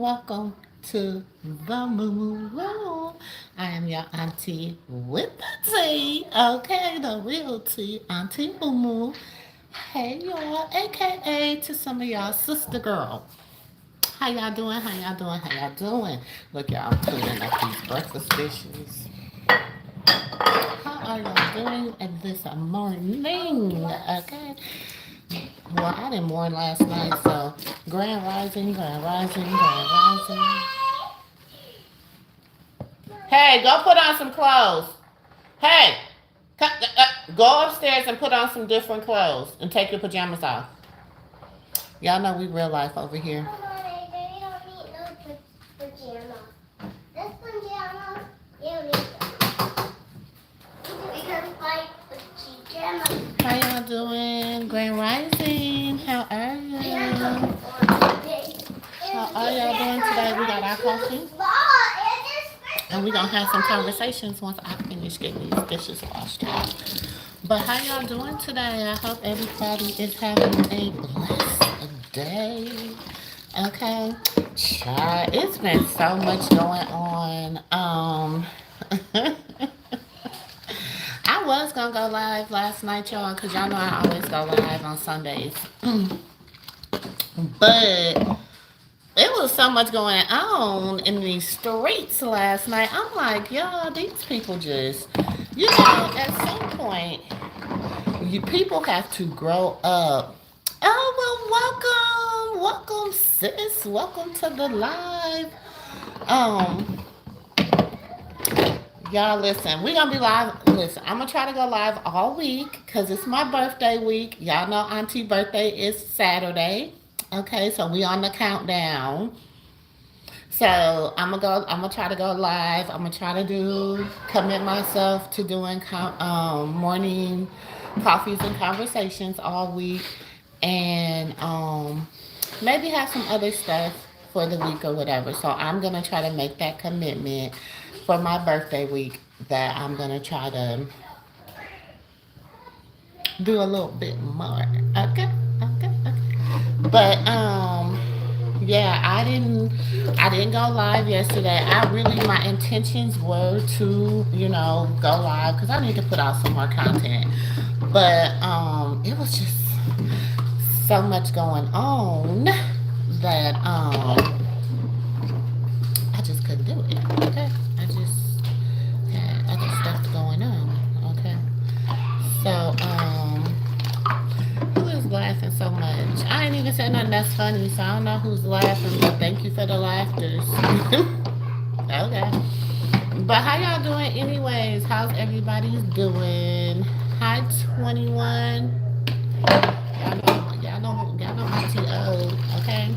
welcome to the MooMoo Room. I am your auntie with the tea, okay, the real tea, Auntie MooMoo. Hey y'all, aka to some of y'all sister girl. How y'all doing? How y'all doing? How y'all doing? Look, y'all, I'm cleaning up these breakfast dishes. How are y'all doing at this morning? Okay. Well, I didn't mourn last night, so grand rising, grand rising, grand rising. Hey, go put on some clothes. Hey, go upstairs and put on some different clothes and take your pajamas off. Y'all know we real life over here. You don't need no pajama. This pajama, you don't need them. Because like pajama. How y'all doing? Grand rising. How are you? How are y'all doing today? We got our coffee. And we're going to have some conversations once I finish getting these dishes washed out. But how y'all doing today? I hope everybody is having a blessed day. Okay. Child, it's been so much going on. I was going to go live last night, y'all, because y'all know I always go live on Sundays. But it was so much going on in these streets last night. I'm like, y'all, these people just, at some point, you people have to grow up. Oh, well, welcome, sis. Welcome to the live. Um, y'all, listen, we're gonna be live. Listen, I'm gonna try to go live all week because it's my birthday week. Y'all know Auntie birthday is Saturday. Okay, so we on the countdown. So I'm gonna try to go live. I'm gonna try to commit myself to doing morning coffees and conversations all week, and maybe have some other stuff for the week or whatever. So I'm gonna try to make that commitment for my birthday week that I'm gonna try to do a little bit more. Okay, okay, okay. But yeah, I didn't go live yesterday. I really my intentions were to, go live because I need to put out some more content. But it was just so much going on that I just couldn't do it. Okay. I just had other stuff going on. Okay. So who is laughing so much? I ain't even said nothing that's funny, so I don't know who's laughing, but thank you for the laughters. Okay. But how y'all doing anyways? How's everybody doing? Hi 21. Y'all know my TO, okay?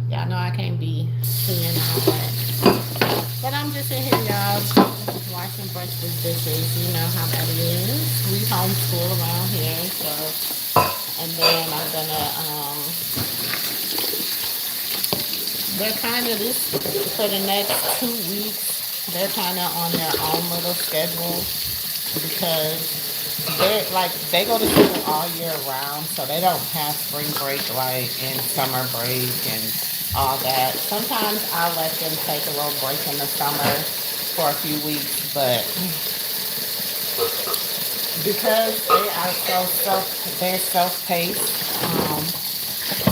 Y'all know I can't be seeing all that. But I'm just in here, y'all, washing breakfast dishes. You know how that is. We homeschool around here, so and then I'm gonna they're kind of this for the next 2 weeks. They're kind of on their own little schedule because they go to school all year round, so they don't have spring break like in summer break and all that. Sometimes I'll let them take a little break in the summer for a few weeks, but because they're self-paced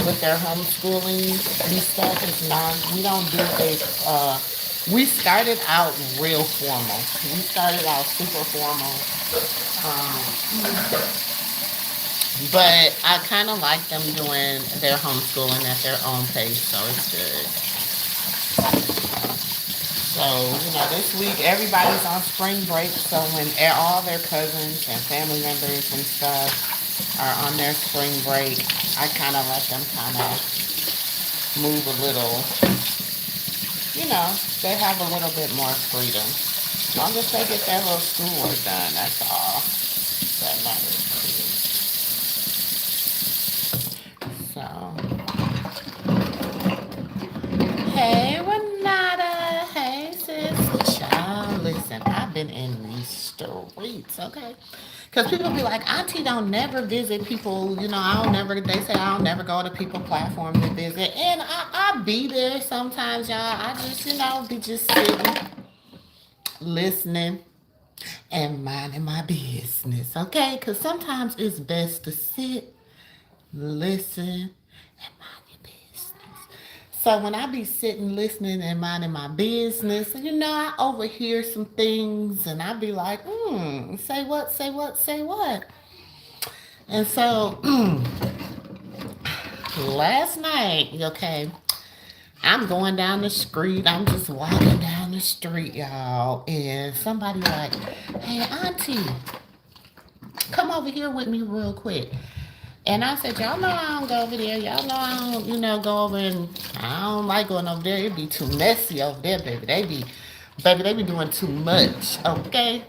with their homeschooling and stuff. It's not we don't do it. We started out real formal. We started out super formal, but I kind of like them doing their homeschooling at their own pace, so it's good. So, this week everybody's on spring break. So when all their cousins and family members and stuff are on their spring break, I kind of let them kind of move a little. They have a little bit more freedom. As long as they get their little schoolwork done, that's all that matters to me. So, hey, Renata. Hey, sis. Child, listen, I've been in these streets, okay? Because people be like, Auntie don't never visit people, I don't never, they say I don't never go to people platforms to visit. And I be there sometimes, y'all. I just, be just sitting, listening, and minding my business, okay? Because sometimes it's best to sit, listen, and mind your business. So when I be sitting, listening, and minding my business, I overhear some things, and I be like, say what, say what, say what. And so last night, okay, I'm going down the street. I'm just walking down the street, y'all. And somebody like, hey, auntie, come over here with me real quick. And I said, y'all know I don't go over there. Y'all know I don't, go over and I don't like going over there. It'd be too messy over there, baby. They be doing too much, okay?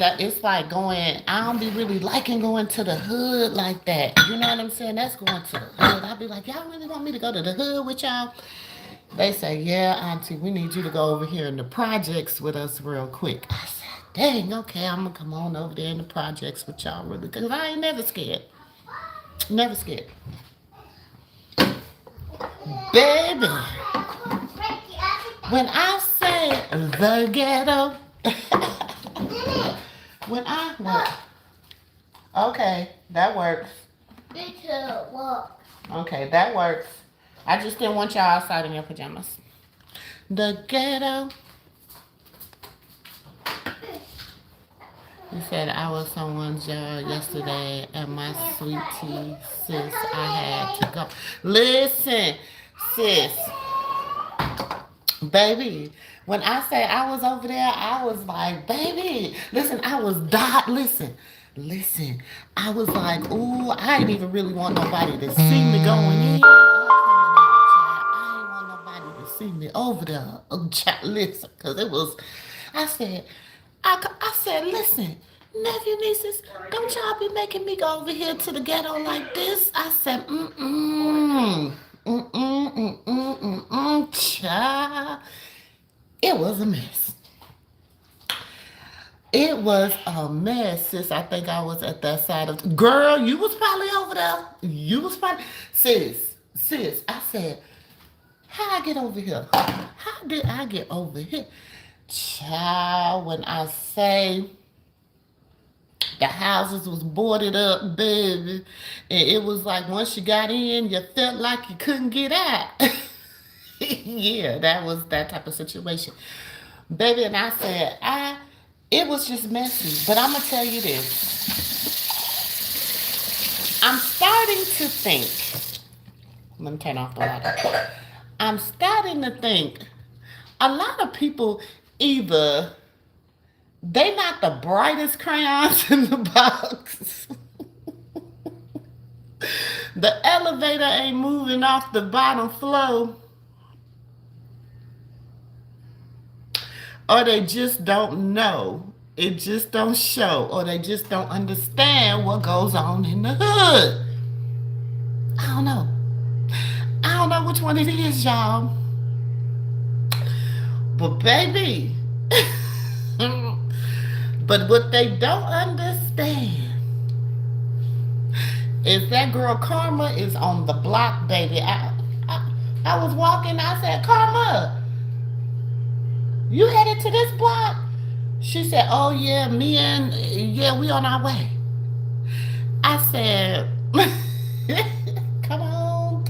That it's like going, I don't be really liking going to the hood like that. You know what I'm saying? That's going to the hood. I be like, y'all really want me to go to the hood with y'all? They say, yeah, auntie, we need you to go over here in the projects with us real quick. I said, dang, okay, I'm going to come on over there in the projects with y'all really, because I ain't never scared. Never scared. Baby, when I say the ghetto, what? Okay, that works. Okay, that works. I just didn't want y'all outside in your pajamas. The ghetto. You said I was someone's yard yesterday and my sweet tea, sis, I had to go. Listen, sis. Baby, when I say I was over there, I was like, baby, listen, I was listen. I was like, ooh, I didn't even really want nobody to see me going in or coming out, child. I didn't want nobody to see me over there. Oh, child, listen, because it was, I said, I said, listen, nephew, nieces, don't y'all be making me go over here to the ghetto like this. I said, child. It was a mess. It was a mess, sis. I think I was at that side of girl. You was probably over there. You was probably sis. I said, how I get over here? How did I get over here? Child, when I say the houses was boarded up, baby, and it was like once you got in, you felt like you couldn't get out. Yeah, that was that type of situation, baby. And I said, it was just messy. But I'm gonna tell you this. I'm starting to think. Let me turn off the light. I'm starting to think a lot of people either they not the brightest crayons in the box. The elevator ain't moving off the bottom floor. Or they just don't know. It just don't show. Or they just don't understand what goes on in the hood. I don't know. I don't know which one it is, y'all. But baby, but what they don't understand is that girl Karma is on the block, baby. I was walking, I said, Karma, you headed to this block? She said, oh yeah, we on our way. I said, come on.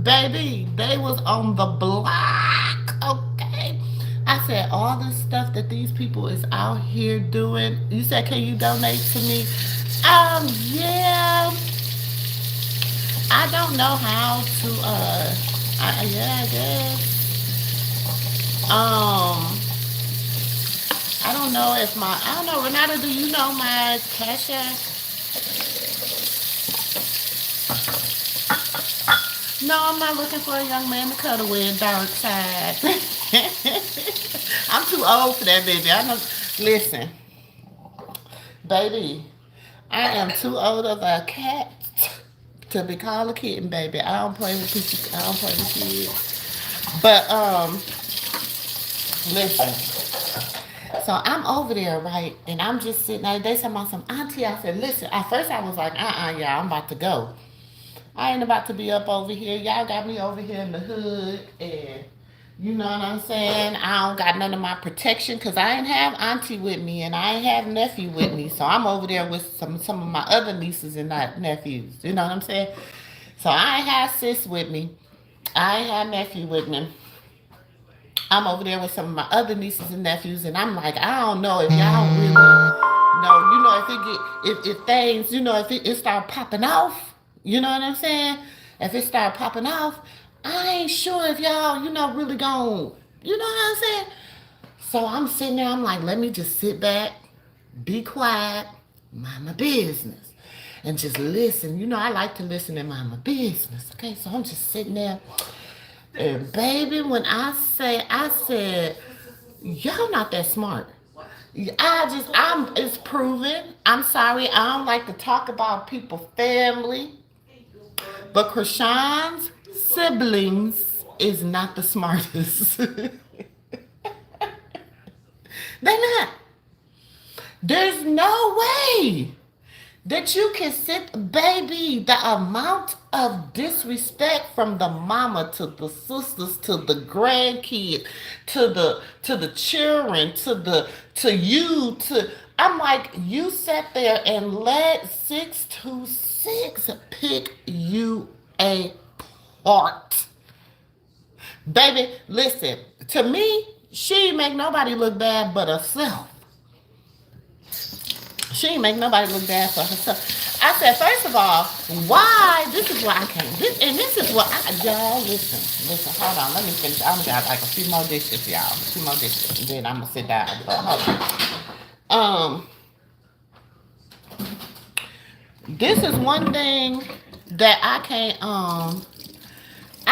Baby, they was on the block, okay? I said, all the stuff that these people is out here doing. You said, can you donate to me? Yeah. I don't know how to, I guess. I don't know if I don't know, Renata, do you know my Cash App? No, I'm not looking for a young man to cuddle with, dark side. I'm too old for that, baby. I know. Listen, baby, I am too old of a cat to be called a kitten, baby. I don't play with people. I don't play with kids. But listen. So I'm over there, right? And I'm just sitting there. They said, some auntie. I said, listen. At first I was like, yeah, I'm about to go. I ain't about to be up over here. Y'all got me over here in the hood, and you know what I'm saying? I don't got none of my protection because I ain't have auntie with me and I ain't have nephew with me. So I'm over there with some of my other nieces and not nephews. You know what I'm saying? So I ain't have sis with me. I ain't have nephew with me. I'm over there with some of my other nieces and nephews, and I'm like, I don't know if y'all really know, if it get if things, if it start popping off, you know what I'm saying? If it start popping off, I ain't sure if y'all, really gon' you know what I'm saying? So I'm sitting there, I'm like, let me just sit back, be quiet, mind my business, and just listen. I like to listen and mind my business. Okay, so I'm just sitting there. And baby, when I said, y'all not that smart. It's proven. I'm sorry, I don't like to talk about people's family, but Krishan's siblings is not the smartest. They're not. There's no way that you can sit, baby, the amount of disrespect from the mama to the sisters to the grandkid to the children to you to I'm like, you sat there and let 626 pick you apart. Baby, listen, to me, she ain't make nobody look bad but herself. She ain't make nobody look bad for herself. I said, first of all, why? This is why I came. This is what y'all listen. Hold on, let me finish. I'm got like a few more dishes, y'all. A few more dishes, and then I'm gonna sit down. But hold on. This is one thing that I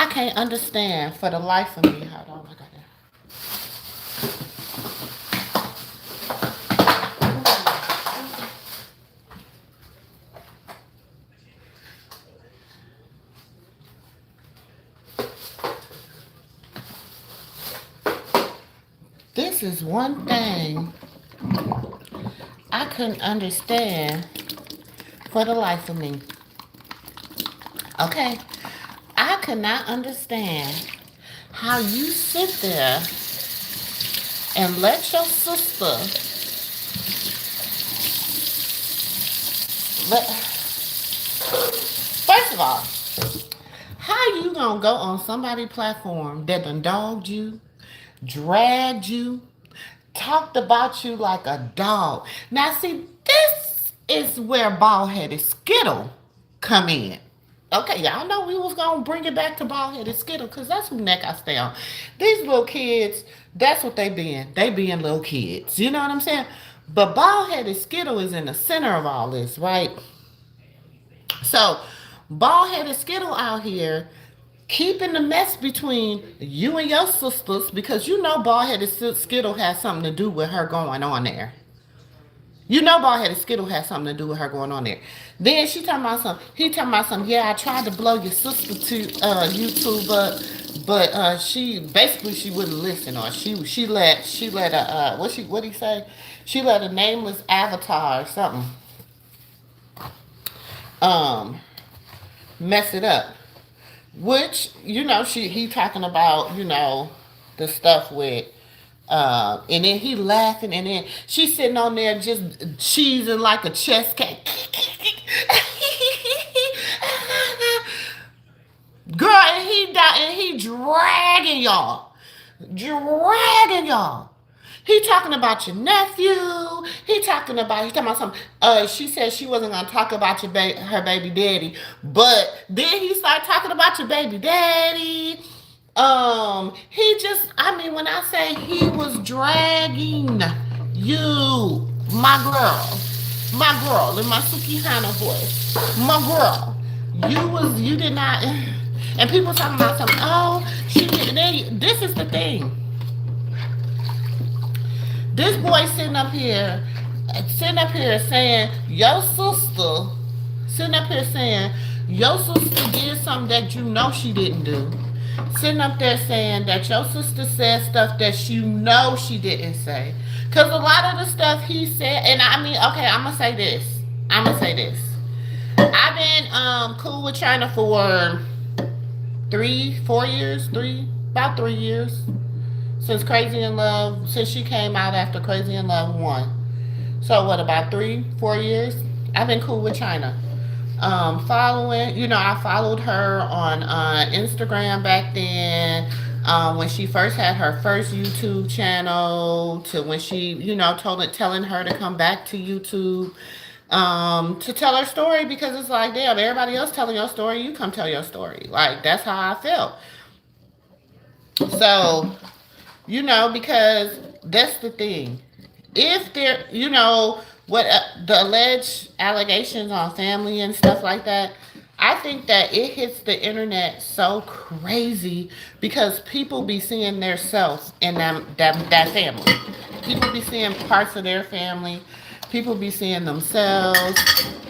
can't understand for the life of me. Hold on, I got that. This is one thing I couldn't understand for the life of me. Okay? I could not understand how you sit there and let your sister let first of all, how you gonna go on somebody's platform that done dogged you, dragged you, talked about you like a dog. Now see, this is where bald-headed Skittle come in. Okay, y'all know we was gonna bring it back to bald-headed Skittle because that's who neck I stay on. These little kids, that's what they being. They being little kids. You know what I'm saying? But bald-headed Skittle is in the center of all this, right? So, bald-headed Skittle out here keeping the mess between you and your sisters because bald-headed Skittle has something to do with her going on there. Bald-headed Skittle has something to do with her going on there. Then he talking about something, yeah, I tried to blow your sister to YouTube, but she wouldn't listen, or she let a what he say? She let a nameless avatar or something um mess it up. Which, he talking about, the stuff with and then he laughing, and then she's sitting on there just cheesing like a chess cake. Girl, and he dragging y'all. Dragging y'all. He talking about your nephew. He talking about something. She said she wasn't gonna talk about her baby daddy, but then he started talking about your baby daddy. When I say he was dragging you, my girl, in my Sukihana voice, my girl, you did not, and people talking about something. Oh, she did. This is the thing. This boy sitting up here saying your sister did something that she didn't do. Sitting up there saying that your sister said stuff that she didn't say. Because a lot of the stuff he said, and I mean, okay, I'm going to say this. I've been cool with China for 3, 4 years, about 3 years. Since Crazy in Love, since she came out after Crazy in Love 1. So what, about 3, 4 years? I've been cool with China. Following, I followed her on Instagram back then. When she first had her first YouTube channel, to when she, telling her to come back to YouTube, to tell her story, because it's like, damn, everybody else telling your story, you come tell your story. Like, that's how I felt. So, because that's the thing. If there, what the alleged allegations on family and stuff like that, I think that it hits the internet so crazy because people be seeing their self in that family. People be seeing parts of their family. People be seeing themselves,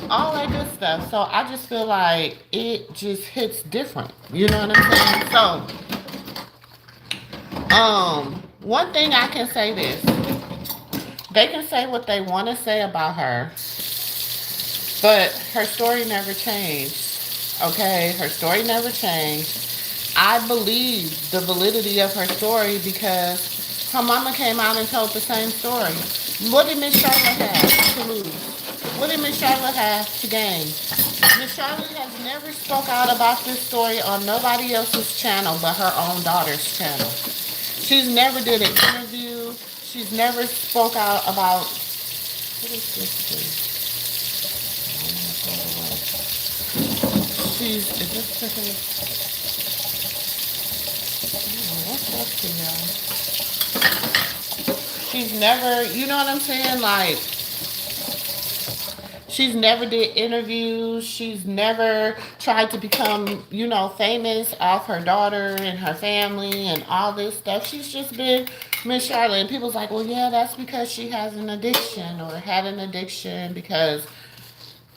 all that good stuff. So I just feel like it just hits different. You know what I'm saying? So, one thing I can say this. They can say what they want to say about her, but her story never changed. Okay? Her story never changed. I believe the validity of her story because her mama came out and told the same story. What did Miss Charlotte have to lose? What did Miss Charlotte have to gain? Miss Charlotte has never spoke out about this story on nobody else's channel but her own daughter's channel. She's never did an interview. She's never spoke out about, what is this thing? Is this chicken? What's up to y'all? She's never, you know what I'm saying? Like, she's never did interviews. She's never tried to become, famous off her daughter and her family and all this stuff. She's just been Miss Charlotte. And people's like, well, yeah, that's because she has an addiction or had an addiction because,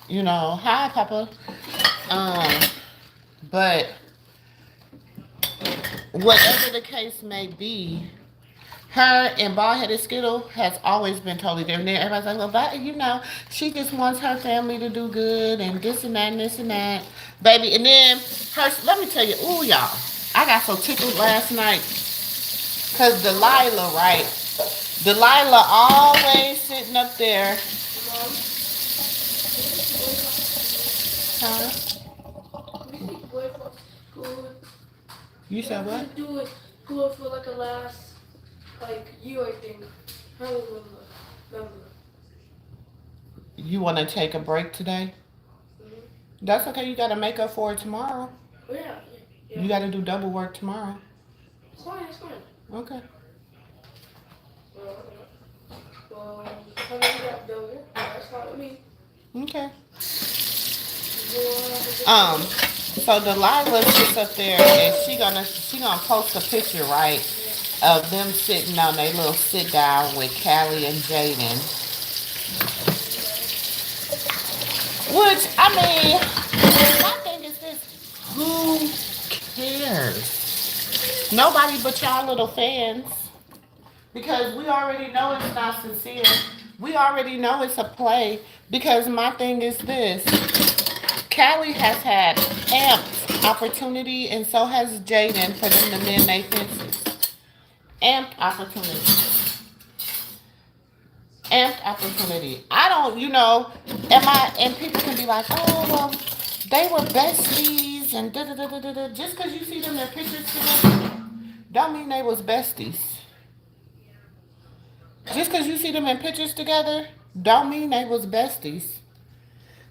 hi, Papa. But whatever the case may be, her and Bald-Headed Skittle has always been totally different. Everybody's like, well, but, she just wants her family to do good and this and that and this and that. Baby, and then let me tell you, ooh, y'all, I got so tickled last night because Delilah, right? Delilah always sitting up there. Huh? You said what? Do it good for like a last year, I think. I don't remember. You want to take a break today? Mm-hmm. That's okay. You got to make up for it tomorrow. Oh, yeah. You got to do double work tomorrow. It's fine. Okay. Well, how do you got double? That's fine with me. Okay. So Delilah sits up there and she gonna post a picture, right, of them sitting on their little sit down with Callie and Jaden. Which, I mean, my thing is this: who cares? Nobody but y'all little fans, because we already know it's not sincere. We already know it's a play. Because my thing is this: Callie has had amped opportunity, and so has Jaden, for them to mend their fences. Amped opportunity. Amped opportunity. I don't, and people can be like, oh, well, they were besties, and da da da da da da. Just because you see them in pictures together, don't mean they was besties. Just because you see them in pictures together, don't mean they was besties.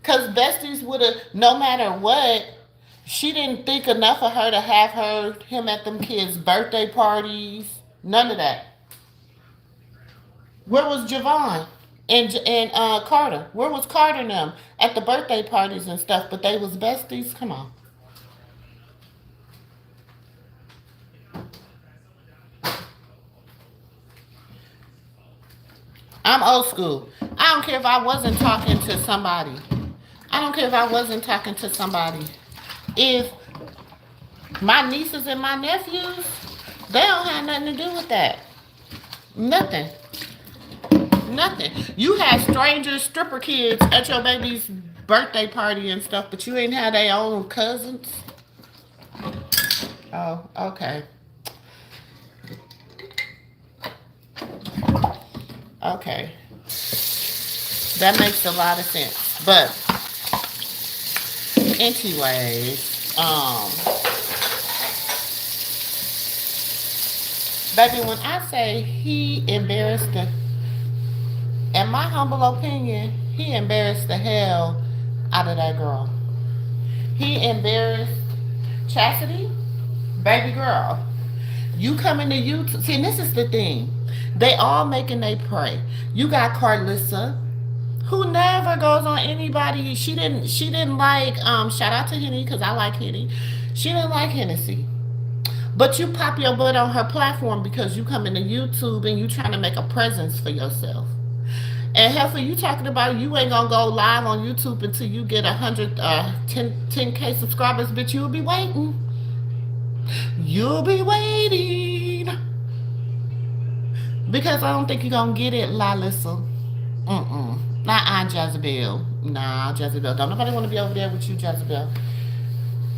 Because besties would have, no matter what, she didn't think enough of her to have him at them kids' birthday parties. None of that. Where was Javon and Carter? Where was Carter and them at the birthday parties and stuff? But they was besties? Come on. I'm old school. I don't care if I wasn't talking to somebody. If my nieces and my nephews, they don't have nothing to do with that. Nothing. You had strangers, stripper kids at your baby's birthday party and stuff, but you ain't had their own cousins? Oh, okay. Okay. That makes a lot of sense. But anyways, baby, when I say he embarrassed the, in my humble opinion, he embarrassed the hell out of that girl. He embarrassed Chastity, baby girl. You coming to YouTube. See, and this is the thing. They all making they pray. You got Carlissa, who never goes on anybody. She didn't like shout out to Henny because I like Henny. She didn't like Hennessy. But you pop your butt on her platform because you come into YouTube and you trying to make a presence for yourself. And Heifer, you talking about you ain't gonna go live on YouTube until you get 10K subscribers, bitch. You'll be waiting. You'll be waiting. Because I don't think you're gonna get it, Lalissa. Not Aunt Jezebel. Nah, Jezebel. Don't nobody want to be over there with you, Jezebel.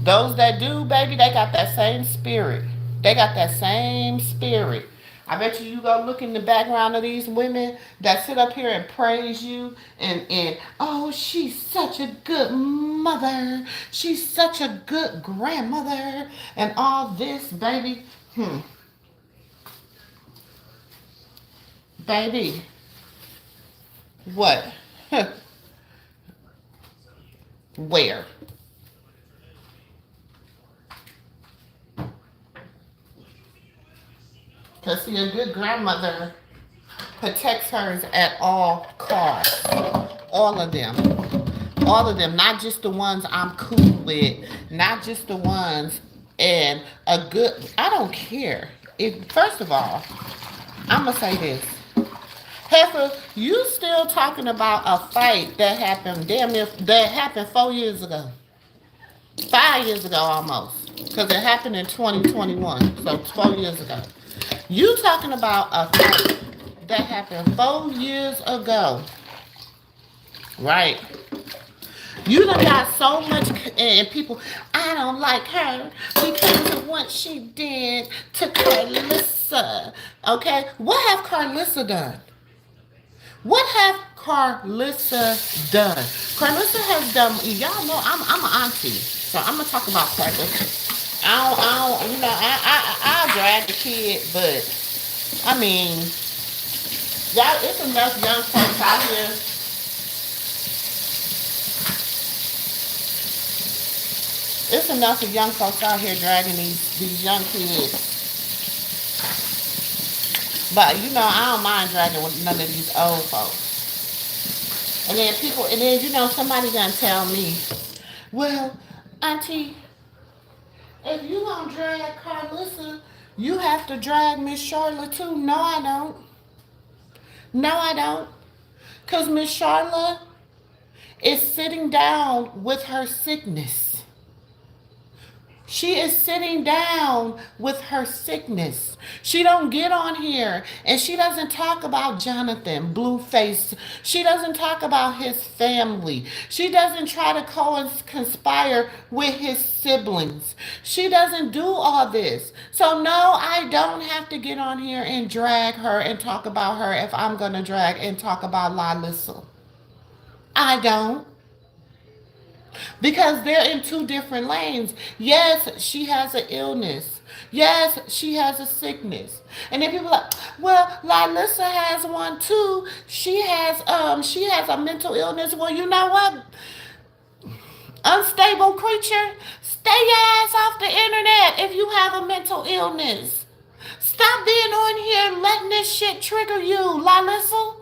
Those that do, baby, they got that same spirit. They got that same spirit. I bet you go look in the background of these women that sit up here and praise you and oh, she's such a good mother. She's such a good grandmother and all this, baby. Baby. What? Where? Because, see, a good grandmother protects hers at all costs. All of them. All of them. Not just the ones I'm cool with. Not just the ones. And a good... I don't care. First of all, I'm going to say this. Heifer, you still talking about a fight that happened that happened 4 years ago. 5 years ago almost. Because it happened in 2021. So 4 years ago. You talking about a fight that happened 4 years ago. Right. You done got so much, and people, I don't like her because of what she did to Carlissa. Okay? What have Carlissa done? What have Carlissa done? Carlissa has done, y'all know I'm an auntie, so I'm going to talk about Carlissa. I don't, I'll drag the kid, but, I mean, y'all, it's enough young folks out here. It's enough of young folks out here dragging these young kids. But, I don't mind dragging with none of these old folks. And then, somebody gonna tell me, well, auntie, if you gonna drag Carlissa, you have to drag Miss Charlotte too. No, I don't. No, I don't. Because Miss Charlotte is sitting down with her sickness. She is sitting down with her sickness. She don't get on here and she doesn't talk about Jonathan, Blueface. She doesn't talk about his family. She doesn't try to conspire with his siblings. She doesn't do all this. So no, I don't have to get on here and drag her and talk about her if I'm going to drag and talk about Lalissa. I don't. Because they're in two different lanes. Yes, she has an illness. Yes, she has a sickness. And then people are like, well, Lalissa has one too. She has a mental illness. Well, you know what? Unstable creature, stay your ass off the internet if you have a mental illness. Stop being on here letting this shit trigger you, Lalissa.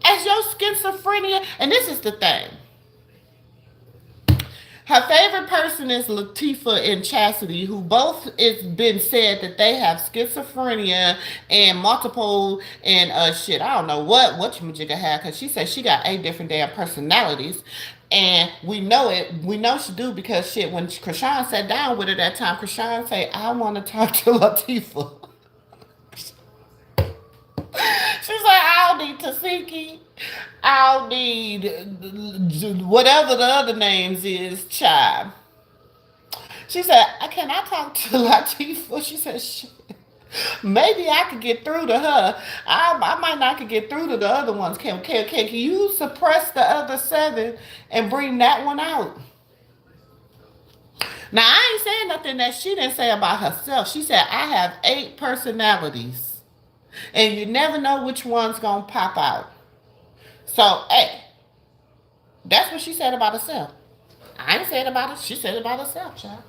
As your schizophrenia, and this is the thing. Her favorite person is Latifah and Chastity, who both it's been said that they have schizophrenia and multiple and shit. I don't know what Majigga had because she said she got 8 different damn personalities. And we know it. We know she do because shit, when Krishan sat down with her that time, Krishan said, I want to talk to Latifah. She said, I'll need Tasiki. I'll need whatever the other names is, child. She said, can I talk to Latifah? She said, shit. Maybe I could get through to her. I might not could get through to the other ones. Can you suppress the other 7 and bring that one out? Now, I ain't saying nothing that she didn't say about herself. She said, I have 8 personalities. And you never know which one's going to pop out. So, hey, that's what she said about herself. I ain't saying about it. She said it about herself, child.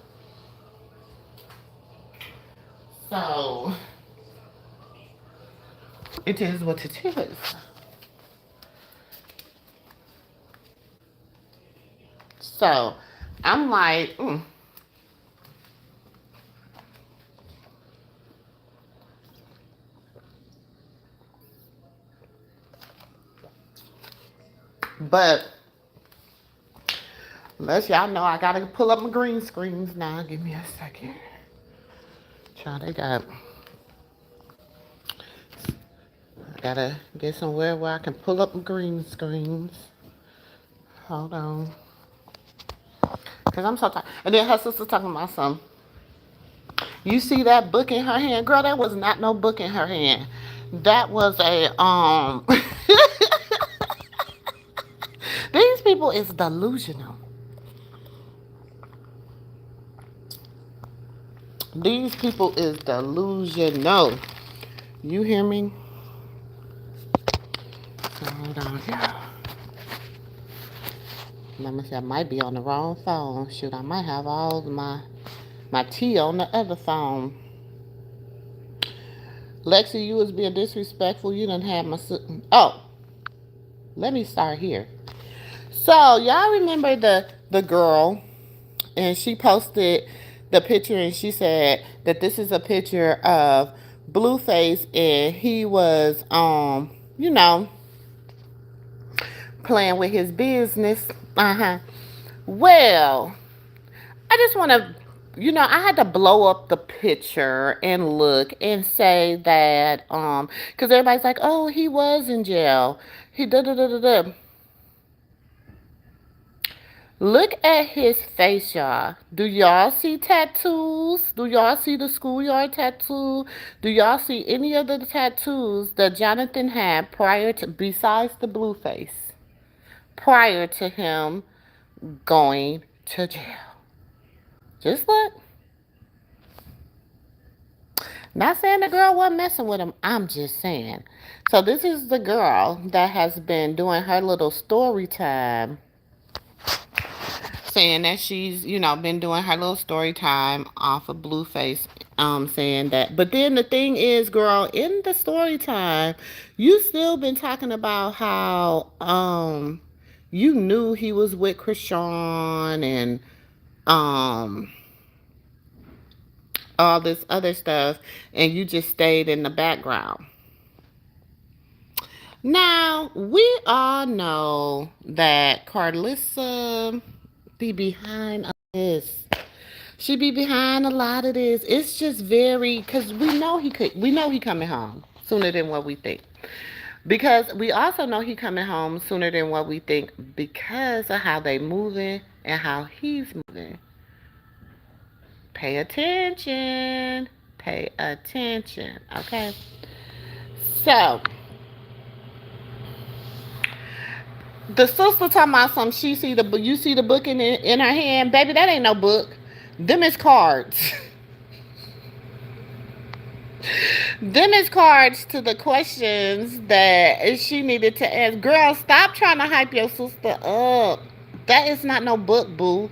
So, it is what it is. So, I'm like, But, unless y'all know, I gotta pull up my green screens now. Give me a second. Child, I gotta get somewhere where I can pull up my green screens. Hold on. Because I'm so tired. And then her sister talking about something. You see that book in her hand? Girl, that was not no book in her hand. That was a, These people is delusional. These people is delusional. You hear me? Hold on here. Let me see, I might be on the wrong phone. Shoot, I might have all my tea on the other phone. Lexi, you was being disrespectful. You didn't have my... Oh, let me start here. So, y'all remember the girl, and she posted the picture, and she said that this is a picture of Blueface, and he was, you know, playing with his business. Well, I just want to, I had to blow up the picture and look and say that, because everybody's like, oh, he was in jail. He da da da da da. Look at his face, y'all. Do y'all see tattoos? Do y'all see the schoolyard tattoo? Do y'all see any of the tattoos that Jonathan had prior to, besides the blue face, prior to him going to jail? Just look. Not saying the girl wasn't messing with him. I'm just saying. So this is the girl that has been doing her little story time, saying that she's, been doing her little story time off of Blueface, saying that. But then the thing is, girl, in the story time, you still been talking about how, you knew he was with Krishan and, all this other stuff, and you just stayed in the background. Now, we all know that Carlissa be behind this. She be behind a lot of this. It's just very, because we know he coming home sooner than what we think. Because we also know he coming home sooner than what we think because of how they moving and how he's moving. Pay attention. Pay attention. Okay? So, the sister talking about something. You see the book in her hand, baby. That ain't no book. Them is cards. Them is cards to the questions that she needed to ask. Girl, stop trying to hype your sister up. That is not no book, boo.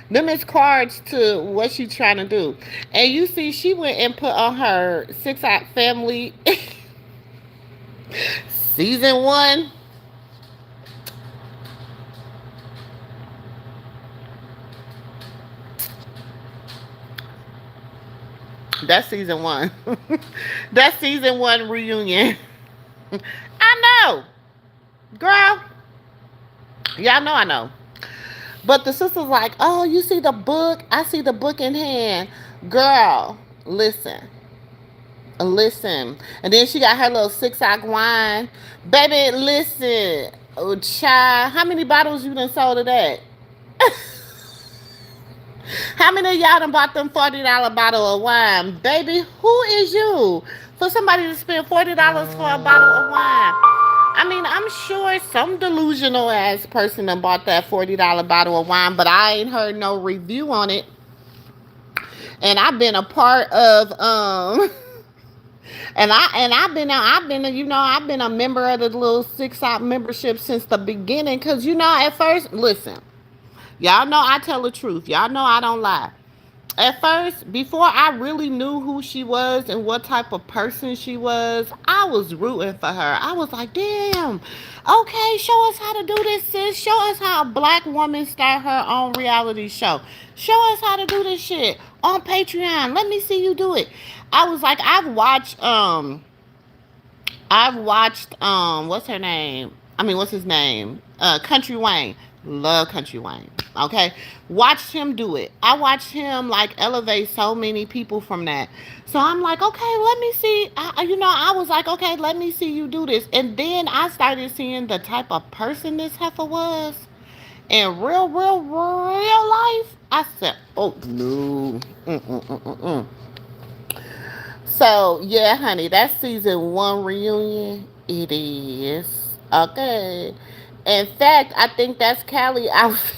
Them is cards to what she's trying to do. And you see, she went and put on her 6 Out Family season 1. That's season 1. That's season 1 reunion. I know. Girl. Y'all know I know. But the sister's like, oh, you see the book? I see the book in hand. Girl, listen. Listen. And then she got her little 6 o'clock wine. Baby, listen. Oh, child, how many bottles you done sold of that? How many of y'all done bought them $40 bottle of wine? Baby, who is you for somebody to spend $40 for a bottle of wine? I mean, I'm sure some delusional ass person done bought that $40 bottle of wine, but I ain't heard no review on it. And I've been a part of I've been a member of the little 6 o'clock membership since the beginning. Cause at first, listen, y'all know I tell the truth. Y'all know I don't lie. At first, before I really knew who she was and what type of person she was, I was rooting for her. I was like, damn, okay, show us how to do this, sis. Show us how a black woman start her own reality show. Show us how to do this shit on Patreon. Let me see you do it. I was like, I've watched what's her name? I mean, what's his name? Country Wayne. Love Country Wayne. Okay. Watched him do it. I watched him like elevate so many people from that. So I'm like, okay, let me see. I was like, okay, let me see you do this. And then I started seeing the type of person this heifer was in real life. I said, oh no. Mm-mm-mm-mm-mm. So yeah, honey, that's season 1 reunion. It is okay. In fact, I think that's Callie outfit.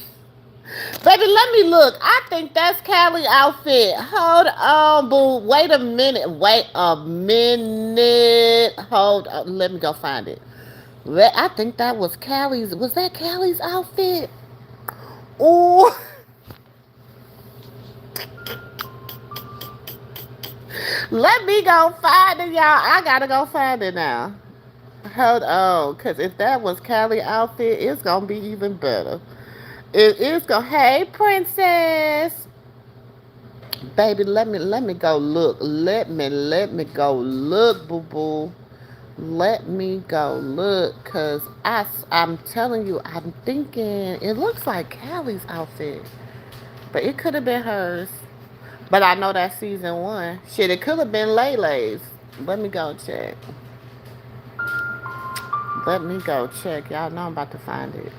Baby, let me look. I think that's Callie outfit. Hold on, boo. Wait a minute. Wait a minute. Hold on. Let me go find it. I think that was Callie's. Was that Callie's outfit? Ooh. Let me go find it, y'all. I gotta go find it now. Hold on, cause if that was Callie outfit, it's gonna be even better. It is gonna. Hey, princess, baby, let me go look. Let me go look, boo boo. Let me go look, cause I'm telling you, I'm thinking it looks like Callie's outfit, but it could have been hers. But I know that's season 1. Shit, it could have been Laylay's. Let me go check. Let me go check. Y'all know I'm about to find it.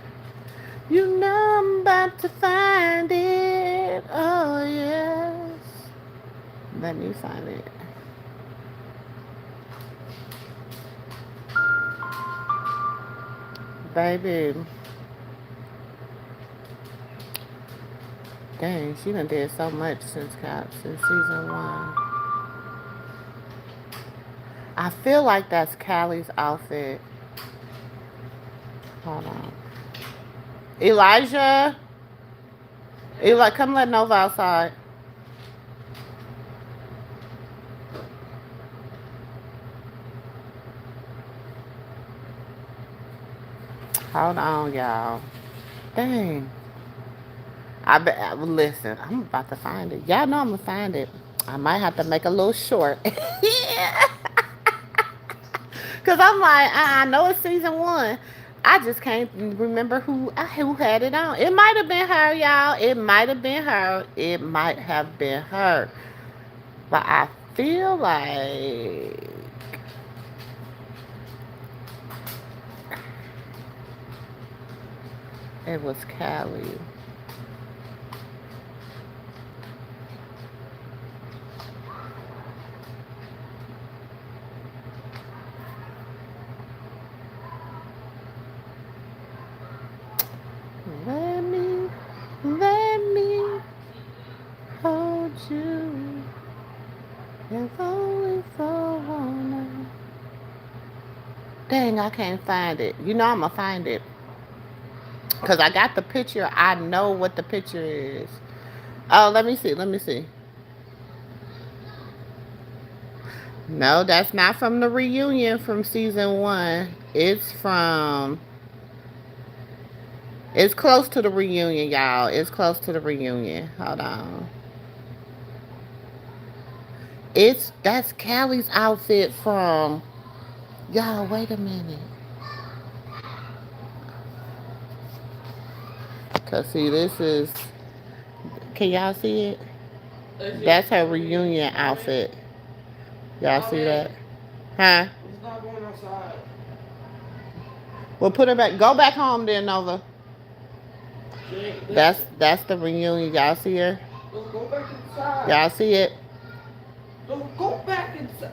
You know I'm about to find it. Oh, yes. Let me find it. Baby. Dang, she done did so much since season 1. I feel like that's Callie's outfit. Hold on. Elijah. Come let Nova outside. Hold on, y'all. Dang. Listen, I'm about to find it. Y'all know I'm gonna find it. I might have to make a little short. Yeah. Cause I'm like, I know it's season 1. I just can't remember who had it on. It might have been her, y'all. It might have been her. It might have been her. But I feel like it was Callie. Let me hold you. If only for one night. Dang, I can't find it. You know I'm gonna find it. Cause I got the picture. I know what the picture is. Oh, let me see. Let me see. No, that's not from the reunion from season 1. It's close to the reunion, y'all. It's close to the reunion. Hold on. That's Callie's outfit from. Y'all, wait a minute. Cause see, this is. Can y'all see it? That's her reunion outfit. Y'all see that? Huh? It's not going outside. Well, put her back. Go back home then, Nova. That's the reunion. Y'all see her? Let's go back inside. Y'all see it? Let's go back inside.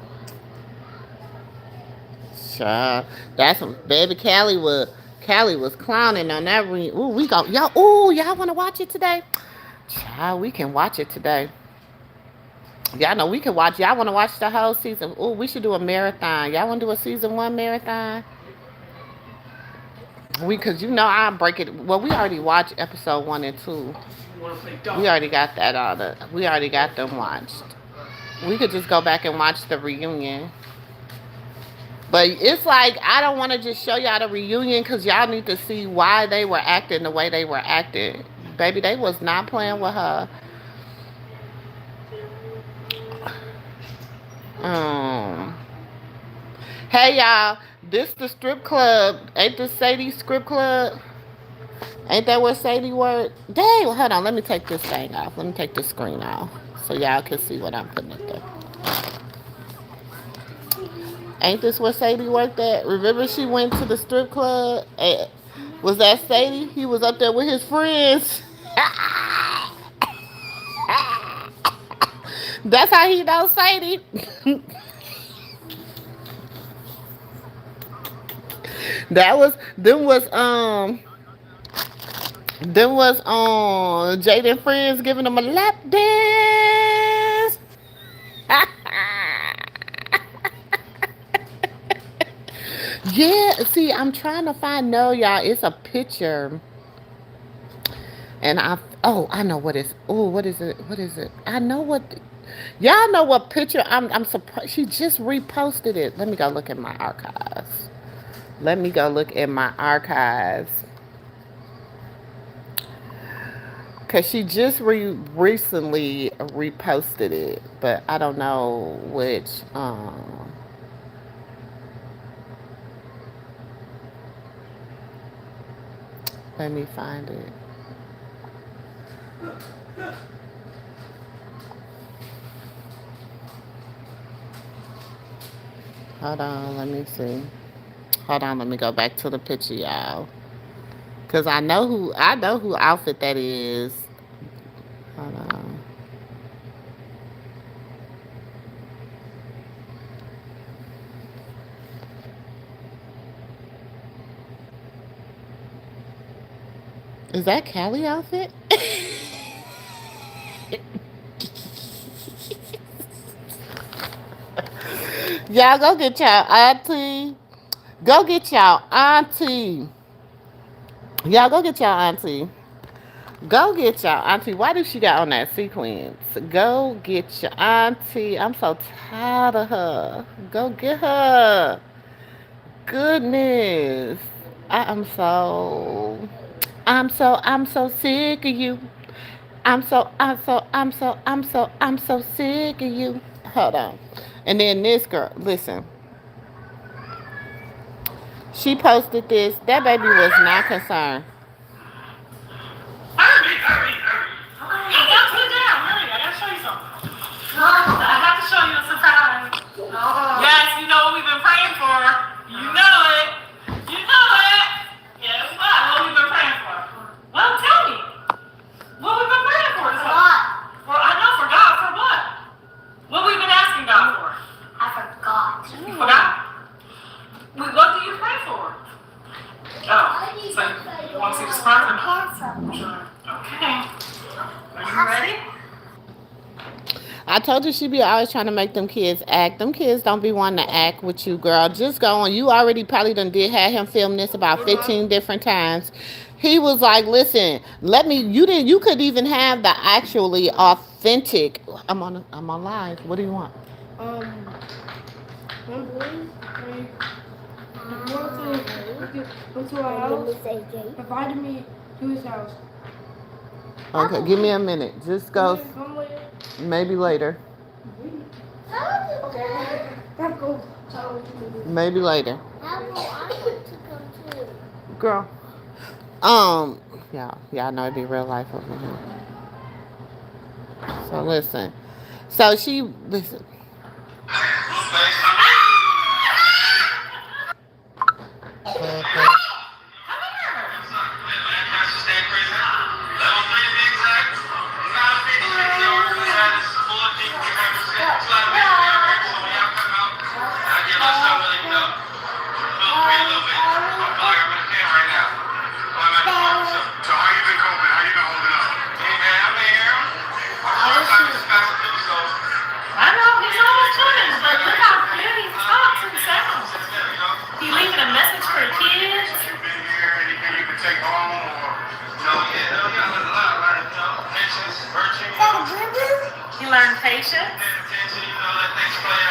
Child, that's some baby Callie was clowning on that ring. Ooh, we go y'all. Ooh, y'all want to watch it today? Child, we can watch it today. Y'all know we can watch. Y'all want to watch the whole season? Ooh, we should do a marathon. Y'all want to do a season 1 marathon? Cause I break it. Well, we already watched episode 1 and 2. We already got that all. We already got them watched. We could just go back and watch the reunion. But it's like, I don't want to just show y'all the reunion because y'all need to see why they were acting the way they were acting. Baby, they was not playing with her. Hey, y'all. This the strip club. Ain't this Sadie strip club? Ain't that where Sadie worked? Dang, hold on. Let me take this thing off. Let me take the screen off so y'all can see what I'm putting up there. Ain't this where Sadie worked at? Remember she went to the strip club? Was that Sadie? He was up there with his friends. That's how he knows Sadie. Jaden friends giving him a lap dance. Yeah, see, I'm trying to find. No, y'all, it's a picture, and I know what it's. Oh, what is it? What is it? I know what. Y'all know what picture? I'm surprised she just reposted it. Let me go look at my archives. Let me go look at my archives. Cause she just recently reposted it, but I don't know which. Let me find it. Hold on, let me see. Hold on, let me go back to the picture, y'all. Cause I know who outfit that is. Hold on. Is that Callie outfit? Y'all go get y'all auntie. Go get y'all auntie. Y'all go get y'all auntie. Go get y'all auntie. Why do she got on that sequence? Go get your auntie. I'm so tired of her. Go get her. Goodness. I'm so sick of you. I'm so sick of you. Hold on. And then this girl, listen. She posted this. That baby was not concerned. I have to show you a surprise. Yes, you know what we've been praying for. You know it. You know it. Guess what? What we've been praying for? Well, tell me. What we've been praying for? God. Well, I know for God. For what? What we've been asking God for? I forgot. You forgot? What do you pray for? Oh, so you want to see the surprise? Sure. Okay. Are you ready? I told you she be always trying to make them kids act. Them kids don't be wanting to act with you, girl. Just go on. You already probably had him film this about 15 different times. He was like, listen, you could even have the actually authentic. I'm on live. What do you want? Went to our house, invited me to his house. Okay, give me a minute. Just go. Maybe later. Okay. Go. Maybe later. I want to come too. Girl. Y'all know it'd be real life over here. So listen. Listen. remember? You learned patience.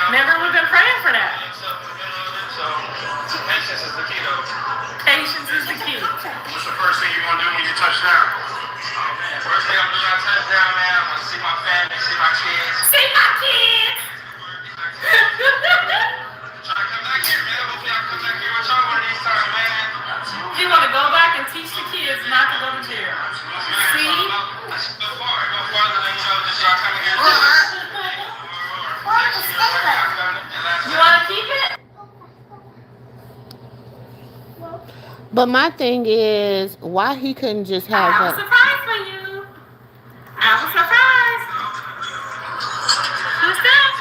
Remember, we've been praying for that. Patience is the key, though. Patience is the key. What's the first thing you're going to do when you touch down? First thing I'm doing when I touch down, man, I'm going to see my family, see my kids. See my kids! Try to come back here, man. Hopefully I come back here with y'all one of these times, man. You want to go back and teach the kids not to go to jail. See? Go far. Go farther than just y'all coming here. You want to keep it? But my thing is, why he couldn't just have I have a surprise for you. I have a surprise. Who's that?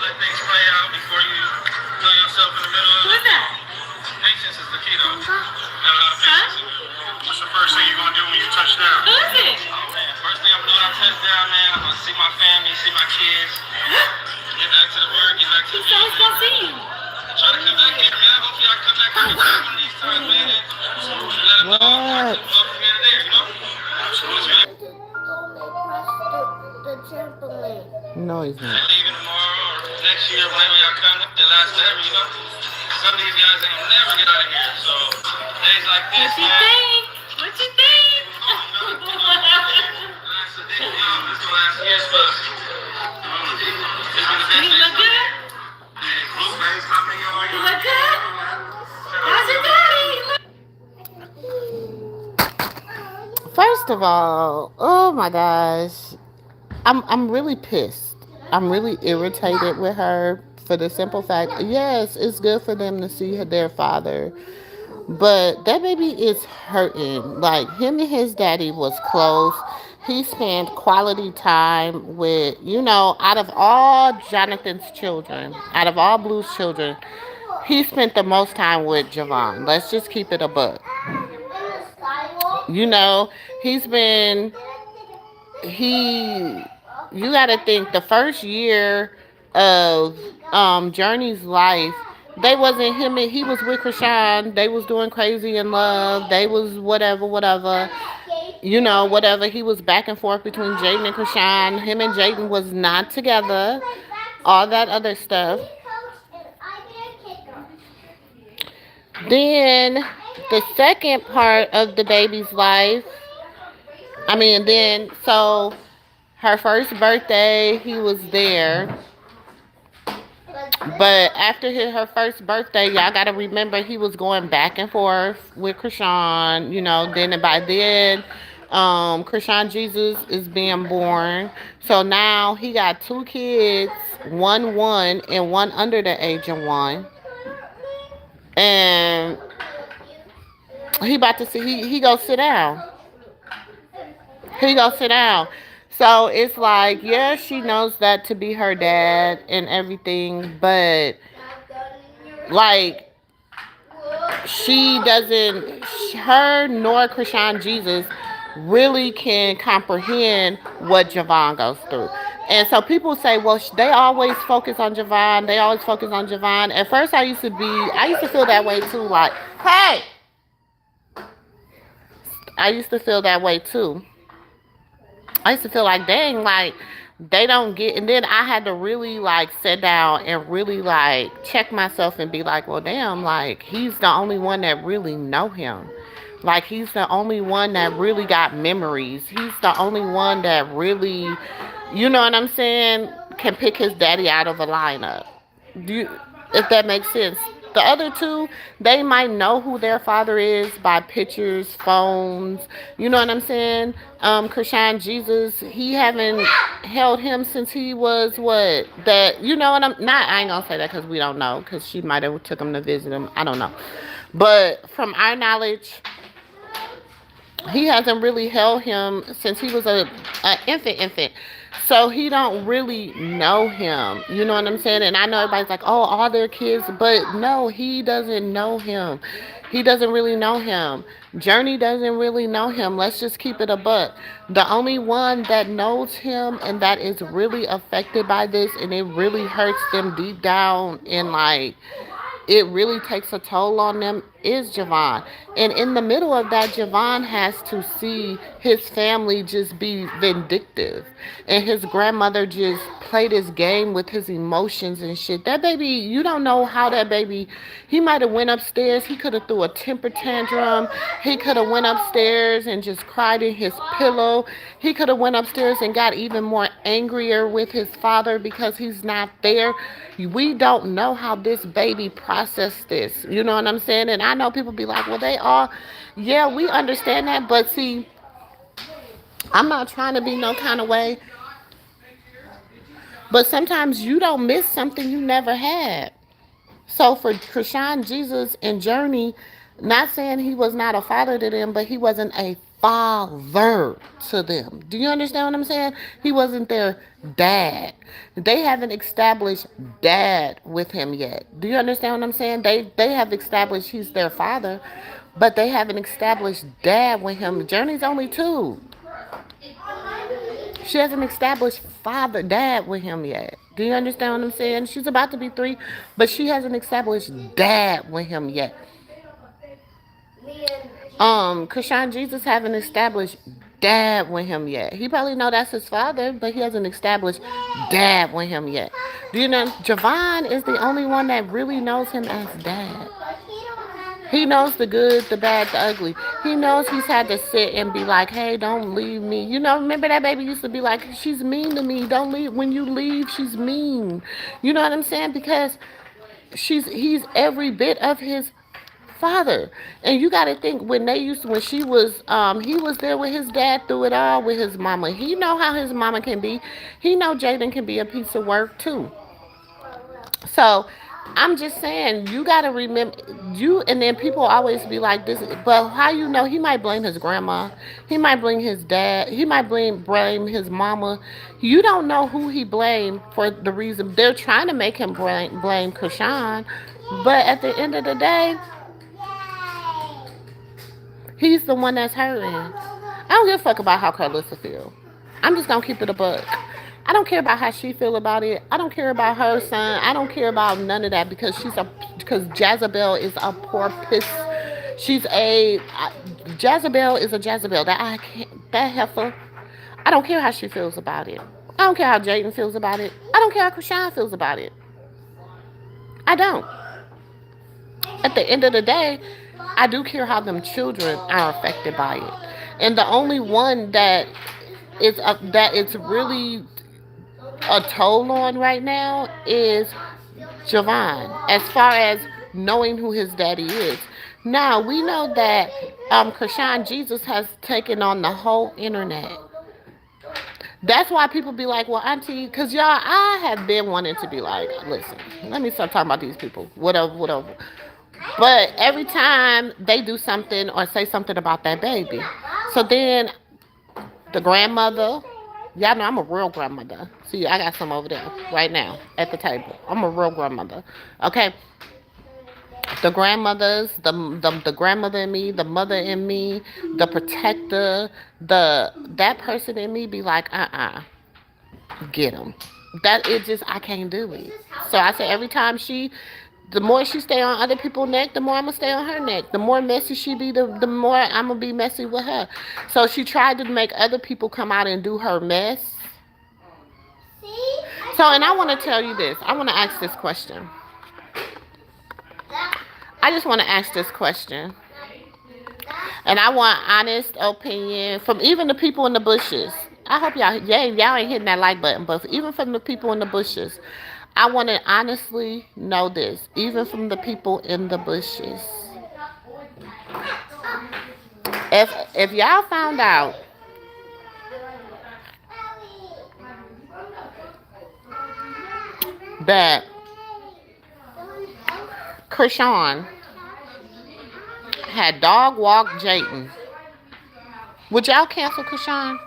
Let things play out before you throw yourself in the middle of it. Who's that? Patience is the key, though. What's the first thing you're going to do when you touch down? Who is it? Oh, man. First thing I'm going to do when I touch down, man, I'm going to see my family, see my kids. Get back to the work, get back to the business. Who's going to see you? Try to come back here, man. Hopefully I come back here one of these times, man. Let them know I'm from here to there, you know? The trampoline. No, he's not. Leaving tomorrow or next year, whenever y'all come, it lasts forever, you know? Some of these guys ain't gonna never get out of here, so days like this, What you think? What you think? This is the last year's for us. You look good? You look good? How's your daddy? First of all, oh my gosh, I'm really pissed. I'm really irritated with her for the simple fact, yes, it's good for them to see their father, but that baby is hurting. Like, him and his daddy was close. He spent quality time with, out of all Jonathan's children, out of all Blue's children, he spent the most time with Javon. Let's just keep it a buck. He's been, you got to think the first year of Journey's life, they wasn't him and he was with Krishan. They was doing crazy in love. They was whatever. Whatever. He was back and forth between Jaden and Krishan. Him and Jaden was not together. All that other stuff. Then the second part of the baby's life, so her first birthday, he was there. But after her first birthday, y'all got to remember he was going back and forth with Krishan, then by then, Krishan Jesus is being born. So now he got 2 kids, one and one under the age of 1. And he about to see, he go sit down. So it's like, yeah, she knows that to be her dad and everything, but like, her nor Krishan Jesus really can comprehend what Javon goes through. And so people say, well, they always focus on Javon. At first I used to feel that way too. Like, hey! I used to feel that way too. I used to feel like, dang, like, they don't get, and then I had to really, like, sit down and really, like, check myself and be like, well, damn, like, he's the only one that really know him. Like, he's the only one that really got memories. He's the only one that really, you know what I'm saying, can pick his daddy out of a lineup. If that makes sense. The other 2, they might know who their father is by pictures, phones. You know what I'm saying? Krishan Jesus, he haven't held him since he was I ain't gonna say that because we don't know, because she might have took him to visit him. I don't know. But from our knowledge, he hasn't really held him since he was a infant. So he don't really know him. You know what I'm saying? And I know everybody's like, oh, all their kids. But no, he doesn't know him. He doesn't really know him. Journey doesn't really know him. Let's just keep it a buck. The only one that knows him and that is really affected by this, and it really hurts them deep down, and like, it really takes a toll on them, is Javon. And in the middle of that, Javon has to see his family just be vindictive. And his grandmother just play this game with his emotions and shit. That baby, you don't know how that baby, he might have went upstairs. He could have threw a temper tantrum. He could have went upstairs and just cried in his pillow. He could have went upstairs and got even more angrier with his father because he's not there. We don't know how this baby processed this. You know what I'm saying? And I know people be like, well, they all, yeah, we understand that. But see, I'm not trying to be no kind of way. But sometimes you don't miss something you never had. So for Krishan, Jesus, and Journey, not saying he was not a father to them, but he wasn't a father to them. Do you understand what I'm saying? He wasn't their dad. They haven't established dad with him yet. Do you understand what I'm saying? They have established he's their father, but they haven't established dad with him. Journey's only 2. She hasn't established father, dad with him yet. Do you understand what I'm saying? She's about to be 3, but she hasn't established dad with him yet. Krishan Jesus haven't established dad with him yet. He probably know that's his father, but he hasn't established dad with him yet. Do you know Javon is the only one that really knows him as dad. He knows the good, the bad, the ugly. He knows he's had to sit and be like, hey, don't leave me. You know, remember that baby used to be like, she's mean to me. Don't leave. When you leave, she's mean. You know what I'm saying? Because he's every bit of his father. And you got to think when she was, he was there with his dad through it all with his mama. He know how his mama can be. He know Jaden can be a piece of work too. So I'm just saying, you got to remember, and then people always be like this, but how you know? He might blame his grandma. He might blame his dad. He might blame his mama. You don't know who he blamed for the reason. They're trying to make him blame Krishan, but at the end of the day, he's the one that's hurting. I don't give a fuck about how Carlissa feel. I'm just gonna keep it a buck. I don't care about how she feel about it. I don't care about her son. I don't care about none of that because because Jezebel is a porpoise. Jezebel is a Jezebel. That heifer. I don't care how she feels about it. I don't care how Jaden feels about it. I don't care how Krishan feels about it. I don't. At the end of the day, I do care how them children are affected by it. And the only one that it's really a toll on right now is Javon, as far as knowing who his daddy is. Now, we know that Krishan Jesus has taken on the whole internet. That's why people be like, well, auntie, because y'all, I have been wanting to be like, listen, let me stop talking about these people, whatever. But every time they do something or say something about that baby, so then the grandmother, y'all know I'm a real grandmother. See, I got some over there right now at the table. I'm a real grandmother. Okay. The grandmothers, the grandmother in me, the mother in me, the protector, that person in me be like, get them. That it just, I can't do it. So I say every time the more she stay on other people's neck, the more I'm going to stay on her neck. The more messy she be, the more I'm going to be messy with her. So she tried to make other people come out and do her mess. So, and I want to tell you this. I want to ask this question. I just want to ask this question. And I want honest opinion from even the people in the bushes. I hope y'all ain't hitting that like button, but even from the people in the bushes, I want to honestly know this, even from the people in the bushes. If y'all found out that Krishan had dog walked Jayden, would y'all cancel Krishan?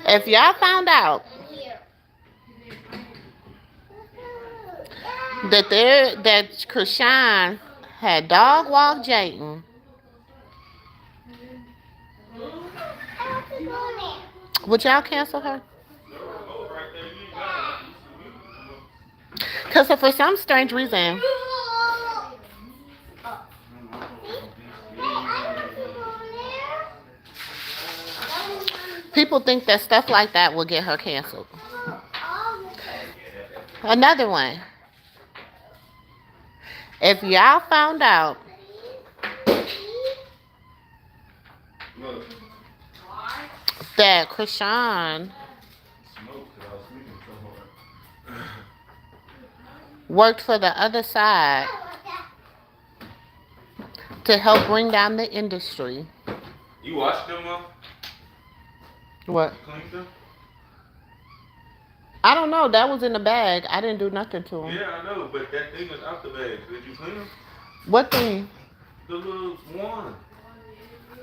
If y'all found out that Krishan had dog walked Jayden, would y'all cancel her? Because for some strange reason, people think that stuff like that will get her canceled. Another one. If y'all found out that Krishan worked for the other side to help bring down the industry. You watched them, Mom? What? You cleaned them? I don't know. That was in the bag. I didn't do nothing to him. Yeah, I know, but that thing is out the bag. Did you clean them? What thing? The little one.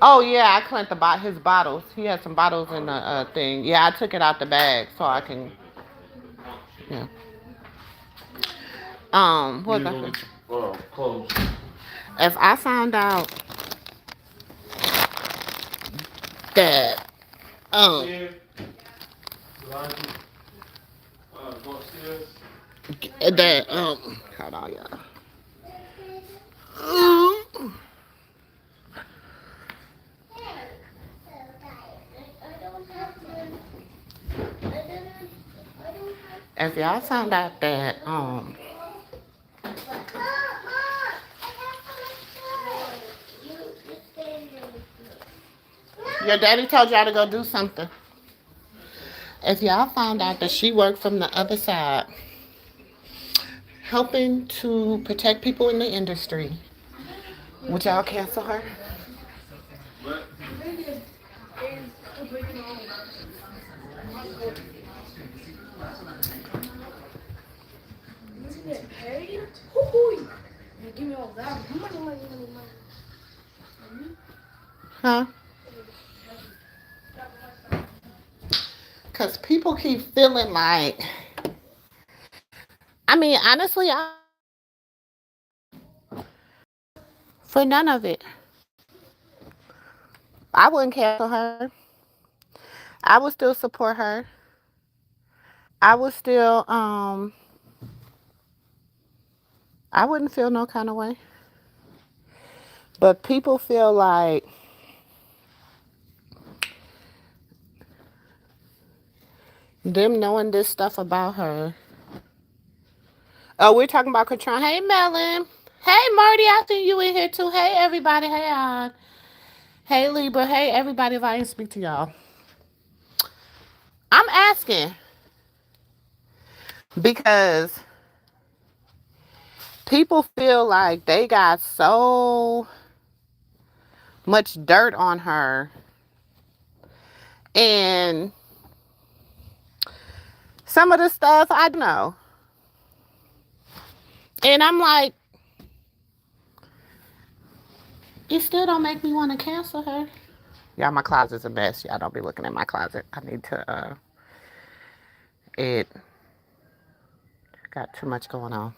Oh yeah, I cleaned his bottles. He had some bottles in the thing. Yeah, I took it out the bag so I can. Yeah. What was I saying? Clothes. If I found out that Yeah. that hold on, y'all. If y'all found out that your daddy told y'all to go do something. If y'all found out that she worked from the other side, helping to protect people in the industry, would y'all cancel her? What? Give me all that. Huh? Because people keep feeling like, I mean, honestly, for none of it. I wouldn't cancel her. I would still support her. I would still, I wouldn't feel no kind of way. But people feel like them knowing this stuff about her. Oh, we're talking about Katron. Hey, Melon. Hey, Marty. I think you in here too. Hey, everybody. Hey, on. Hey, Libra. Hey, everybody. If I didn't speak to y'all, I'm asking because people feel like they got so much dirt on her, and some of the stuff I know. And I'm like, it still don't make me want to cancel her. Y'all, my closet's a mess. Y'all don't be looking at my closet. I need to, it got too much going on.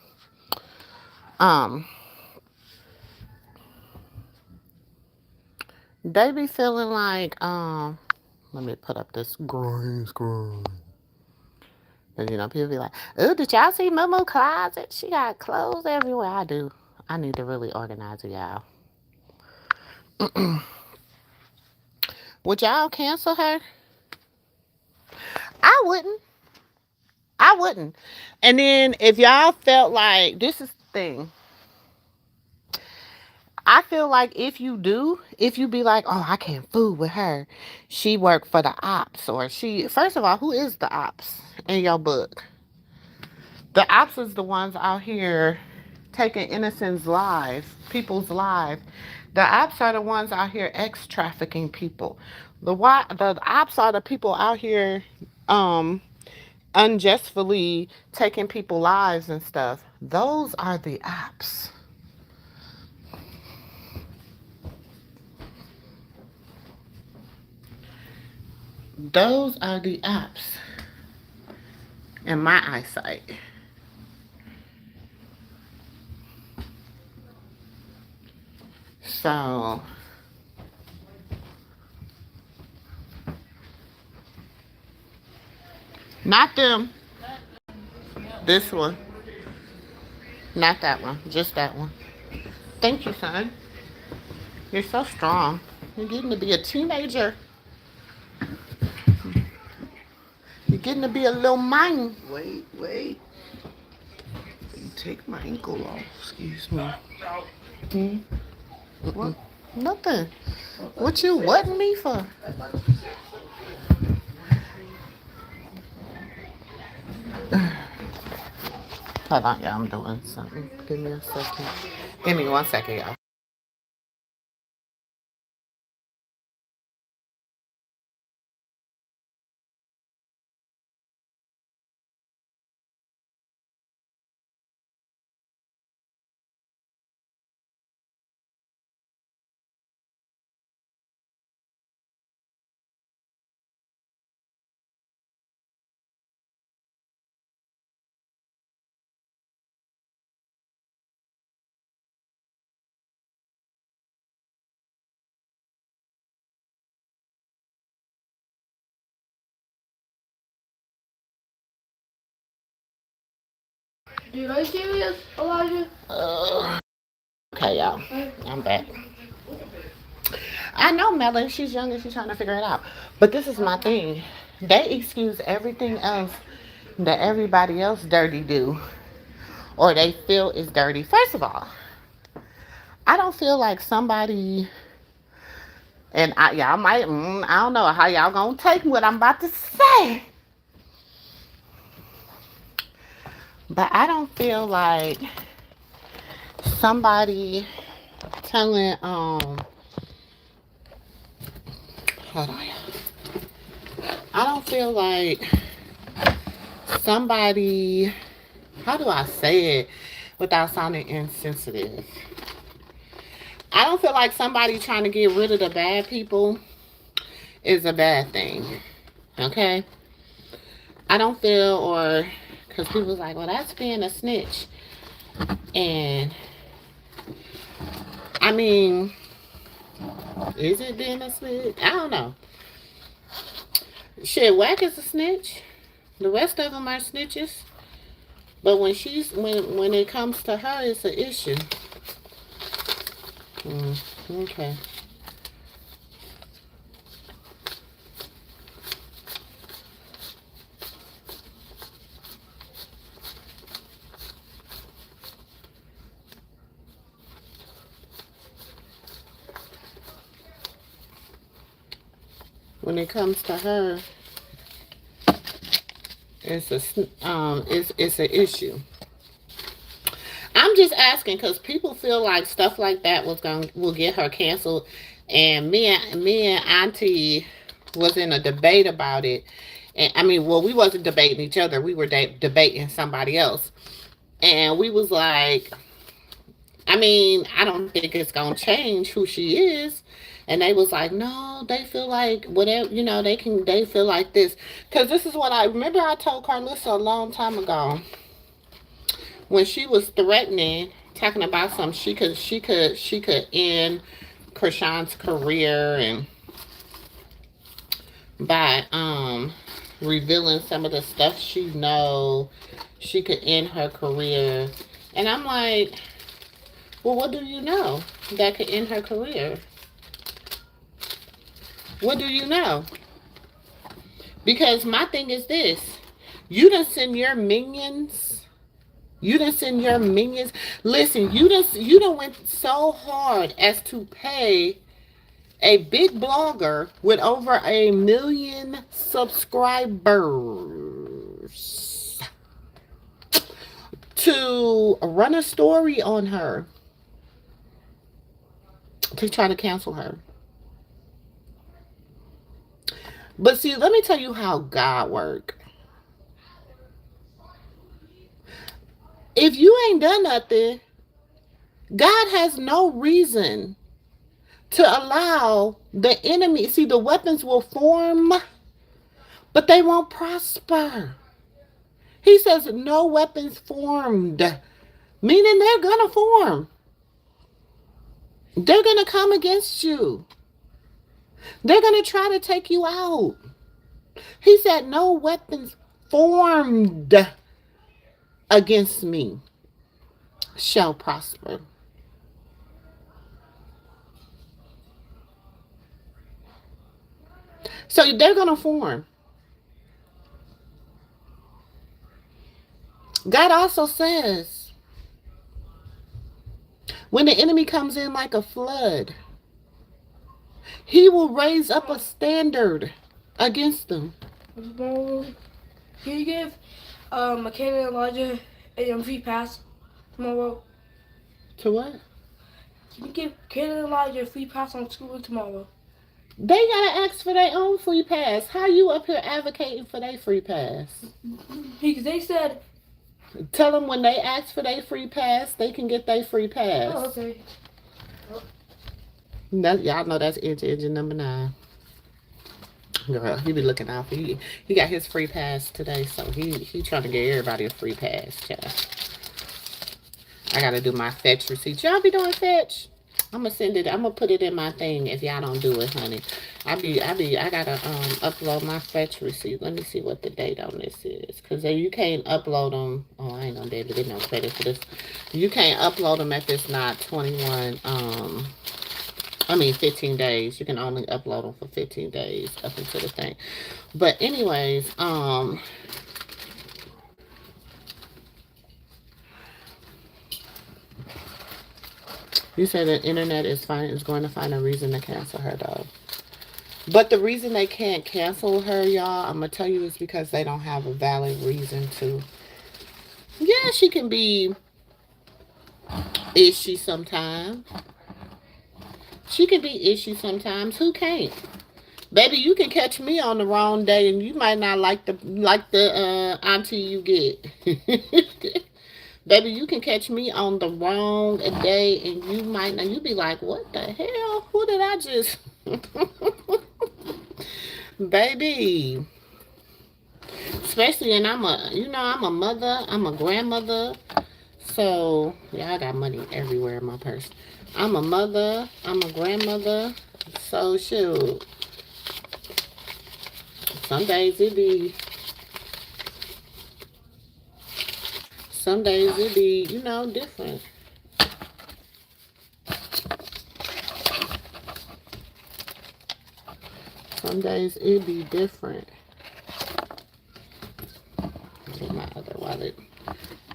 They be feeling like, let me put up this green screen. And, you know, people be like, oh, did y'all see MooMoo closet? She got clothes everywhere. I do. I need to really organize it, y'all. Would y'all cancel her? I wouldn't. I wouldn't. And then if y'all felt like, this is the thing. I feel like if you be like, oh, I can't fool with her. She worked for the ops, or first of all, who is the ops in your book? The ops is the ones out here taking innocents' lives, people's lives. The ops are the ones out here trafficking people. The ops are the people out here unjustly taking people's lives and stuff. Those are the ops. Those are the ops in my eyesight. So, not them. This one. Not that one. Just that one. Thank you, son. You're so strong. You're getting to be a teenager. You're getting to be a little mine. Wait. You take my ankle off. Excuse me. Hmm? What? Nothing. What you whatting me for? Hold on, y'all. I'm doing something. Give me a second. Give me 1 second, y'all. Dude, are you serious, Elijah? Okay, y'all. I'm back. I know Melanie, she's young and she's trying to figure it out. But this is my thing. They excuse everything else that everybody else dirty do or they feel is dirty. First of all, I don't feel like somebody, and y'all might, I don't know how y'all gonna take what I'm about to say, but I don't feel like somebody telling, hold on, I don't feel like somebody, how do I say it without sounding insensitive? I don't feel like somebody trying to get rid of the bad people is a bad thing. Okay? I don't feel, or, because people's like, well, that's being a snitch. And, I mean, is it being a snitch? I don't know. Shit, Whack is a snitch. The rest of them are snitches. But when it comes to her, it's an issue. Okay. When it comes to her, it's an issue. I'm just asking because people feel like stuff like that will get her canceled, and me and Auntie was in a debate about it. And I mean, well, we wasn't debating each other. We were debating somebody else, and we was like, I mean, I don't think it's gonna change who she is. And they was like, no, they feel like whatever, they feel like this. Because this is what I remember I told Carlissa a long time ago when she was threatening, talking about something she could end Krishan's career and by revealing some of the stuff she could end her career. And I'm like, well, what do you know that could end her career? What do you know? Because my thing is this. You done send your minions. Listen, you done went so hard as to pay a big blogger with over 1 million subscribers to run a story on her to try to cancel her. But see, let me tell you how God works. If you ain't done nothing, God has no reason to allow the enemy. See, the weapons will form, but they won't prosper. He says no weapons formed, meaning they're going to form. They're going to come against you. They're going to try to take you out. He said no weapons formed against me shall prosper. So they're going to form. God also says, when the enemy comes in like a flood, he will raise up a standard against them. Can you give McKenna and Elijah a free pass tomorrow? To what? Can you give McKenna and Elijah a free pass on school tomorrow? They gotta ask for their own free pass. How you up here advocating for their free pass? Because they said. Tell them when they ask for their free pass, they can get their free pass. Oh, okay. Y'all know that's engine number 9. Girl, he be looking out for you. He got his free pass today, so he trying to get everybody a free pass, child. I gotta do my fetch receipt. Y'all be doing fetch? I'm gonna send it. I'm gonna put it in my thing if y'all don't do it, honey. I gotta upload my fetch receipt. Let me see what the date on this is, cause you can't upload them. Oh, I ain't gonna be able to get no credit for this. You can't upload them if it's not 21. 15 days. You can only upload them for 15 days up into the thing. But anyways, you said the internet is going to find a reason to cancel her, though. But the reason they can't cancel her, y'all, I'm going to tell you, is because they don't have a valid reason to. Yeah, she can be ishy sometimes. She can be ishy sometimes. Who can't? Baby, you can catch me on the wrong day and you might not like the auntie you get. Baby, you can catch me on the wrong day and you might not. You be like, what the hell? Who did I just... Baby. Especially, and I'm a mother. I'm a grandmother. So, yeah, I got money everywhere in my purse. I'm a mother. I'm a grandmother. So, shoot. Some days it be, different. Some days it be different. Get my other wallet.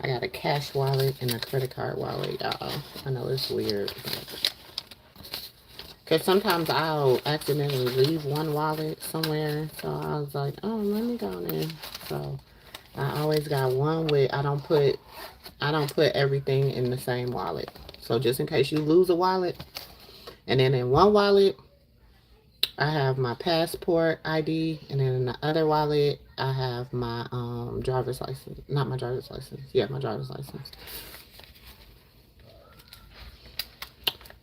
I got a cash wallet and a credit card wallet, y'all. I know it's weird. Because sometimes I'll accidentally leave one wallet somewhere. So I was like, oh, let me go in. So I always got one with, I don't put everything in the same wallet. So just in case you lose a wallet. And then in one wallet, I have my passport ID. And then in the other wallet, I have my driver's license. Not my driver's license. Yeah, my driver's license.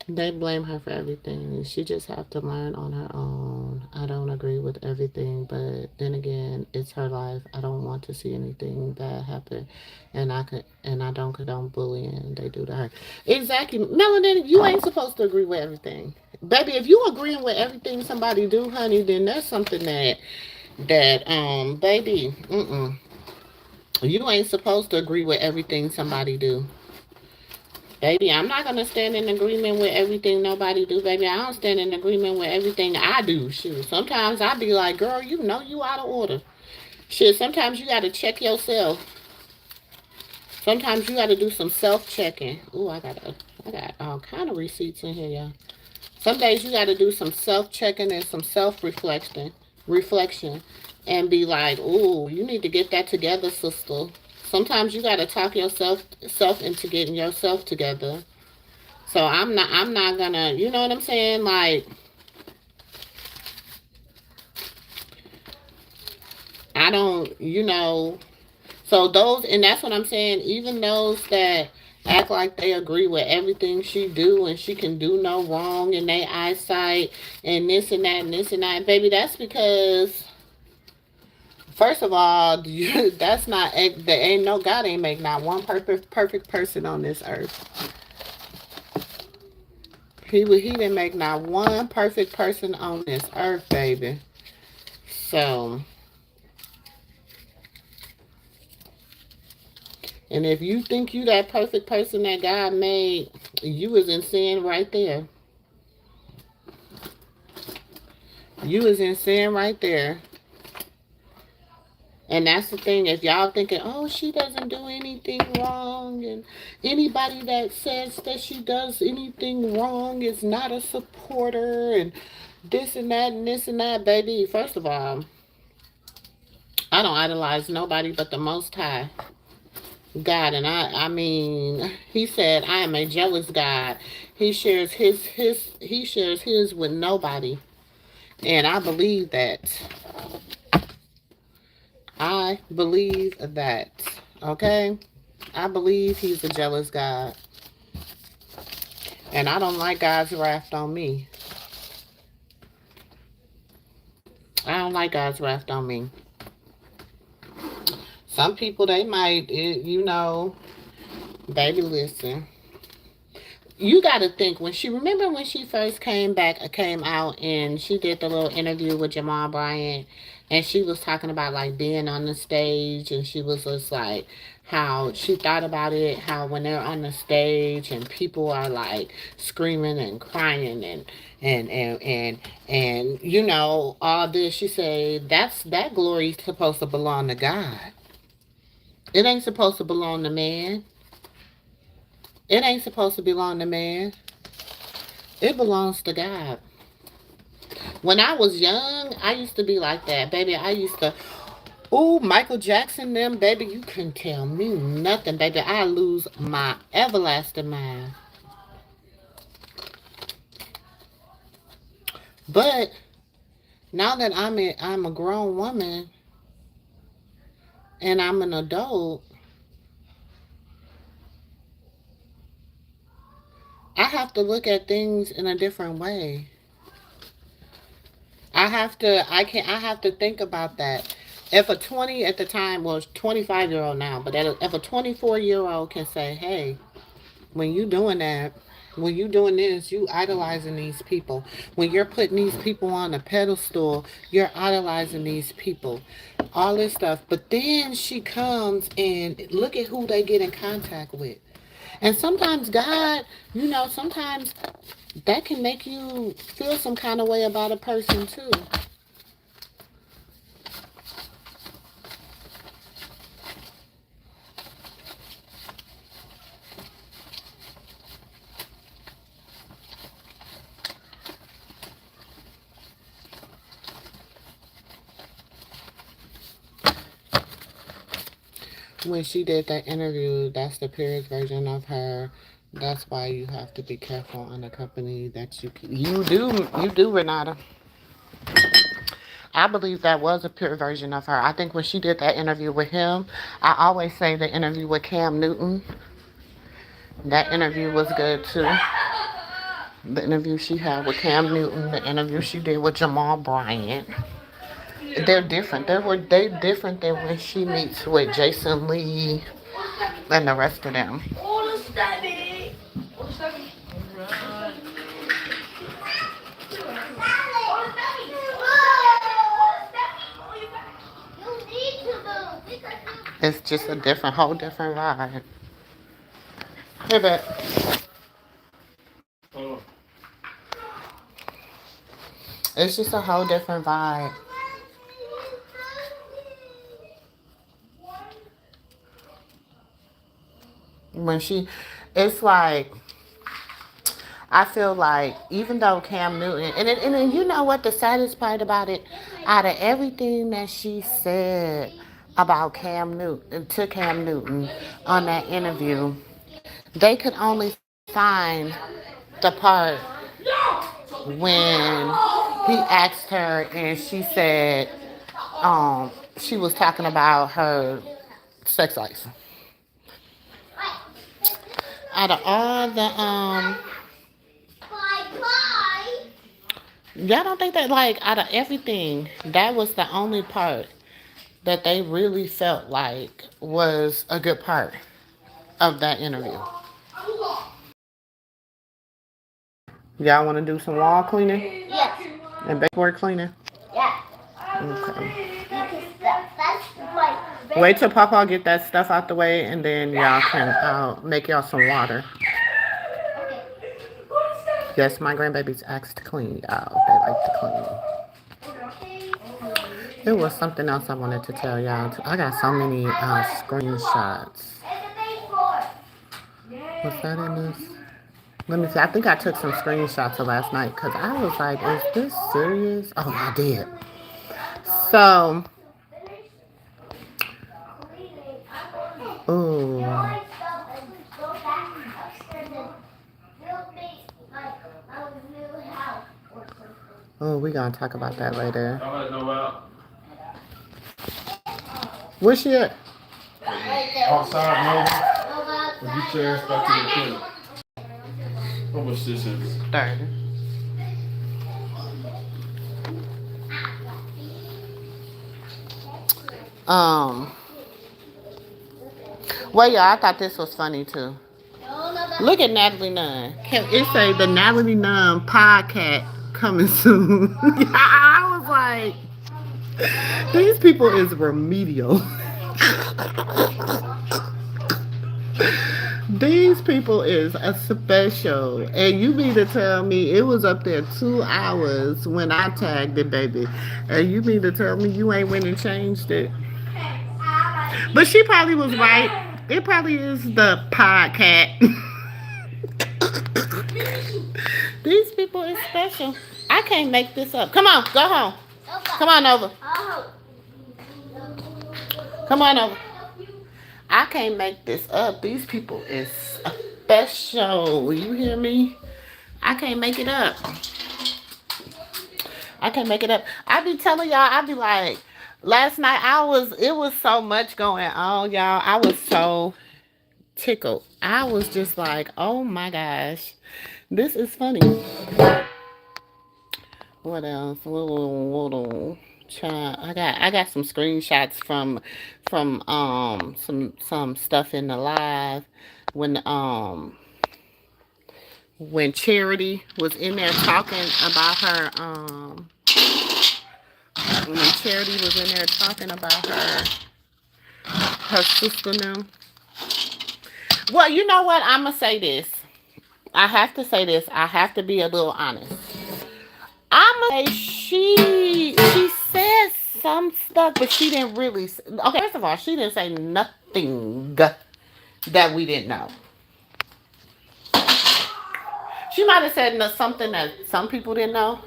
They blame her for everything. She just have to learn on her own. I don't agree with everything, but then again, it's her life. I don't want to see anything bad happen, and I don't condone bullying they do to her. Exactly, Melanie. You ain't supposed to agree with everything, baby. If you agreeing with everything somebody do, honey, then that's something that baby, you ain't supposed to agree with everything somebody do. Baby, I'm not going to stand in agreement with everything nobody do, baby. I don't stand in agreement with everything I do. Shoot, sometimes I be like, girl, you know you out of order. Shit, sometimes you got to check yourself. Sometimes you got to do some self-checking. Ooh, I got all kind of receipts in here, y'all. Some days you got to do some self-checking and some self-reflection. And be like, ooh, you need to get that together, sister. Sometimes you gotta talk yourself into getting yourself together. So I'm not gonna, you know what I'm saying? Like, I don't, so those, and that's what I'm saying, even those that act like they agree with everything she do and she can do no wrong in their eyesight and this and that and this and that, baby, that's because, first of all, that's not, there ain't no, God ain't make not one perfect person on this earth. He didn't make not one perfect person on this earth, baby. So, And if you think you that perfect person that God made, you is in sin right there. You is in sin right there. And that's the thing. If y'all thinking, oh, she doesn't do anything wrong, and anybody that says that she does anything wrong is not a supporter, and this and that and this and that, baby. First of all, I don't idolize nobody but the Most High God. And I mean, he said, I am a jealous God. He shares his with nobody. And I believe that. I believe that. Okay? I believe he's a jealous God. And I don't like God's wrath on me. I don't like God's wrath on me. Some people, they might, baby, listen. You got to think, remember when she first came out and she did the little interview with Jamal Bryant, and she was talking about like being on the stage, and she was just like how she thought about it, how when they're on the stage and people are like screaming and crying and all this, she said that glory is supposed to belong to God. It ain't supposed to belong to man. It ain't supposed to belong to man. It belongs to God. When I was young, I used to be like that, baby. I used to, Michael Jackson, them, baby, you couldn't tell me nothing, baby. I lose my everlasting mind. But now that I'm a grown woman and I'm an adult, I have to look at things in a different way. I have to think about that. If a 20 at the time, well, 25-year-old now, but if a 24-year-old can say, hey, when you doing that, when you doing this, you idolizing these people. When you're putting these people on a pedestal, you're idolizing these people. All this stuff. But then she comes and look at who they get in contact with. And sometimes God, sometimes that can make you feel some kind of way about a person too. When she did that interview, that's the purest version of her. That's why you have to be careful on the company that you do, Renata. I believe that was a pure version of her. I think when she did that interview with him, I always say the interview with Cam Newton, that interview was good too. The interview she had with Cam Newton, the interview she did with Jamal Bryant. They're different. They different than when she meets with Jason Lee and the rest of them. It's just a whole different vibe. Hey, bet. It's just a whole different vibe. It's like, I feel like even though Cam Newton, and you know what the saddest part about it, out of everything that she said about Cam Newton on that interview, they could only find the part when he asked her and she said, she was talking about her sex life. Out of all the y'all don't think that, like, out of everything, that was the only part that they really felt like was a good part of that interview. Y'all want to do some wall cleaning? Yes. And baseboard cleaning? Yeah. Okay. Because that's my Wait till Papa get that stuff out the way, and then y'all can make y'all some water. Yes, my grandbabies asked to clean, y'all. They like to clean. There was something else I wanted to tell y'all. I got so many screenshots. Was that in this? Let me see. I think I took some screenshots of last night because I was like, is this serious? Oh, I did. So, ooh. Oh, we're going to talk about that later. Where's she at? Outside, no. Get your ass back to the crib. How much this is? 30. Well, y'all, I thought this was funny too. Look at Natalie Nunn. It say the Natalie Nunn podcast coming soon. I was like, these people is remedial. These people is a special. And you mean to tell me it was up there 2 hours when I tagged it, baby. And you mean to tell me you ain't went and changed it? But she probably was right. It probably is the podcast. These people is special. I can't make this up. Come on, go home. Come on over. Come on over. I can't make this up. These people is special. You hear me? I can't make it up. I can't make it up. I be telling y'all, I be like, last night it was so much going on, y'all. I was so tickled. I was just like, oh my gosh, this is funny. What else? I got some screenshots from some stuff in the live when Charity was in there talking about her when Charity was in there talking about her sister now. Well, you know what? I'm gonna say this. I have to say this. I have to be a little honest. I'm gonna say she said some stuff, but she didn't really. Okay, first of all, she didn't say nothing that we didn't know. She might have said something that some people didn't know,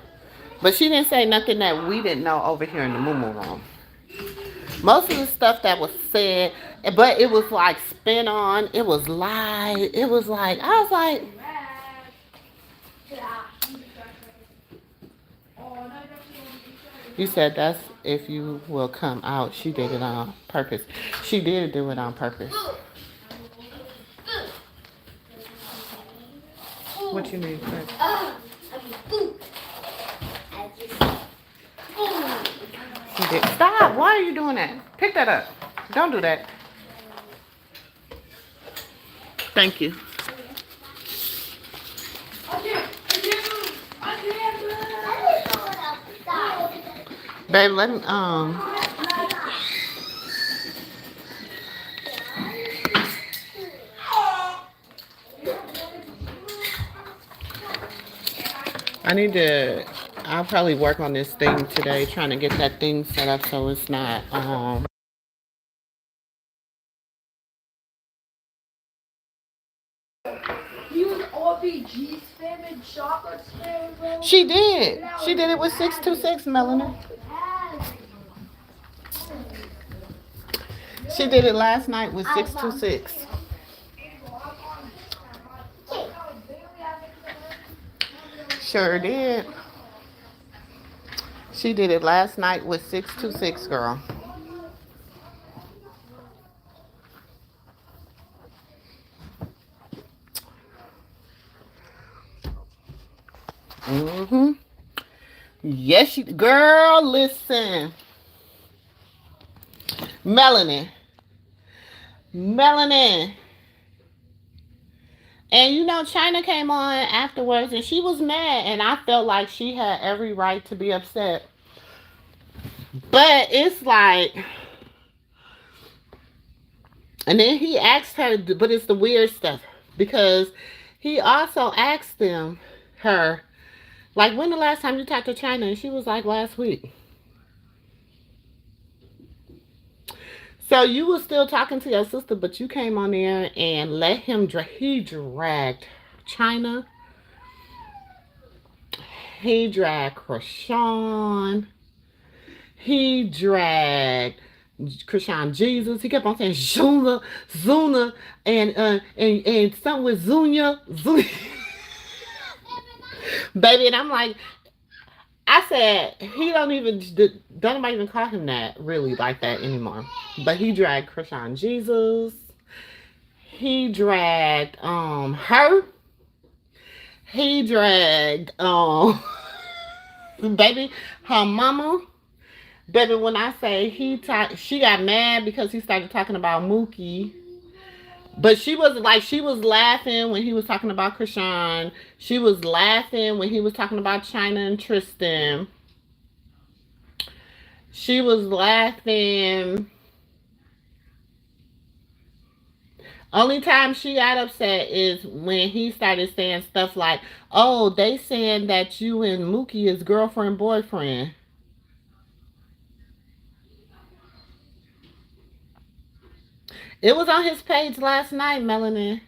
but she didn't say nothing that we didn't know over here in the MooMoo room. Most of the stuff that was said, but it was like spin on. It was live. It was like, I was like, you said that's if you will come out. She did it on purpose. She did do it on purpose. What you need, Chris? She did. Stop. Why are you doing that? Pick that up. Don't do that. Thank you. Babe, let me, I'll probably work on this thing today, trying to get that thing set up so it's not, She did. She did it with 626, Melanie. She did it last night with 626. Sure did. She did it last night with 626, girl. Mm-hmm. Yes, she, girl, listen. Melanie. And you know, China came on afterwards and she was mad, and I felt like she had every right to be upset. But it's like, And then he asked her, but it's the weird stuff because he also asked her, like, when the last time you talked to China? And she was like, last week. So you was still talking to your sister, but you came on there and let him he dragged China. He dragged Krishan. He dragged Krishan Jesus. He kept on saying Zuna, and something with Zunya. Baby, and I'm like, I said he don't nobody even call him that really like that anymore. But he dragged Krishan Jesus. He dragged her. He dragged baby her mama. Baby, when I say she got mad because he started talking about Mookie. But she was laughing when he was talking about Krishan. She was laughing when he was talking about China and Tristan. She was laughing. Only time she got upset is when he started saying stuff like, oh, they saying that you and Mookie is girlfriend, boyfriend. It was on his page last night, Melanie.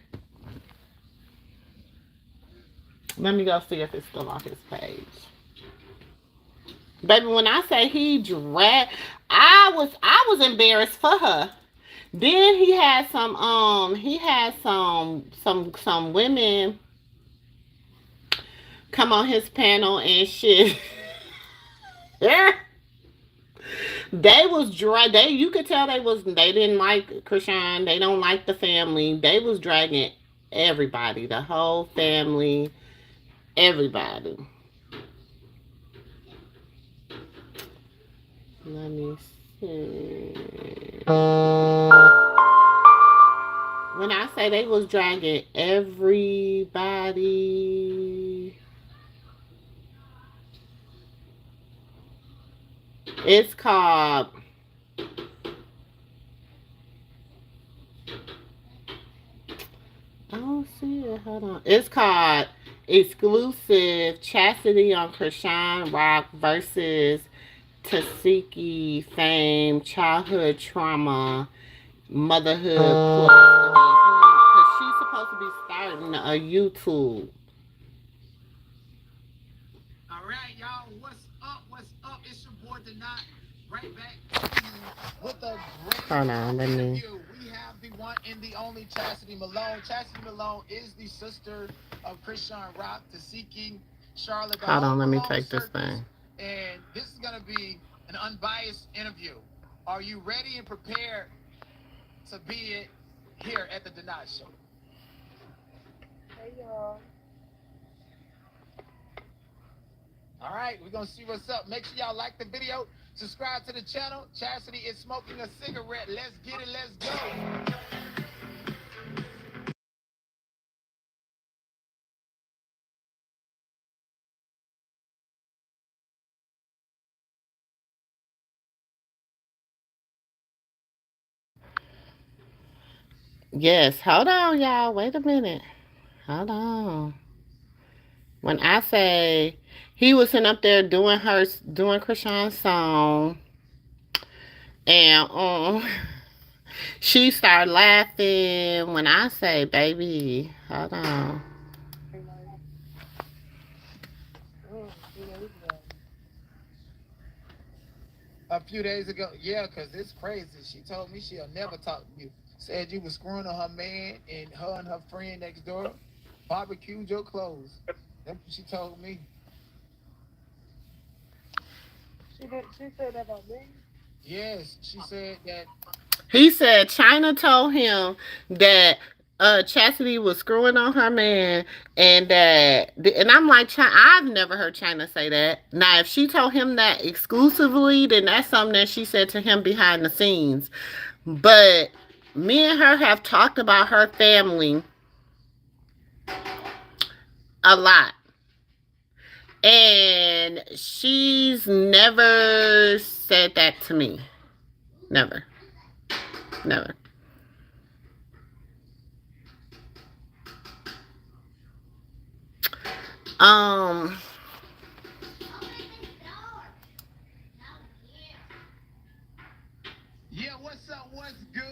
Let me go see if it's still on his page. Baby, when I say he dragged, I was embarrassed for her. Then he had some women come on his panel and shit. They was you could tell they didn't like Krishan. They don't like the family. They was dragging everybody, the whole family, everybody. Let me see. When I say they was dragging everybody, it's called I don't see it. Hold on. It's called Exclusive Chastity on Krishan Rock versus Tasiki Fame Childhood Trauma Motherhood Plus. Because she's supposed to be starting a YouTube. All right, y'all. What's up? What's up? It's your boy Denot. Right back with a great interview. We have the one and the only Chastity Malone. Chastity Malone is the sister of Krishan Rock, Tasiki, Charlotte. Hold on, let me take this thing. And this is going to be an unbiased interview. Are you ready and prepared to be it here at the Denot Show? Hey, y'all. All right, we're going to see what's up. Make sure y'all like the video. Subscribe to the channel. Chastity is smoking a cigarette. Let's get it. Let's go. Yes, hold on, y'all. Wait a minute. Hold on. When I say he was sitting up there doing Krishan's song, and she started laughing. When I say, baby, hold on. A few days ago, yeah, because it's crazy. She told me she'll never talk to you. Said you was screwing on her man and her friend next door barbecued your clothes. That's what she told me. She said that about me? Yes, she said that. He said China told him that Chastity was screwing on her man, and I'm like, I've never heard China say that. Now, if she told him that exclusively, then that's something that she said to him behind the scenes. But me and her have talked about her family a lot. And she's never said that to me. Never. Never. Yeah, what's up? What's good?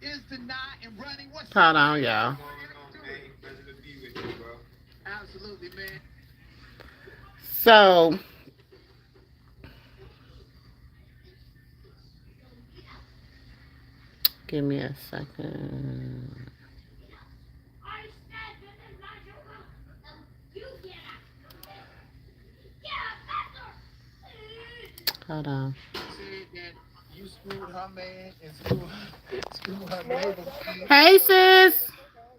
Is the night and running. What's Hold on, y'all. Absolutely, man. So, give me a second. Hold on. Said that you screwed her man and screwed her neighbor. Hey, sis.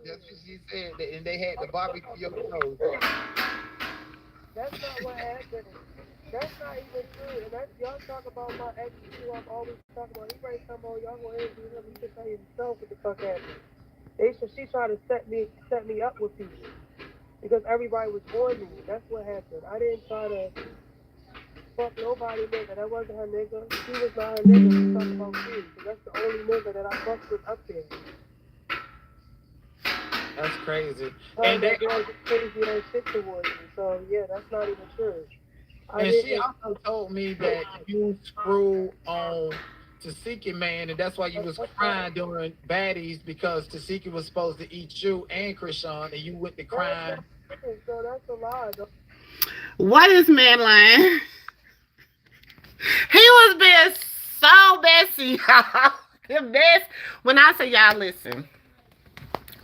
That's what she said. And they had the barbecue your clothes. That's not what happened. That's not even true. And that's, y'all talk about my ex too. I'm always talking about he might come on, y'all go ahead and do him. He can tell you himself what the fuck happened. She tried to set me up with people. Because everybody was on me. That's what happened. I didn't try to fuck nobody nigga. That wasn't her nigga. She was not her nigga. We talk about me. So that's the only nigga that I fucked with up there. That's crazy. And that girl just crazy that shit towards me. So yeah, that's not even true. And she also told me that you screwed on Tasiki, man, and that's why you was crying during baddies because Tasiki was supposed to eat you and Krishan, and you went to crying. So that's a lie. What is man lying? He was being so messy, y'all. When I say y'all, listen.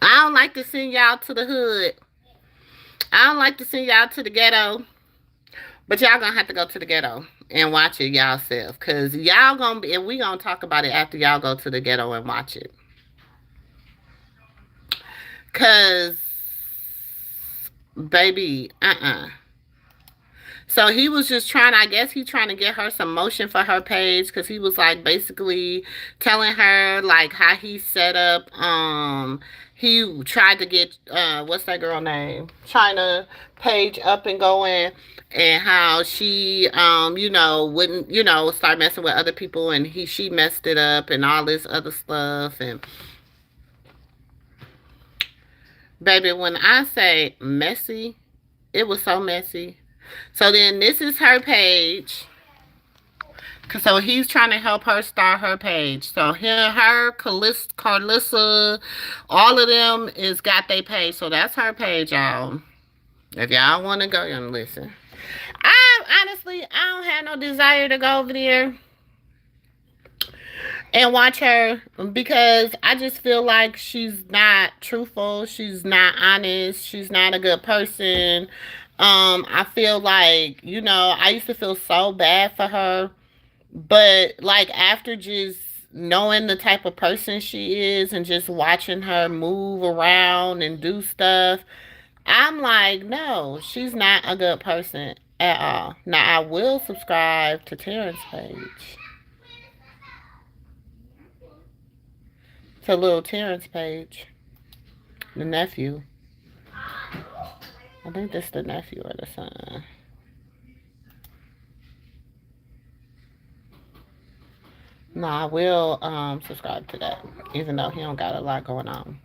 I don't like to send y'all to the hood. I don't like to send y'all to the ghetto. But y'all gonna have to go to the ghetto and watch it y'all self. Cause y'all gonna be, and we gonna talk about it after y'all go to the ghetto and watch it. Cause, baby, So he was just trying, I guess he trying to get her some motion for her page. Cause he was like basically telling her like how he set up, he tried to get, what's that girl name? China page up and going. And how she, wouldn't, start messing with other people. And she messed it up and all this other stuff. And baby, when I say messy, it was so messy. So then this is her page. So he's trying to help her start her page. So her, Carlissa, all of them is got their page. So that's her page, y'all. If y'all want to go and listen. I don't have no desire to go over there and watch her because I just feel like she's not truthful. She's not honest. She's not a good person. I feel like, I used to feel so bad for her. But, like, after just knowing the type of person she is and just watching her move around and do stuff, I'm like, no, she's not a good person at all. Now, I will subscribe to Terrence's page. To little Terrence page. The nephew. I think that's the nephew or the son. No, I will subscribe to that. Even though he don't got a lot going on.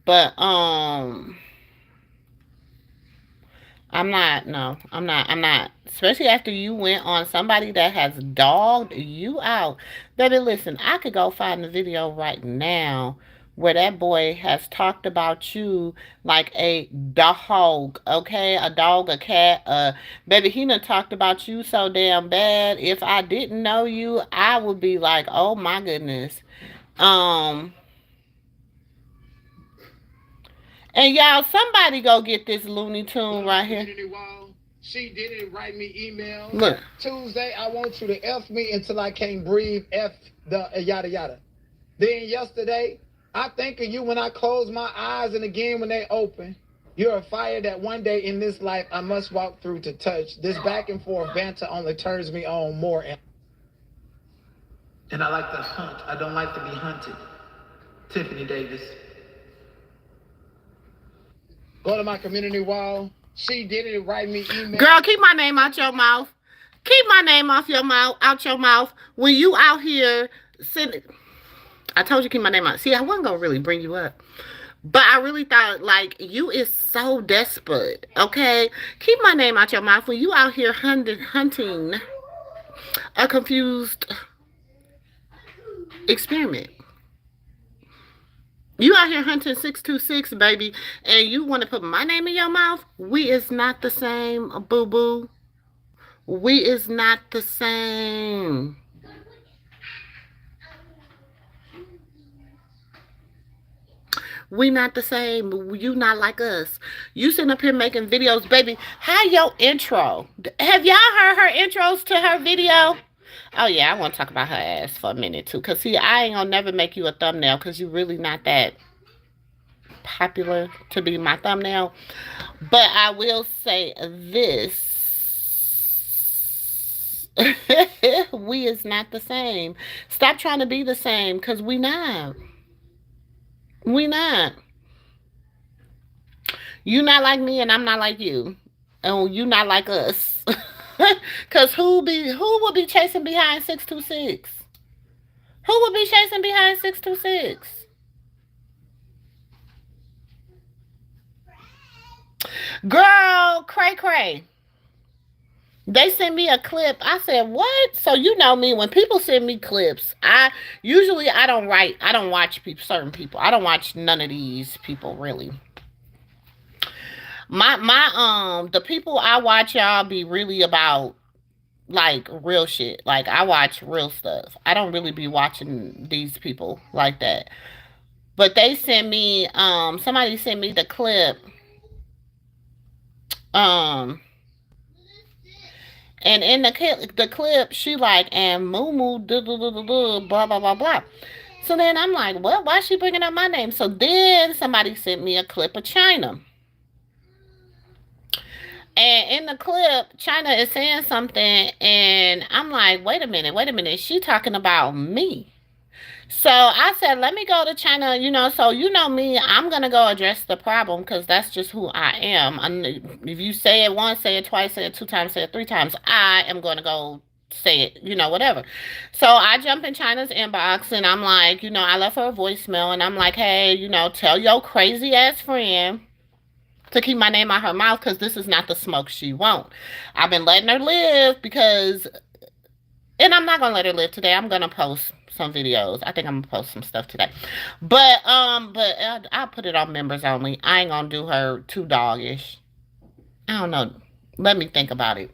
But, I'm not. Especially after you went on somebody that has dogged you out. Baby, listen, I could go find the video right now where that boy has talked about you like a dog, okay? A dog, a cat. Baby, he done talked about you so damn bad. If I didn't know you, I would be like, oh my goodness. And y'all, somebody go get this Looney Tune right here. She didn't write me email. Look. Tuesday, I want you to F me until I can't breathe. F the yada yada. Then yesterday, I think of you when I close my eyes and again when they open. You're a fire that one day in this life I must walk through to touch. This back and forth banter only turns me on more. And I like to hunt. I don't like to be hunted. Tiffany Davis. Go to my community wall. She didn't write me email. Girl, keep my name out your mouth. Keep my name out your mouth. When you out here sitting, I told you keep my name out. See, I wasn't gonna really bring you up, But I really thought, like, you is so desperate, okay? Keep my name out your mouth when you out here hunting a confused experiment. You out here hunting 626, baby, and you want to put my name in your mouth? We is not the same, boo-boo. We is not the same. We not the same. You not like us. You sitting up here making videos, baby. How your intro? Have y'all heard her intros to her video? Oh, yeah, I want to talk about her ass for a minute, too. Because, see, I ain't going to never make you a thumbnail because you really not that popular to be my thumbnail. But I will say this. We is not the same. Stop trying to be the same because we not. We not. You not like me and I'm not like you. And you not like us. Cause who would be chasing behind 626? Who would be chasing behind 626? Girl, cray cray. They sent me a clip. I said, what? So you know me, when people send me clips, I don't watch certain people. I don't watch none of these people really. The people I watch, y'all, be really about like real shit. Like I watch real stuff. I don't really be watching these people like that. But they sent me somebody sent me the clip. And in the clip, she like, and MooMoo, blah, blah, blah, blah. So then I'm like, well, why is she bringing up my name? So then somebody sent me a clip of China. And in the clip, China is saying something, and I'm like, wait a minute. She talking about me. So I said, let me go to China, so you know me, I'm going to go address the problem because that's just who I am. If you say it once, say it twice, say it 2 times, say it 3 times, I am going to go say it, whatever. So I jump in China's inbox and I'm like, I left her a voicemail and I'm like, hey, tell your crazy ass friend to keep my name out her mouth because this is not the smoke she won't. I've been letting her live and I'm not going to let her live today. I'm going to post some videos. I think I'm gonna post some stuff today. But I'll put it on members only. I ain't gonna do her too doggish. I don't know. Let me think about it.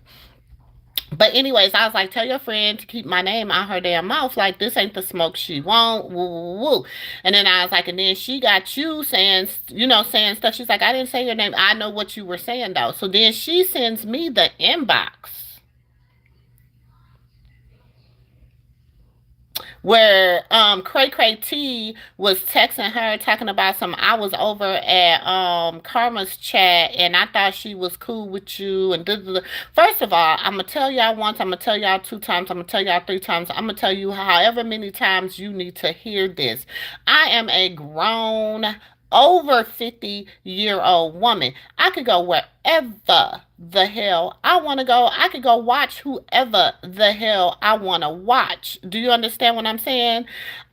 But anyways, I was like, tell your friend to keep my name out her damn mouth. Like, this ain't the smoke she want. Woo, woo, woo. And then I was like, and then she got you saying stuff. She's like, I didn't say your name. I know what you were saying, though. So then she sends me the inbox where Cray Cray T was texting her talking about I was over at Karma's chat and I thought she was cool with you and First of all, I'm gonna tell y'all once, I'm gonna tell y'all 2 times, I'm gonna tell y'all 3 times, I'm gonna tell you however many times you need to hear this. I am a grown over 50-year-old woman. I could go wherever the hell I want to go. I could go watch whoever the hell I want to watch. Do you understand what I'm saying?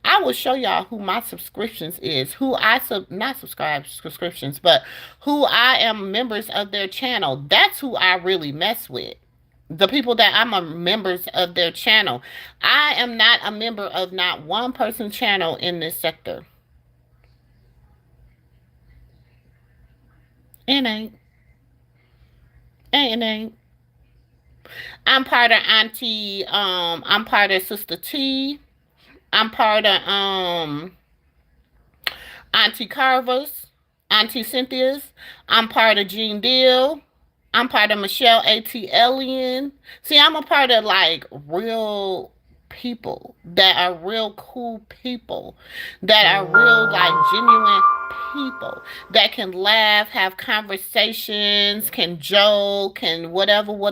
I will show y'all who my subscriptions is, who I not subscriptions, but who I am members of their channel. That's who I really mess with. The people that I'm a members of their channel. I am not a member of not one person's channel in this sector. It ain't. I'm part of Auntie, I'm part of Sister T. I'm part of Auntie Carver's, Auntie Cynthia's. I'm part of Jean Deal. I'm part of Michelle A.T. Alien. See, I'm a part of like real people that are real cool people, that are real like genuine people that can laugh, have conversations, can joke, and whatever. You know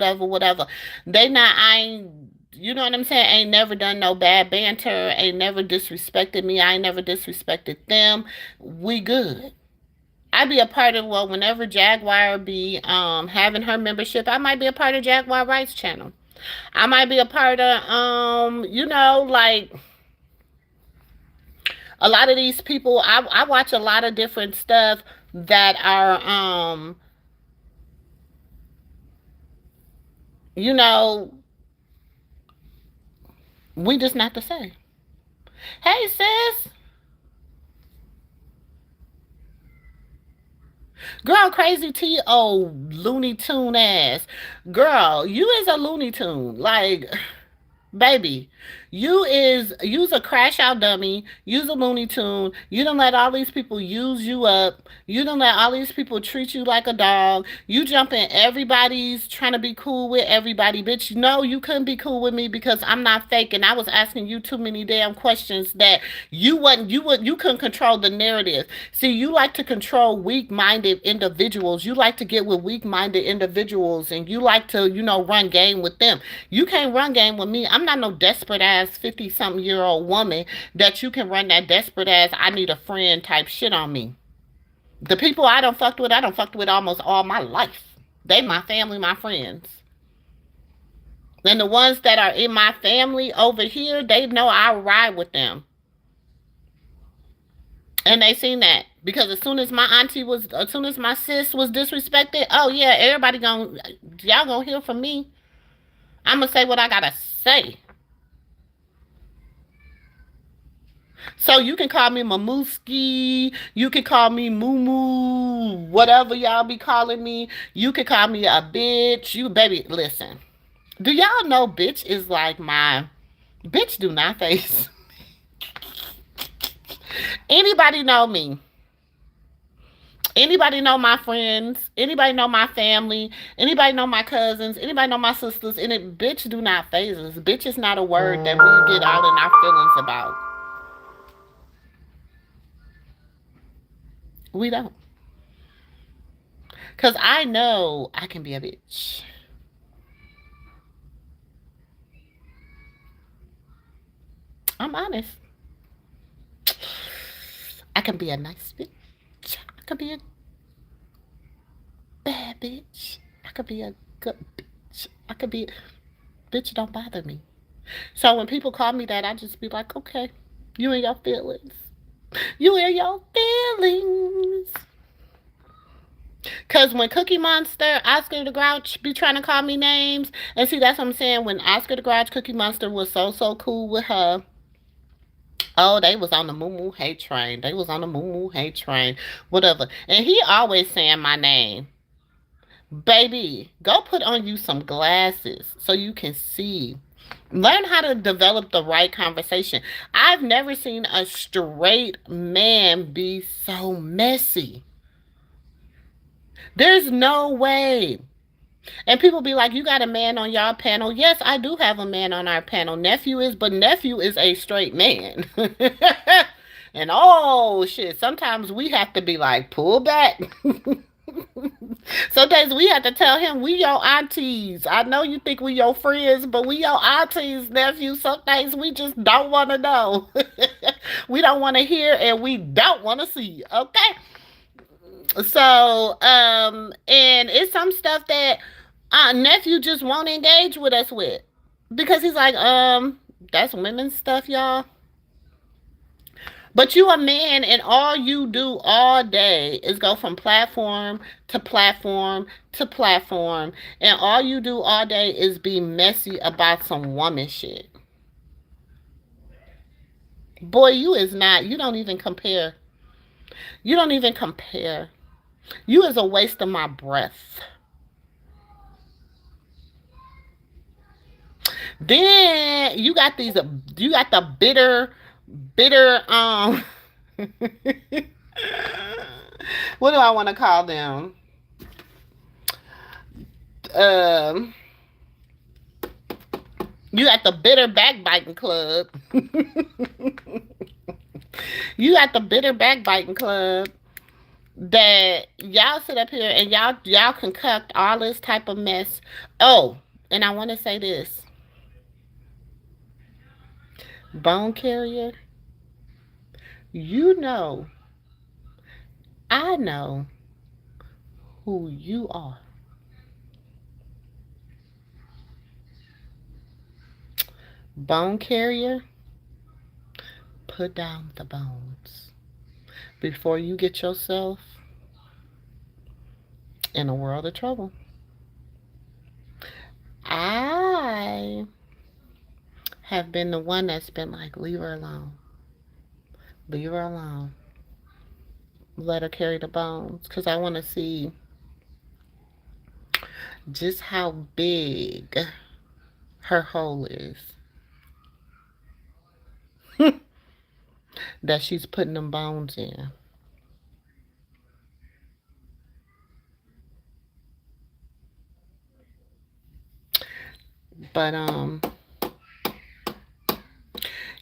what I'm saying? Ain't never done no bad banter, ain't never disrespected me, I ain't never disrespected them. We good. I be a part of, whenever Jaguar be having her membership, I might be a part of Jaguar Rights channel. I might be a part of, A lot of these people, I watch a lot of different stuff that are, you know, we just not the same. Hey, sis. Girl, crazy T, oh, Looney Tune ass. Girl, you is a Looney Tune. Like, baby, you's a crash out dummy. You's a Looney Tune. You don't let all these people use you up. You don't let all these people treat you like a dog. You jump in everybody's trying to be cool with everybody. Bitch, no, you couldn't be cool with me because I'm not fake and I was asking you too many damn questions that you couldn't control the narrative. See, you like to control weak-minded individuals. You like to get with weak-minded individuals and you like to, run game with them. You can't run game with me. I'm not no desperate ass 50-something-year-old woman that you can run that desperate ass I need a friend type shit on me. The people I don't fucked with almost all my life. They my family, my friends. And the ones that are in my family over here, they know I ride with them. And they seen that. Because as soon as my sis was disrespected, oh yeah, y'all gonna hear from me. I'm gonna say what I gotta say. So you can call me Mamooski, you can call me MooMoo, whatever y'all be calling me. You can call me a bitch. You, baby, listen. Do y'all know bitch is like my... Bitch do not face. Anybody know me? Anybody know my friends? Anybody know my family? Anybody know my cousins? Anybody know my sisters? And it, bitch do not phase us. Bitch is not a word that we get out in our feelings about. We don't. Because I know I can be a bitch. I'm honest. I can be a nice bitch. I could be a bad bitch. I could be a good bitch. I could be... Bitch don't bother me. So when people call me that, I just be like, okay, you and your feelings. You and your feelings. Because when Cookie Monster, Oscar the Grouch be trying to call me names, and see, that's what I'm saying, when Oscar the Grouch, Cookie Monster was so cool with her, oh, they was on the MooMoo hate train. They was on the MooMoo hate train. Whatever. And he always saying my name. Baby, go put on you some glasses so you can see. Learn how to develop the right conversation. I've never seen a straight man be so messy. There's no way. And people be like, you got a man on y'all panel. Yes, I do have a man on our panel. Nephew is a straight man. And oh shit, sometimes we have to be like, pull back. Sometimes we have to tell him, we your aunties. I know you think we your friends, but we your aunties, nephew. Some things we just don't want to know. We don't want to hear and we don't want to see. Okay? So, and it's some stuff that nephew just won't engage with us with. Because he's like, that's women's stuff, y'all. But you a man and all you do all day is go from platform to platform to platform. And all you do all day is be messy about some woman shit. Boy, you don't even compare. You don't even compare. You is a waste of my breath. Then you got the bitter, what do I want to call them? You got the bitter backbiting club. You got the bitter backbiting club that y'all sit up here and y'all concoct all this type of mess. Oh, and I want to say this. Bone carrier, you know, I know who you are. Bone carrier, put down the bones before you get yourself in a world of trouble. I have been the one that's been like, leave her alone. Leave her alone. Let her carry the bones. Because I want to see just how big her hole is that she's putting them bones in. But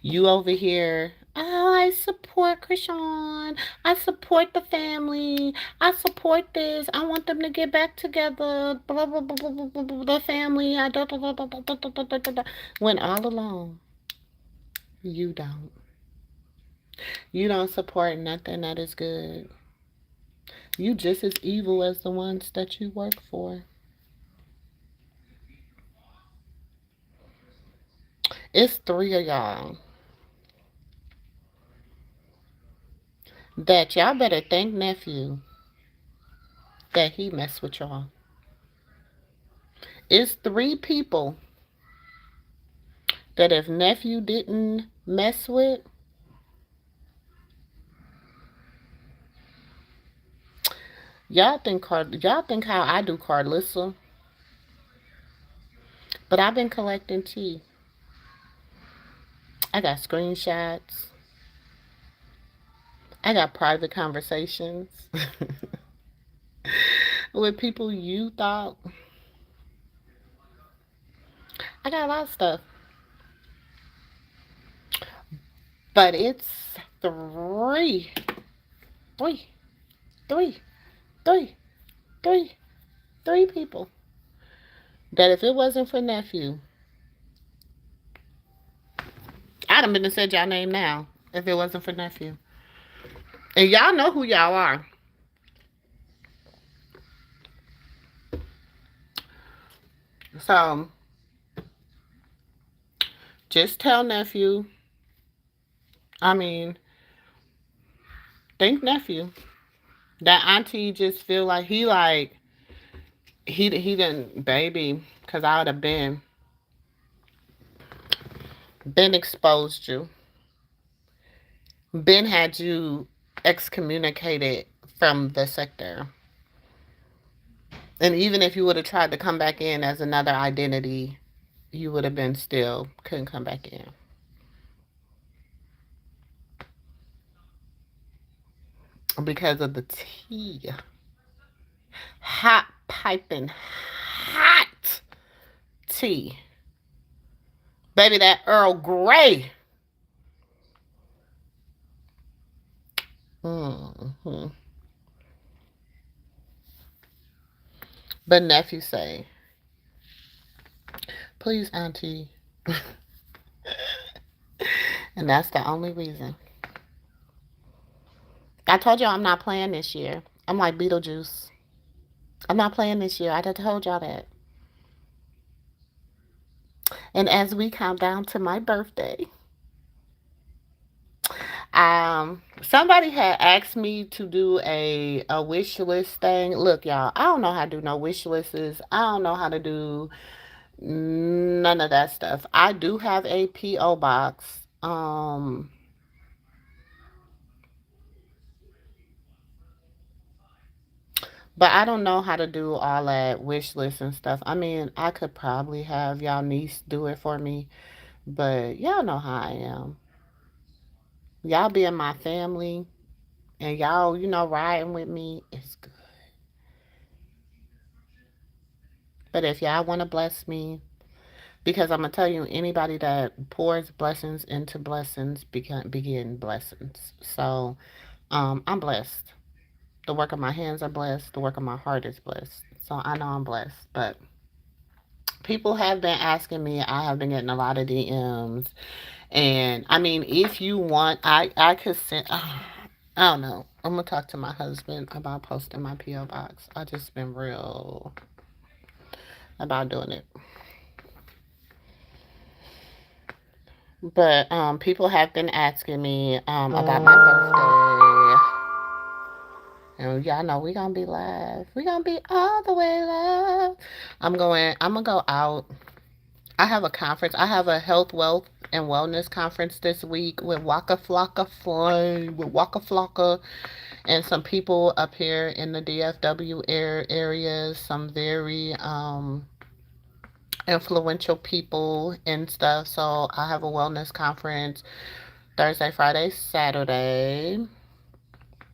you over here, oh, I support Krishan. I support the family. I support this. I want them to get back together. Blah blah blah blah blah blah. Blah the family. I da, da, da, da, da, da, da, da, da, da. When all along, you don't. You don't support nothing that is good. You just as evil as the ones that you work for. It's 3 of y'all that y'all better thank nephew that he messed with y'all. It's 3 people that if nephew didn't mess with, y'all think how I do Carlissa, but I've been collecting tea. I got screenshots. I got private conversations with people you thought. I got a lot of stuff. But it's three people that if it wasn't for nephew, I'd have been to said y'all name now if it wasn't for nephew. And y'all know who y'all are. So just tell nephew. Thank nephew. That auntie just feel like he didn't, baby, because I would have been exposed you. Ben had you excommunicated from the sector. And even if you would have tried to come back in as another identity, you would have been still couldn't come back in. Because of the tea. Hot piping hot tea. Baby, that Earl Grey. Mm-hmm. But nephew say, please, auntie. And that's the only reason. I told y'all I'm not playing this year. I'm like Beetlejuice. I'm not playing this year. I told y'all that. And as we count down to my birthday, somebody had asked me to do a wish list thing. Look, y'all, I don't know how to do no wish lists. I don't know how to do none of that stuff. I do have a P.O. box. But I don't know how to do all that wish list and stuff. I could probably have y'all niece do it for me, but y'all know how I am. Y'all being my family and y'all, riding with me, it's good. But if y'all want to bless me, because I'm going to tell you, anybody that pours blessings into blessings begin blessings. So I'm blessed. The work of my hands are blessed. The work of my heart is blessed. So I know I'm blessed. But people have been asking me. I have been getting a lot of DMs. And if you want, I could send. I don't know. I'm gonna talk to my husband about posting my PO box. I just been real about doing it. But people have been asking me about my birthday. And y'all know we gonna be live. We gonna be all the way live. I'm gonna go out. I have a conference. I have a health, wealth, and wellness conference this week with Waka Flocka Fly, with Waka Flocka, and some people up here in the DFW areas. Some very influential people and stuff. So I have a wellness conference Thursday, Friday, Saturday.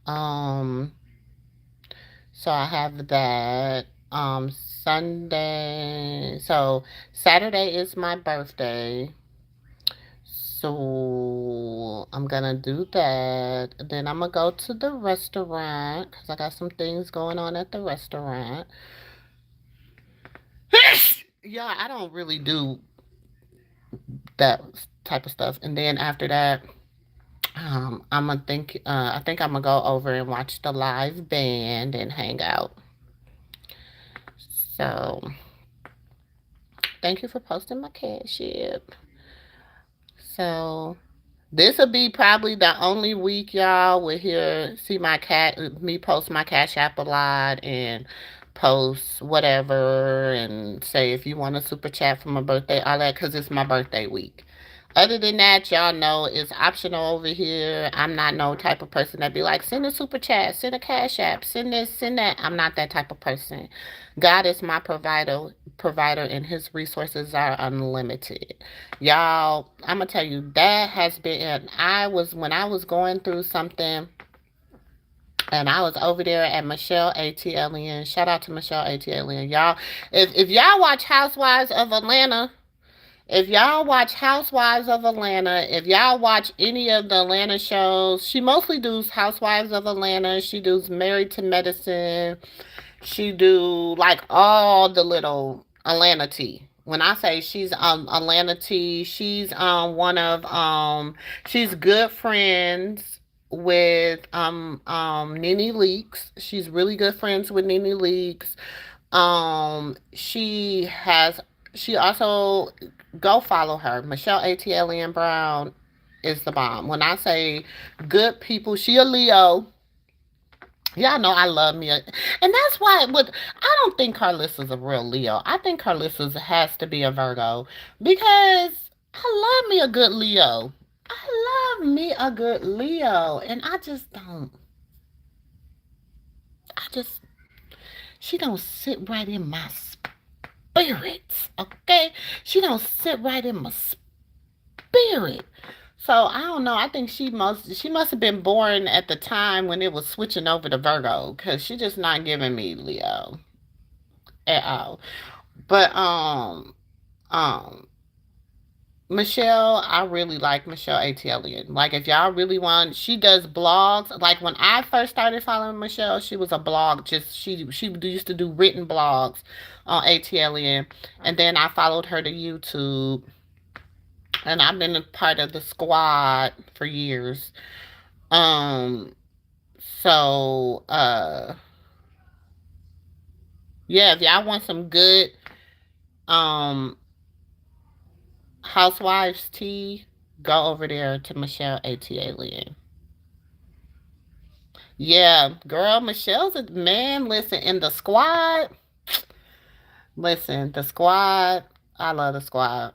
Um, so I have that. Sunday. So Saturday is my birthday. So I'm gonna do that. Then I'm gonna go to the restaurant because I got some things going on at the restaurant. Yeah, I don't really do that type of stuff. And then after that, I think I'm gonna go over and watch the live band and hang out. So thank you for posting my cash app. So this will be probably the only week y'all will see me post my cash app a lot and post whatever and say if you want a super chat for my birthday, all that, because it's my birthday week. Other than that, y'all know it's optional over here. I'm not no type of person that be like, send a super chat, send a cash app, send this, send that. I'm not that type of person. God is my provider, and his resources are unlimited. Y'all, I'm gonna tell you, that has been when I was going through something, and I was over there at Michelle ATLian. Shout out to Michelle ATLian. Y'all, if y'all watch Housewives of Atlanta, if y'all watch Housewives of Atlanta, if y'all watch any of the Atlanta shows, she mostly does Housewives of Atlanta. She does Married to Medicine. She do like all the little Atlanta tea. When I say she's Atlanta tea, she's one of she's good friends with Nene Leakes. She's really good friends with Nene Leakes. She also go follow her. Michelle ATLian Brown is the bomb. When I say good people, she a Leo. Y'all know I love me. And that's why I don't think Carlissa's a real Leo. I think Carlissa's has to be a Virgo because I love me a good Leo. I love me a good Leo. And I just don't. I just, she don't sit right in my spirits. Okay? She don't sit right in my spirit. So I don't know. I think she must have been born at the time when it was switching over to Virgo, because she just not giving me Leo at all. But um Michelle, I really like Michelle ATLian. Like if y'all really want, she does blogs. Like when I first started following Michelle, she was a blog. Just she used to do written blogs on ATLian, and then I followed her to YouTube. And I've been a part of the squad for years. Um, so yeah, if y'all want some good um housewives tea, go over there to Michelle ATLian. Yeah, girl, Michelle's a man. Listen, in the squad. Listen, the squad. I love the squad.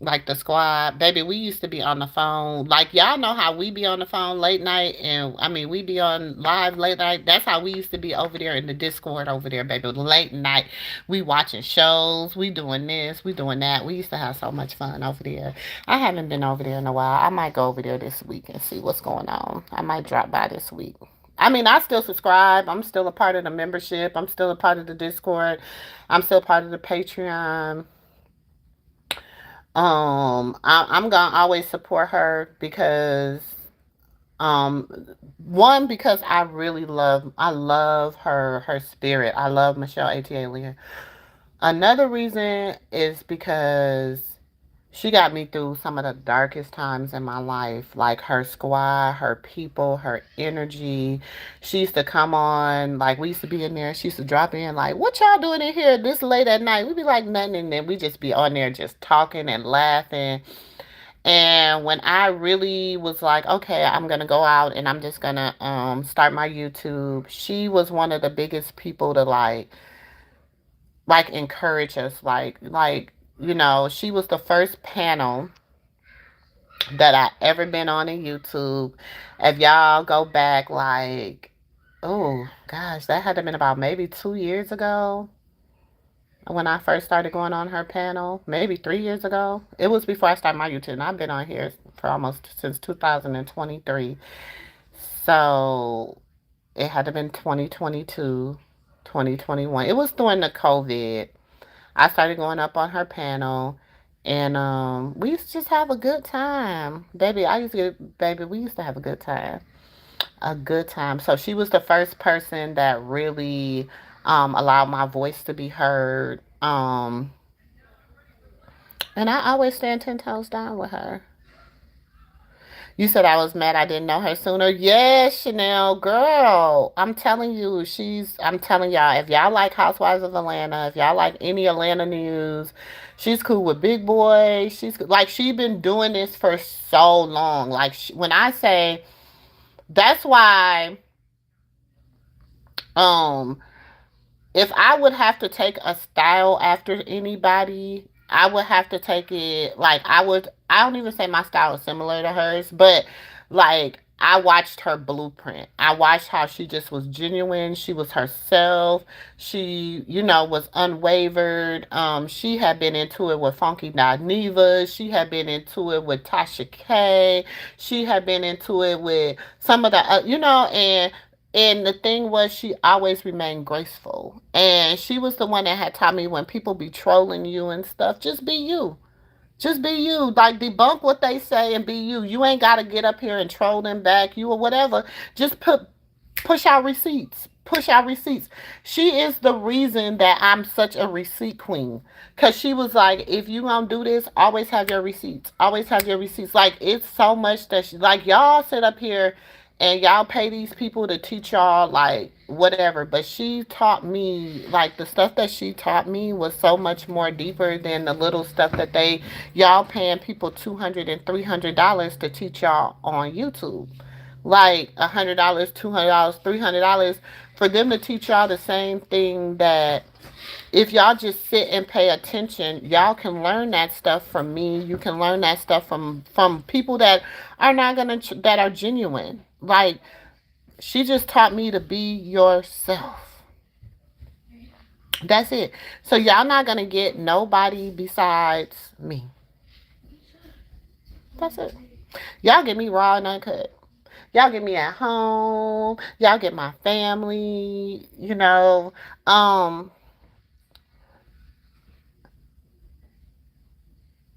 Like the squad, baby, we used to be on the phone. Like y'all know how we be on the phone late night, and I mean we be on live late night. That's how we used to be over there in the Discord over there, baby. Late night, we watching shows, we doing this, we doing that. We used to have so much fun over there. I haven't been over there in a while. I might go over there this week and see what's going on. I might drop by this week. I mean, I still subscribe. I'm still a part of the membership. I'm still a part of the Discord. I'm still part of the Patreon. I'm gonna always support her because um one, because I love her spirit. I love Michelle ATLian. Another reason is because she got me through some of the darkest times in my life, like her squad, her people, her energy. She used to come on, like we used to be in there. She used to drop in, like, "What y'all doing in here this late at night?" We'd be like, "Nothing," and then we just be on there just talking and laughing. And when I really was like, okay, I'm gonna go out and I'm just gonna start my YouTube, she was one of the biggest people to like encourage us. She was the first panel that I ever been on in YouTube. If y'all go back oh gosh, that had to been about maybe 2 years ago when I first started going on her panel, maybe 3 years ago. It was before I started my YouTube, and I've been on here for almost since 2023. So it had to been 2022, 2021. It was during the COVID. I started going up on her panel, and we used to just have a good time. Baby, we used to have a good time. A good time. So she was the first person that really allowed my voice to be heard. And I always stand 10 toes down with her. You said I was mad I didn't know her sooner. Yes, Chanel, girl. I'm telling y'all, if y'all like Housewives of Atlanta, if y'all like any Atlanta news, she's cool with Big Boy. She been doing this for so long. When I say, that's why, um, if I would have to take a style after anybody, I would have to take it I don't even say my style is similar to hers, but I watched her blueprint. I watched how she just was genuine. She was herself. She, was unwavered. She had been into it with Funky Neva. She had been into it with Tasha K. She had been into it with some of the, and the thing was, she always remained graceful. And she was the one that had taught me, when people be trolling you and stuff, just be you. Just be you. Like, debunk what they say and be you. You ain't got to get up here and troll them back, you or whatever. Just push out receipts. Push out receipts. She is the reason that I'm such a receipt queen. Because she was like, if you gonna do this, always have your receipts. Always have your receipts. Like, it's so much that y'all sit up here and y'all pay these people to teach y'all, whatever. But she taught me, the stuff that she taught me was so much more deeper than the little stuff that y'all paying people $200 and $300 to teach y'all on YouTube. Like $100, $200, $300 for them to teach y'all the same thing, that if y'all just sit and pay attention, y'all can learn that stuff from me. You can learn that stuff from people that are not that are genuine. She just taught me to be yourself. That's it. So y'all not gonna get nobody besides me. That's it. Y'all get me raw and uncut. Y'all get me at home. Y'all get my family.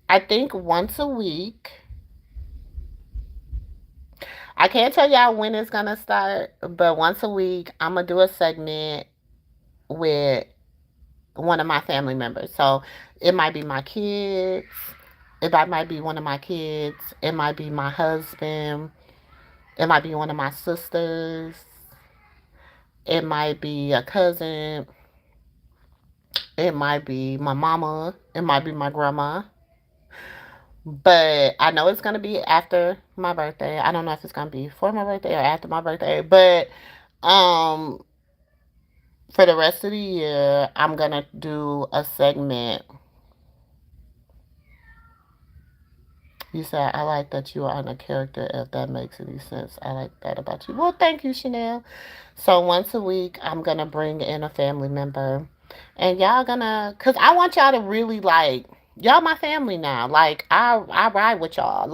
I think once a week. I can't tell y'all when it's gonna start, but once a week I'm gonna do a segment with one of my family members. So it might be my kids. Might be one of my kids. It might be my husband. It might be one of my sisters. It might be a cousin. It might be my mama. It might be my grandma. But I know it's going to be after my birthday. I don't know if it's going to be for my birthday or after my birthday. But for the rest of the year, I'm going to do a segment. You said, I like that you are on a character, if that makes any sense. I like that about you. Well, thank you, Chanel. So once a week, I'm going to bring in a family member. And y'all gonna, because I want y'all to really, y'all my family now. I ride with y'all.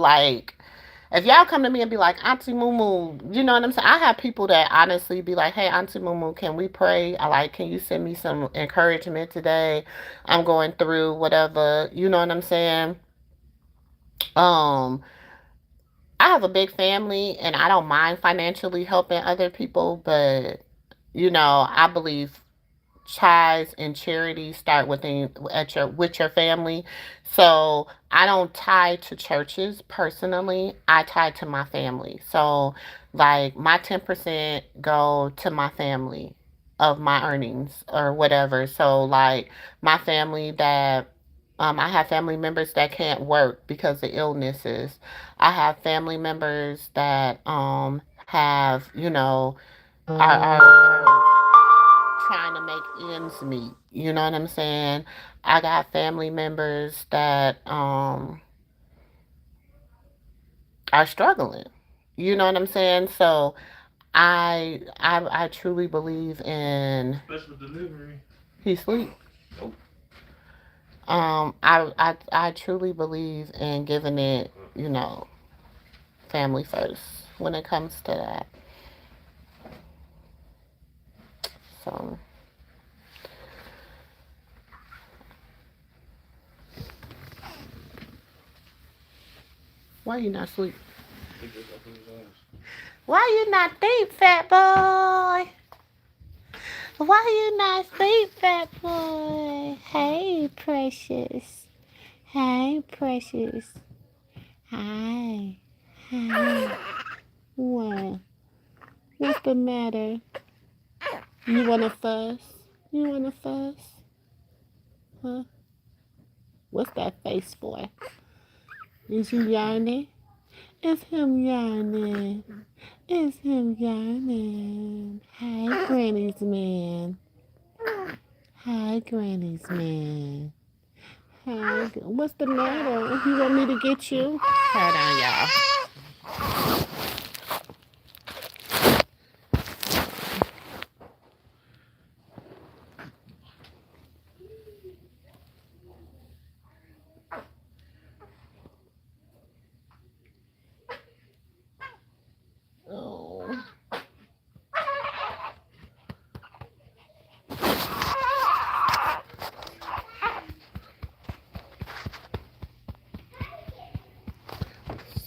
If y'all come to me and be like, Auntie MooMoo, you know what I'm saying? I have people that honestly be like, hey, Auntie MooMoo, can we pray? Can you send me some encouragement today? I'm going through whatever, you know what I'm saying? I have a big family and I don't mind financially helping other people, but I believe ties and charity start with your family. So I don't tie to churches personally. I tie to my family. So my 10% go to my family of my earnings or whatever. So my family that I have family members that can't work because of illnesses. I have family members that have, are trying to make ends meet. You know what I'm saying? I got family members that are struggling. You know what I'm saying? So I truly believe in Special delivery. he sleep. I truly believe in giving it, family first when it comes to that. So why you not sleep? He just opened his eyes. Why you not sleep, fat boy? Why you not sleep, fat boy? Hey, precious. Hey, precious. Hi. Hi. What? What's the matter? You wanna fuss? You wanna fuss? Huh? What's that face for? Is you yawning? It's him yawning. It's him yawning. Hi, Granny's man. Hi, Granny's man. Hi. What's the matter? You want me to get you? Hold on, y'all. Oh.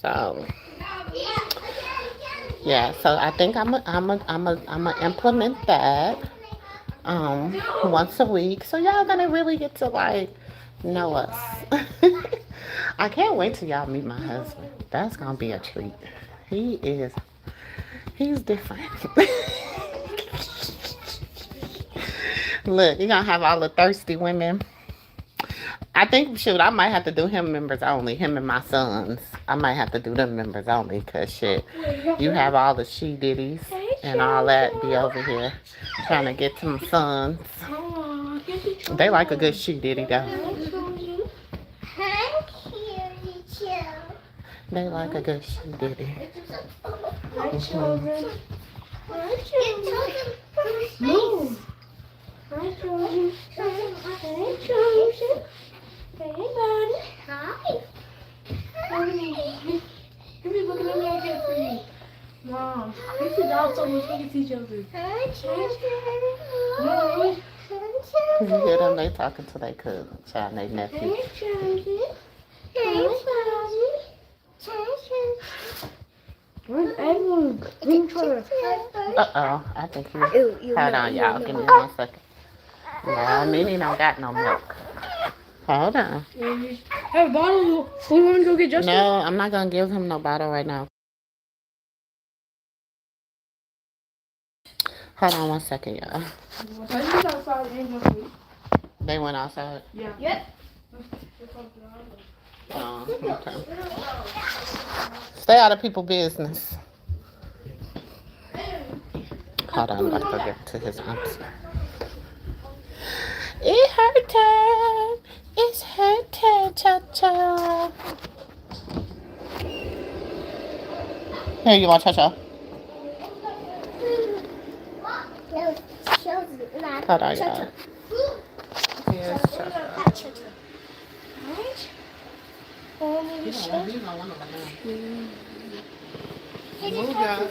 So yeah, so I think I'm implement that once a week. So y'all gonna really get to like know us. I can't wait till y'all meet my husband. That's gonna be a treat. He's different. Look, you're gonna have all the thirsty women. I think, shoot, I might have to do him members only. Him and my sons. I might have to do them members only. Because, shit, you have all the she ditties and all that be over here trying to get some sons. They like a good she ditty, though. They like a good she ditty. Hi, children. Hi, children. Move. Hi, children. Hey, children. Hey, buddy. Hi. Who's looking at me like that for you? Mom, this is also much we can teach other. Hi, children. You hear them? They talking to their cousin, child, and their nephew. Hey, children. Hey, buddy. Where's Edward? Uh-oh, I think he... Hold on, y'all. Give me 1 second. No, Nene don't got no milk. Hold on. Have a bottle. We want to go get Justin? No, I'm not going to give him no bottle right now. Hold on 1 second, y'all. They went outside? Yeah. Yep. Oh, okay. Stay out of people's business. Hold on, I'm about to get to his answer. It's her turn. It's her turn, Cha-Cha. Here, you want Cha-Cha? Hold on, y'all. Here's Cha-Cha. Move, y'all.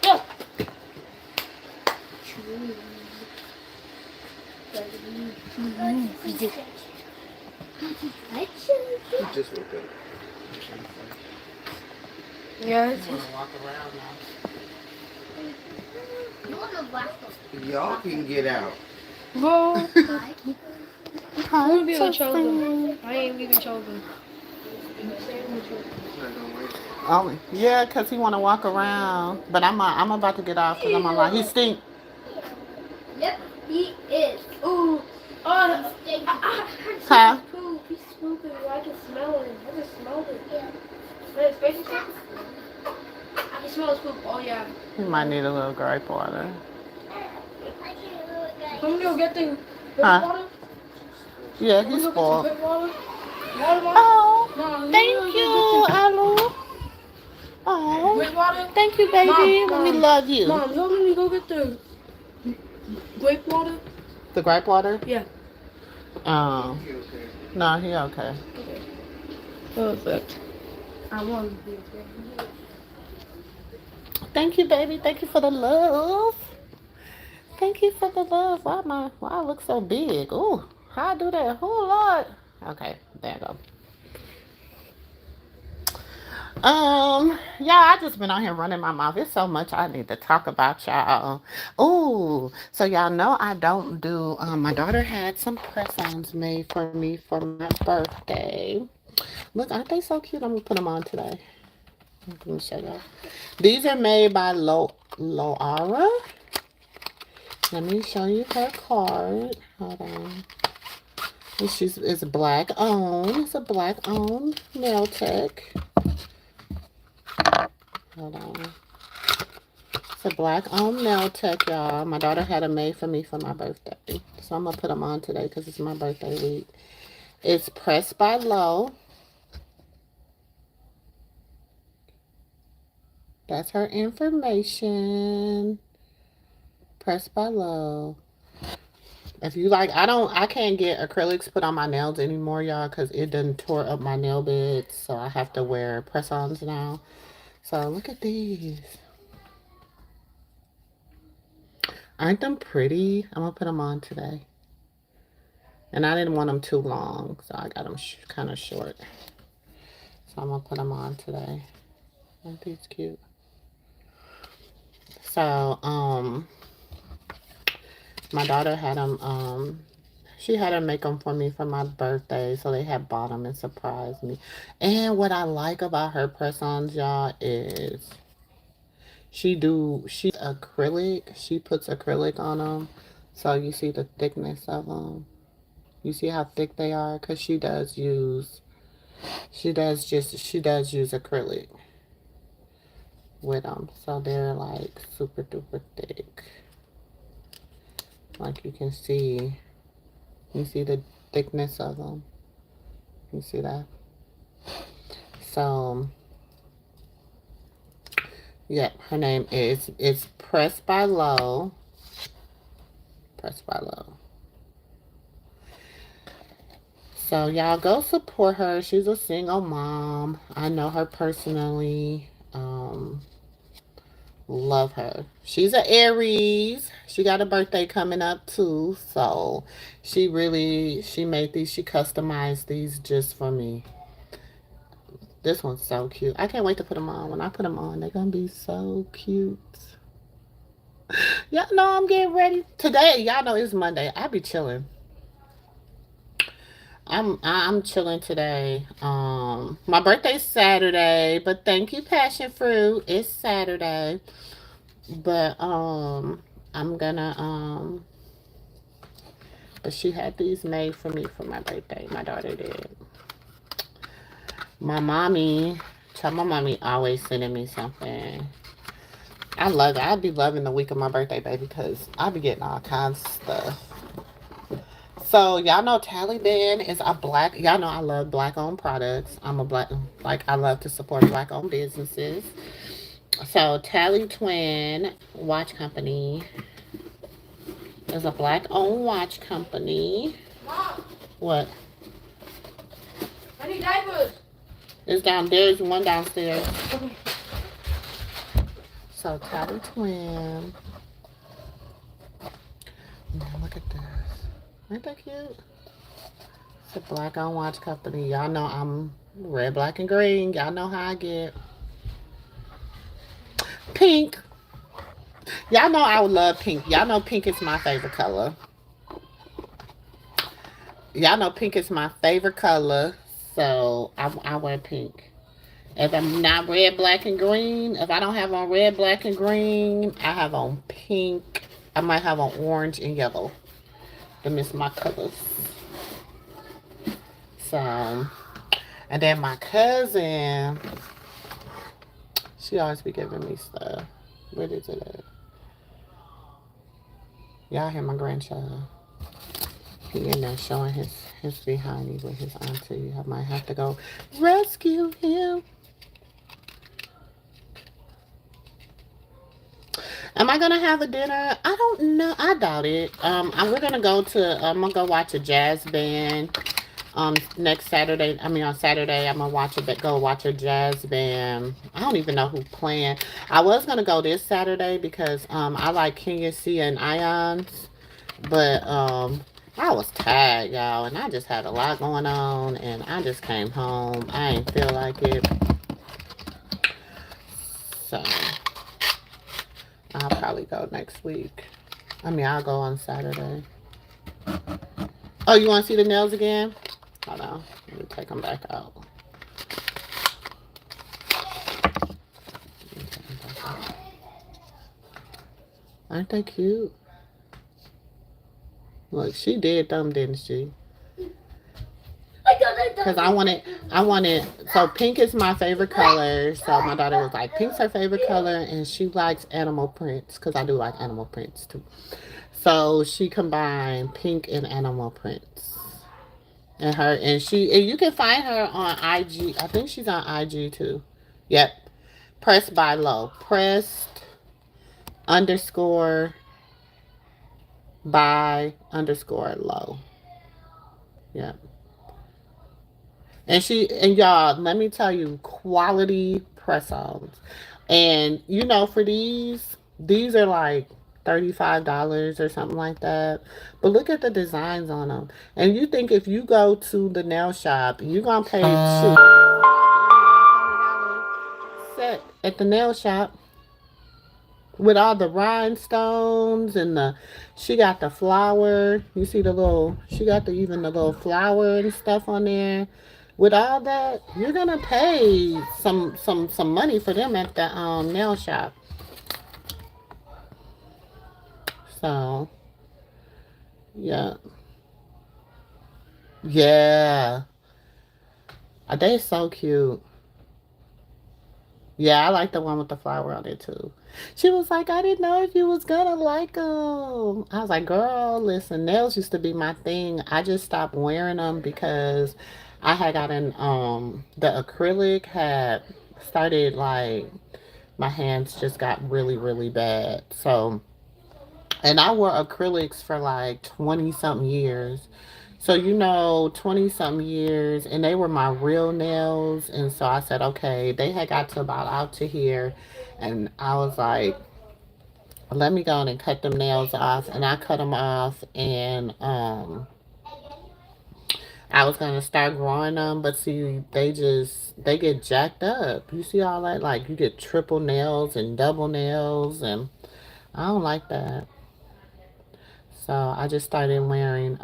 Go. He just woke up. Yeah. Walk around now. Y'all can get out. Well, I'm gonna be with children. I ain't leaving children. Oh, yeah, because he want to walk around. But I'm about to get off because I'm online. He stink. Yep, he is. Ooh. I Huh? poop. He's pooping. I can smell it. I can smell it. But it's baby stuff. I can smell his poop. Oh yeah. He might need a little grape water. I'm gonna go get the grape Huh? water. Yeah, I'm he's gonna go get spoiled. some grape water. Water, Mom? Oh, Mom, thank you, Alu. Oh, grape water. thank you, baby. Mom, We love you. Mom, you want me to go get the grape water? The grape water? Yeah. No, he okay. Okay. Perfect. I want to be okay. Thank you, baby. Thank you for the love. Thank you for the love. Why I look so big? Ooh, how I do that? Oh Lord. Okay, there you go. Yeah, I just been out here running my mouth. It's so much I need to talk about, y'all. Ooh, so y'all know I don't do. My daughter had some press-ons made for me for my birthday. Look, aren't they so cute? I'm gonna put them on today. Let me show y'all. These are made by Loara. Let me show you her card. Hold on. It's black owned. It's a black owned nail tech. Hold on. It's a black owned nail tech, y'all. My daughter had them made for me for my birthday. So I'm gonna put them on today because it's my birthday week. It's pressed by Lo. That's her information. Pressed by Lo. If you like, I can't get acrylics put on my nails anymore, y'all, because it done tore up my nail beds. So I have to wear press-ons now. So look at these. Aren't them pretty? I'm going to put them on today. And I didn't want them too long, so I got them kind of short. So I'm going to put them on today. Aren't these cute? So, my daughter had them, she had her make them for me for my birthday, so they had bought them and surprised me. And what I like about her press-ons, y'all, is she acrylic. She puts acrylic on them, so you see the thickness of them. You see how thick they are, cause she does use acrylic with them, so they're like super duper thick. Like you can see. You see the thickness of them? You see that? So, yeah, her name it's Pressed by Lo. Pressed by Lo. So, y'all go support her. She's a single mom. I know her personally. Love her. She's an Aries. She got a birthday coming up too. So, she made these. She customized these just for me. This one's so cute. I can't wait to put them on. When I put them on, they're going to be so cute. Y'all know I'm getting ready. Today, y'all know it's Monday. I be chilling. I'm chilling today. My birthday's Saturday, but thank you, Passion Fruit. It's Saturday. But I'm gonna but she had these made for me for my birthday. My daughter did. My mommy always sending me something. I love it. I be loving the week of my birthday, baby, because I be getting all kinds of stuff. So, y'all know Taliban is a black, y'all know I love black-owned products. I love to support black-owned businesses. So, Tally Twin Watch Company is a black-owned watch company. Mom, What? I need diapers. It's down, there's one downstairs. Okay. So, Tally Twin. Now, look at this. Ain't that cute? It's a black-owned watch company. Y'all know I'm red, black, and green. Y'all know how I get. Pink. Y'all know I would love pink. Y'all know pink is my favorite color. Y'all know pink is my favorite color. So, I wear pink. If I'm not red, black, and green, if I don't have on red, black, and green, I have on pink. I might have on orange and yellow. Them is my colors. So, and then my cousin, she always be giving me stuff. What is it at? Y'all hear my grandchild. He in there showing his behind with his auntie. I might have to go rescue him. Am I gonna have a dinner? I don't know. I doubt it. We're gonna go to. I'm gonna go watch a jazz band. Next Saturday. I mean, on Saturday, I'm gonna go watch a jazz band. I don't even know who playing. I was gonna go this Saturday because I like Kenya C and Ions, but I was tired, y'all, and I just had a lot going on, and I just came home. I ain't feel like it, so I'll probably go next week. I mean, I'll go on Saturday. Oh, you want to see the nails again? Hold on. Let me take them back out. Aren't they cute? Look, she did them, didn't she? Because I wanted, so pink is my favorite color. So my daughter was like, pink's her favorite color, and she likes animal prints, because I do like animal prints too. So she combined pink and animal prints. And you can find her on IG. I think she's on IG too. Yep. Pressed by Low. Pressed underscore by underscore low. Yep. And y'all, let me tell you, quality press-ons. And for these are like $35 or something like that. But look at the designs on them. And you think if you go to the nail shop, you're gonna pay $100 set at the nail shop with all the rhinestones and she got the flower. You see she got even the little flower and stuff on there. With all that, you're gonna pay some money for them at the nail shop. So yeah. Yeah. They so cute. Yeah, I like the one with the flower on it too. She was like, I didn't know if you was gonna like them. I was like, girl, listen, nails used to be my thing. I just stopped wearing them because I had gotten the acrylic had started, like, my hands just got really, really bad. So, and I wore acrylics for like 20 something years. So, 20 something years, and they were my real nails. And so I said, okay, they had got to about out to here. And I was like, let me go on and cut them nails off. And I cut them off, and I was going to start growing them. But see, they get jacked up. You see all that? Like, you get triple nails and double nails, and I don't like that. So I just started wearing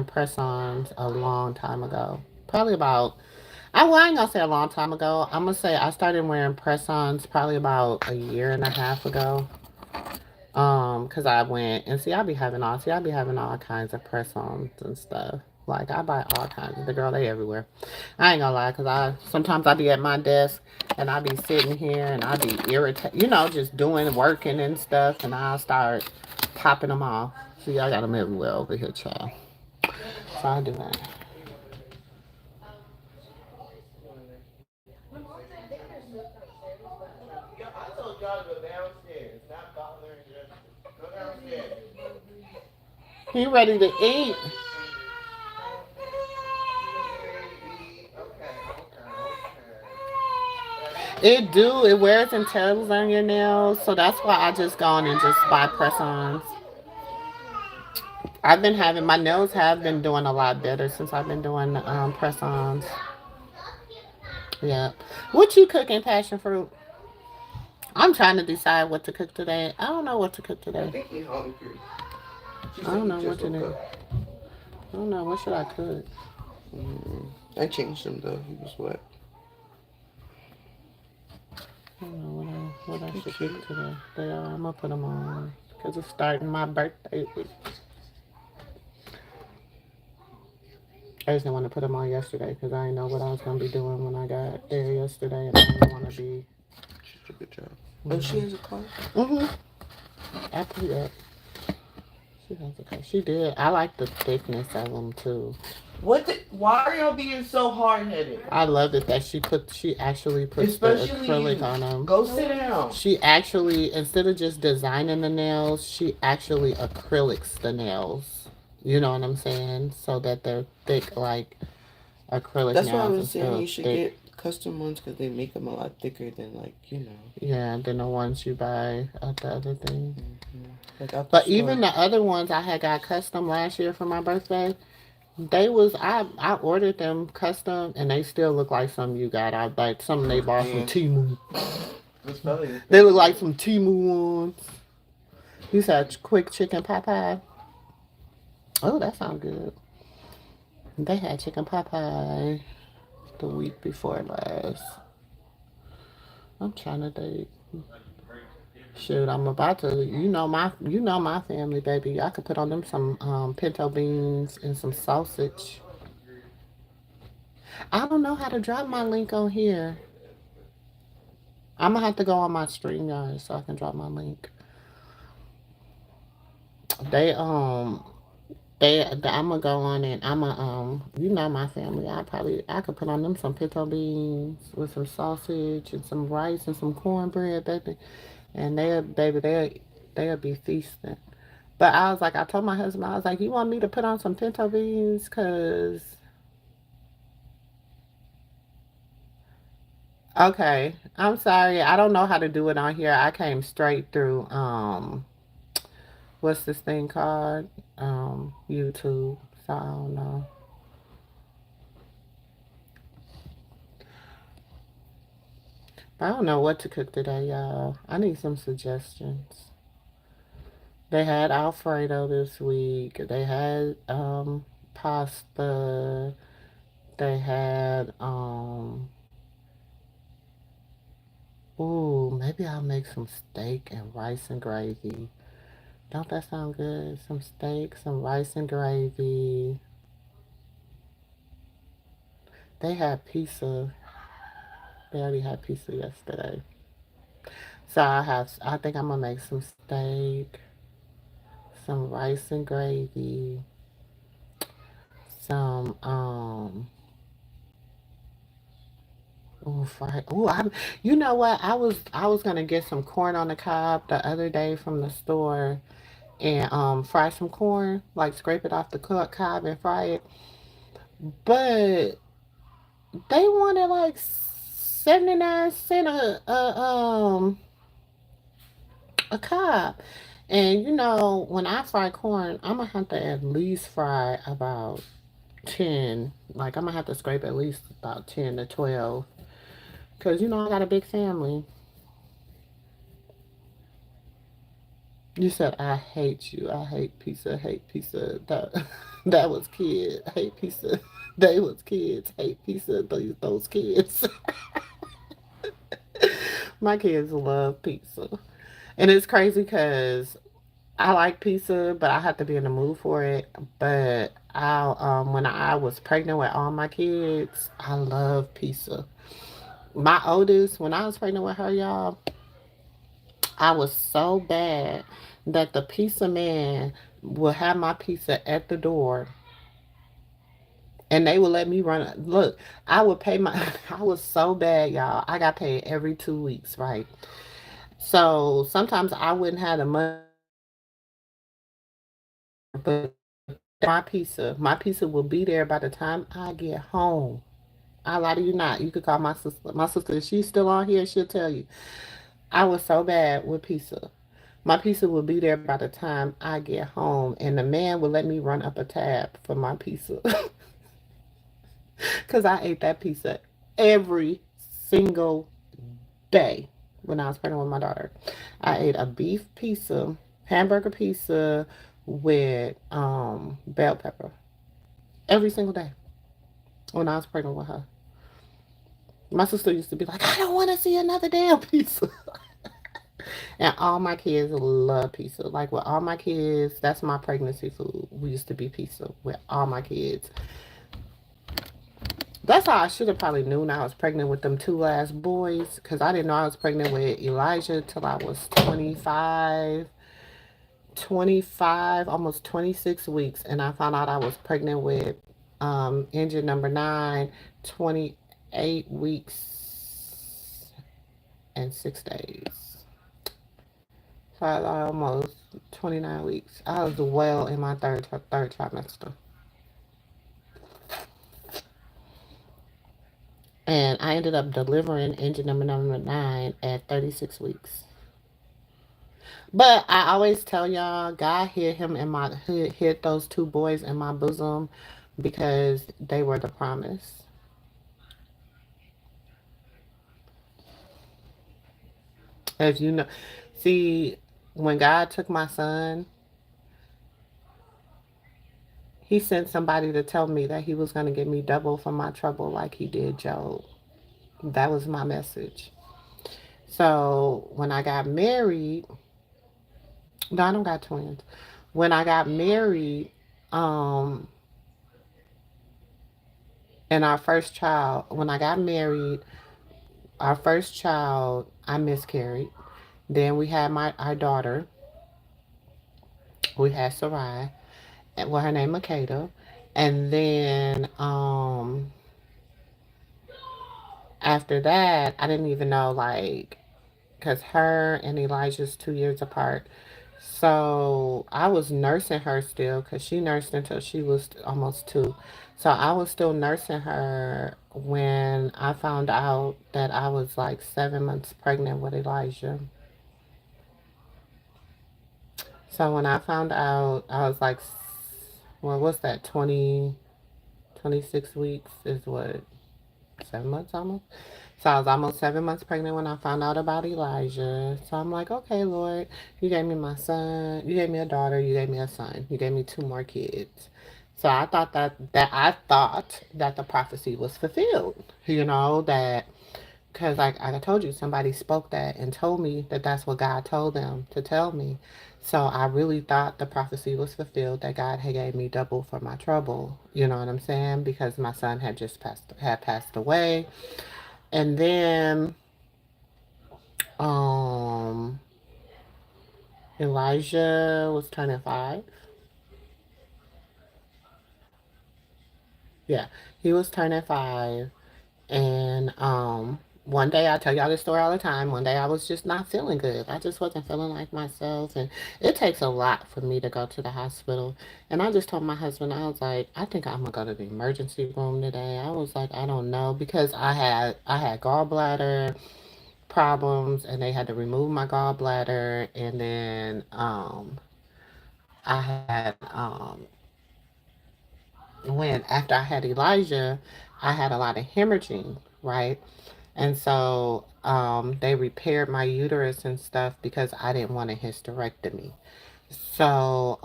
press-ons a long time ago. Probably about, I ain't gonna say a long time ago. I'm gonna say I started wearing press-ons probably about a year and a half ago. Cause I went and I be having all kinds of press-ons and stuff. Like, I buy all kinds. The girl, they everywhere. I ain't gonna lie, cause sometimes I be at my desk and I be sitting here and I be irritated, just working and stuff, and I'll start popping them off. See, I got them everywhere over here, child. So I do that. Yeah, I told y'all to go downstairs. Stop bothering you. Go downstairs. He ready to eat. It wears and tears on your nails, so that's why I just go on and just buy press-ons. My nails have been doing a lot better since I've been doing press-ons. Yeah. What you cooking, passion fruit? I'm trying to decide what to cook today. I don't know what to cook today. I think he's hungry. I don't know what to do. I don't know. What should I cook? I changed him though. He was wet. I don't know what I should cook today. I'm going to put them on because it's starting my birthday week. I just didn't want to put them on yesterday because I didn't know what I was gonna be doing when I got there yesterday, and I didn't want to be. She did a good job. Oh, she has a car? Mhm. After that, she has okay. She did. I like the thickness of them too. Why are y'all being so hard headed? I loved it that she actually puts Especially the acrylic you. on them. Go sit down. She actually, instead of just designing the nails, she actually acrylics the nails. You know what I'm saying? So that they're thick like acrylic That's why I nails was saying instead you of should thick. get custom ones because they make them a lot thicker than, like, you know. Yeah, than the ones you buy at the other thing. Like out the But store. even the other ones I had got custom last year for my birthday, they was I ordered them custom and they still look like some you got. I like some they bought from Yeah. Temu. This fella is They look like some Temu ones. You said quick chicken pot pie. Oh, that sounds good. They had chicken pot pie the week before last. I'm trying to think. Shoot, I'm about to. You know my family, baby. I could put on them some pinto beans and some sausage. I don't know how to drop my link on here. I'm gonna have to go on my StreamYard so I can drop my link. They I'm gonna go on and I'm gonna you know my family. I could put on them some pinto beans with some sausage and some rice and some cornbread, baby, and they'll be feasting. But I was like, I told my husband, I was like, you want me to put on some pinto beans, cause okay, I'm sorry, I don't know how to do it on here. I came straight through what's this thing called YouTube, so I don't know. I don't know what to cook today, y'all. I need some suggestions. They had Alfredo this week. They had pasta. They had ooh, maybe I'll make some steak and rice and gravy. Don't that sound good? Some steak, some rice and gravy. They had pizza. They already had pizza yesterday. So I think I'm gonna make some steak, some rice and gravy, some ooh fried you know what? I was gonna get some corn on the cob the other day from the store and fry some corn, like scrape it off the cob and fry it. But they wanted like 79 cents a cob. And you know, when I fry corn, I'm gonna have to at least fry about 10. Like I'm gonna have to scrape at least about 10 to 12. Cause you know I got a big family. You said I hate you. I hate pizza. Hate pizza. That that was kid. Hate pizza. They was kids. Hate pizza. Those kids. My kids love pizza, and it's crazy because I like pizza, but I have to be in the mood for it. But when I was pregnant with all my kids, I love pizza. My oldest, when I was pregnant with her, y'all, I was so bad that the pizza man would have my pizza at the door and they would let me run. Look, I would pay my, I was so bad, y'all. I got paid every 2 weeks, right? So sometimes I wouldn't have the money, but my pizza will be there by the time I get home. I lie to you not. You could call my sister. My sister, if she's still on here, she'll tell you. I was so bad with pizza. My pizza will be there by the time I get home, and the man will let me run up a tab for my pizza. Because I ate that pizza every single day when I was pregnant with my daughter. I ate a beef pizza, hamburger pizza with bell pepper every single day when I was pregnant with her. My sister used to be like, I don't want to see another damn pizza. And all my kids love pizza. Like with all my kids, that's my pregnancy food. We used to be pizza with all my kids. That's how I should have probably known I was pregnant with them two last boys, because I didn't know I was pregnant with Elijah till I was 25, almost 26 weeks. And I found out I was pregnant with engine number 9, 28 weeks and 6 days. So I was almost 29 weeks. I was well in my third trimester. And I ended up delivering engine number 9 at 36 weeks. But I always tell y'all, God hid those two boys in my bosom because they were the promise. As you know, see, when God took my son, he sent somebody to tell me that he was going to give me double for my trouble like he did Job. That was my message. So when I got married, no, I don't got twins. When I got married, um, and our first child, when I got married, our first child, I miscarried. Then we had our daughter. We had Sarai, and well, her name Makeda. And then after that, I didn't even know, like, because her and Elijah's 2 years apart. So I was nursing her still because she nursed until she was almost 2. So I was still nursing her when I found out that I was like 7 months pregnant with Elijah. So when I found out, I was like, well, what's that, 26 weeks is what, 7 months almost? So I was almost 7 months pregnant when I found out about Elijah. So I'm like, okay, Lord, you gave me my son, you gave me a daughter, you gave me a son, you gave me 2 more kids. So I thought that the prophecy was fulfilled. That because like I told you, somebody spoke that and told me that that's what God told them to tell me. So I really thought the prophecy was fulfilled, that God had gave me double for my trouble. You know what I'm saying? Because my son had passed away. And then um Elijah was turning 5. Yeah, he was turning 5. And one day, I tell y'all this story all the time. One day I was just not feeling good. I just wasn't feeling like myself. And it takes a lot for me to go to the hospital. And I just told my husband, I was like, I think I'm gonna go to the emergency room today. I was like, I don't know, because I had gallbladder problems, and they had to remove my gallbladder. And then I had when after I had Elijah, I had a lot of hemorrhaging, right? And so they repaired my uterus and stuff because I didn't want a hysterectomy. So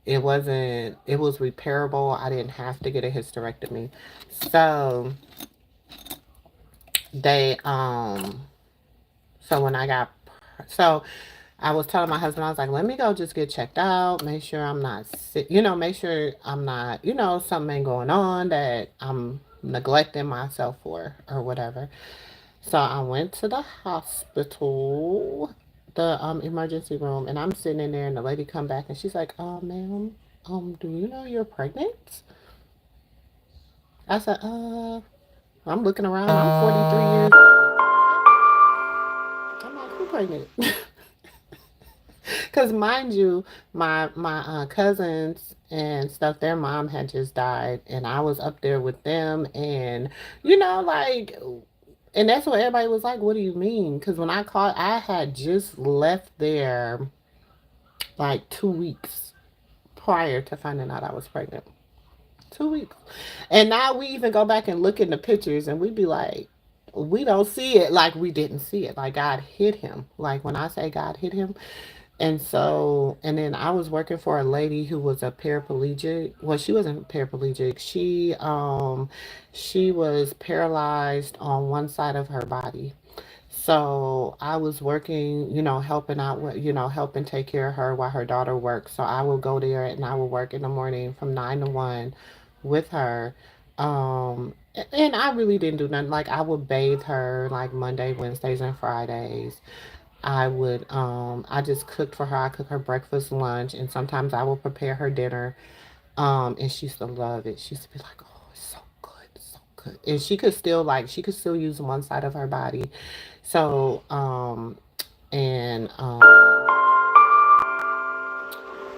it was repairable. I didn't have to get a hysterectomy. So they so when I got so I was telling my husband, I was like, let me go just get checked out, make sure I'm not sick, make sure I'm not, something ain't going on that I'm neglecting myself for or whatever. So I went to the hospital, the emergency room, and I'm sitting in there, and the lady come back, and she's like, ma'am, do you know you're pregnant? I said, I'm looking around, I'm 43 years old. I'm like, who pregnant? Because mind you, my cousins and stuff, their mom had just died, and I was up there with them, and like, and that's what everybody was like. What do you mean? Because when I called, I had just left there like 2 weeks prior to finding out I was pregnant. 2 weeks, and now we even go back and look in the pictures, and we be like, we don't see it like we didn't see it. Like God hid him. Like when I say God hid him, and so, and then I was working for a lady who was a paraplegic. Well, she wasn't paraplegic. She was paralyzed on one side of her body. So I was working, helping out with, helping take care of her while her daughter worked. So I will go there and I will work in the morning from 9 to 1 with her. And I really didn't do nothing. Like I would bathe her like Monday, Wednesdays, and Fridays. I just cooked for her. I cook her breakfast, lunch, and sometimes I will prepare her dinner. And she used to love it. She used to be like, "Oh, it's so good, it's so good." And she could still use one side of her body. So, and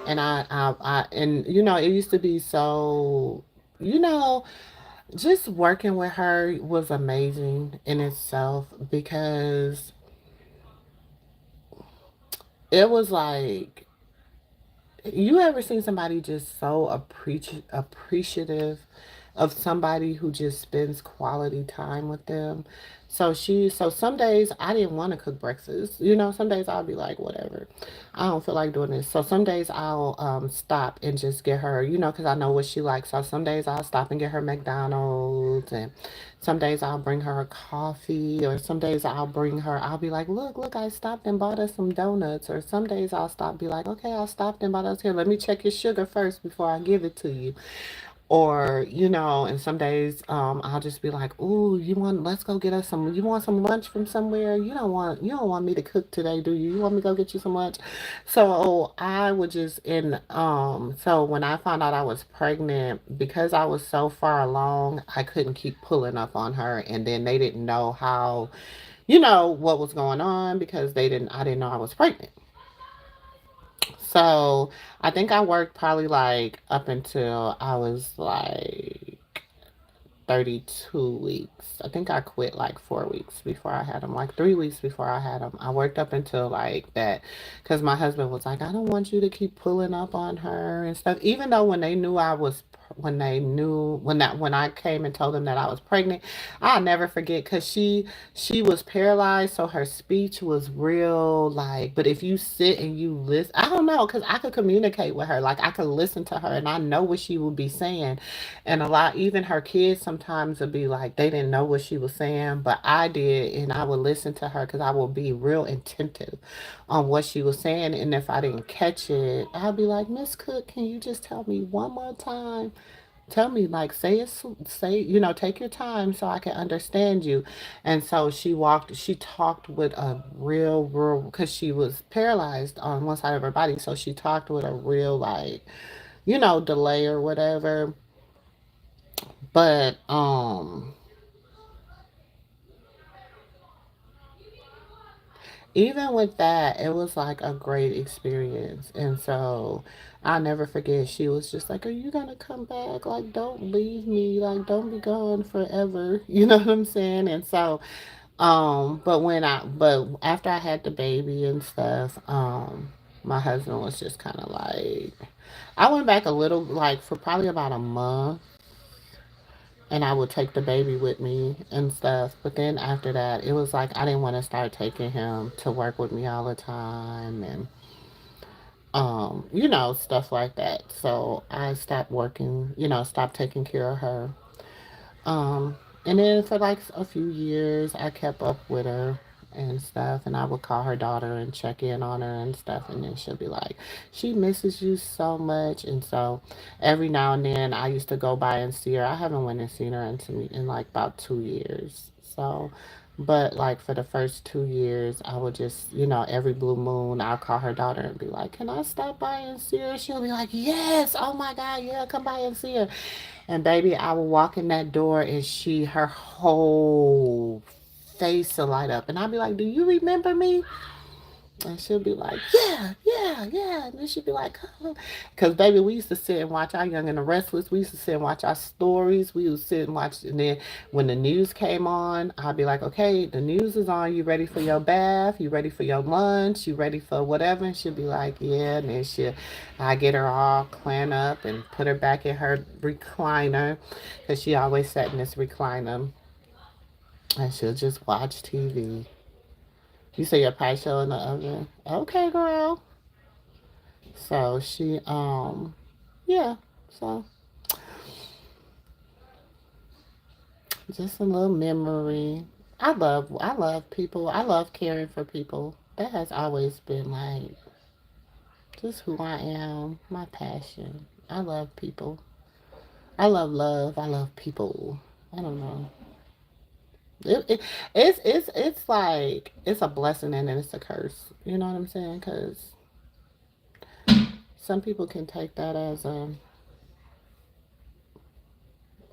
and it used to be so, you know, just working with her was amazing in itself because it was like, you ever seen somebody just so appreciative of somebody who just spends quality time with them? So some days I didn't want to cook breakfast. Some days I'll be like, whatever. I don't feel like doing this. So some days I'll stop and just get her, because I know what she likes. So some days I'll stop and get her McDonald's, and some days I'll bring her a coffee, or some days I'll be like, look, I stopped and bought us some donuts. Or some days I'll stop, be like, okay, I stopped and bought us here. Let me check your sugar first before I give it to you. Or, and some days I'll just be like, "Ooh, let's go get us you want some lunch from somewhere? You don't want me to cook today, do you? You want me to go get you some lunch?" So I would just so when I found out I was pregnant, because I was so far along, I couldn't keep pulling up on her, and then they didn't know how, what was going on, because I didn't know I was pregnant. So I think I worked probably like up until I was like 32 weeks. I think I quit like 4 weeks before I had him, like 3 weeks before I had him. I worked up until like that because my husband was like, I don't want you to keep pulling up on her and stuff. Even though when I came and told them that I was pregnant, I'll never forget, because she was paralyzed, so her speech was real, like, but if you sit and you listen, I don't know, because I could communicate with her, like I could listen to her and I know what she would be saying. And a lot, even her kids sometimes would be like, they didn't know what she was saying, but I did. And I would listen to her because I would be real attentive on what she was saying. And if I didn't catch it, I'd be like, Miss Cook, can you just tell me one more time? Tell me, like, take your time so I can understand you. And so she talked with a real, because she was paralyzed on one side of her body. So she talked with a real, like, delay or whatever. But even with that, it was like a great experience. And so I'll never forget, she was just like, "Are you gonna come back? Like, don't leave me, like, don't be gone forever." You know what I'm saying? And so but after I had the baby and stuff, my husband was just kind of like, I went back a little, like, for probably about a month, and I would take the baby with me and stuff. But then after that, it was like I didn't want to start taking him to work with me all the time, and stuff like that. So I stopped working, stopped taking care of her. Um, and then for like a few years, I kept up with her and stuff, and I would call her daughter and check in on her and stuff, and then she'll be like, she misses you so much. And so every now and then I used to go by and see her. I haven't went and seen her in like about 2 years. So, but like for the first 2 years, I would just, every blue moon, I'll call her daughter and be like, can I stop by and see her? She'll be like, yes, oh my God, yeah, come by and see her. And baby, I would walk in that door, and her whole face will light up. And I'll be like, do you remember me? And she'll be like, yeah, yeah, yeah. And then she'll be like, oh. Because, baby, we used to sit and watch our Young and the Restless. We used to sit and watch our stories. We would sit and watch. And then when the news came on, I'd be like, okay, the news is on. You ready for your bath? You ready for your lunch? You ready for whatever? And she'll be like, yeah. And then I get her all clean up and put her back in her recliner, because she always sat in this recliner. And she'll just watch TV. You say your pie shell in the oven? Okay, girl. So yeah. So just a little memory. I love people. I love caring for people. That has always been like just who I am, my passion. I love people. I love love. I love people. I don't know. It's like it's a blessing and then it's a curse. You know what I'm saying? Because some people can take that as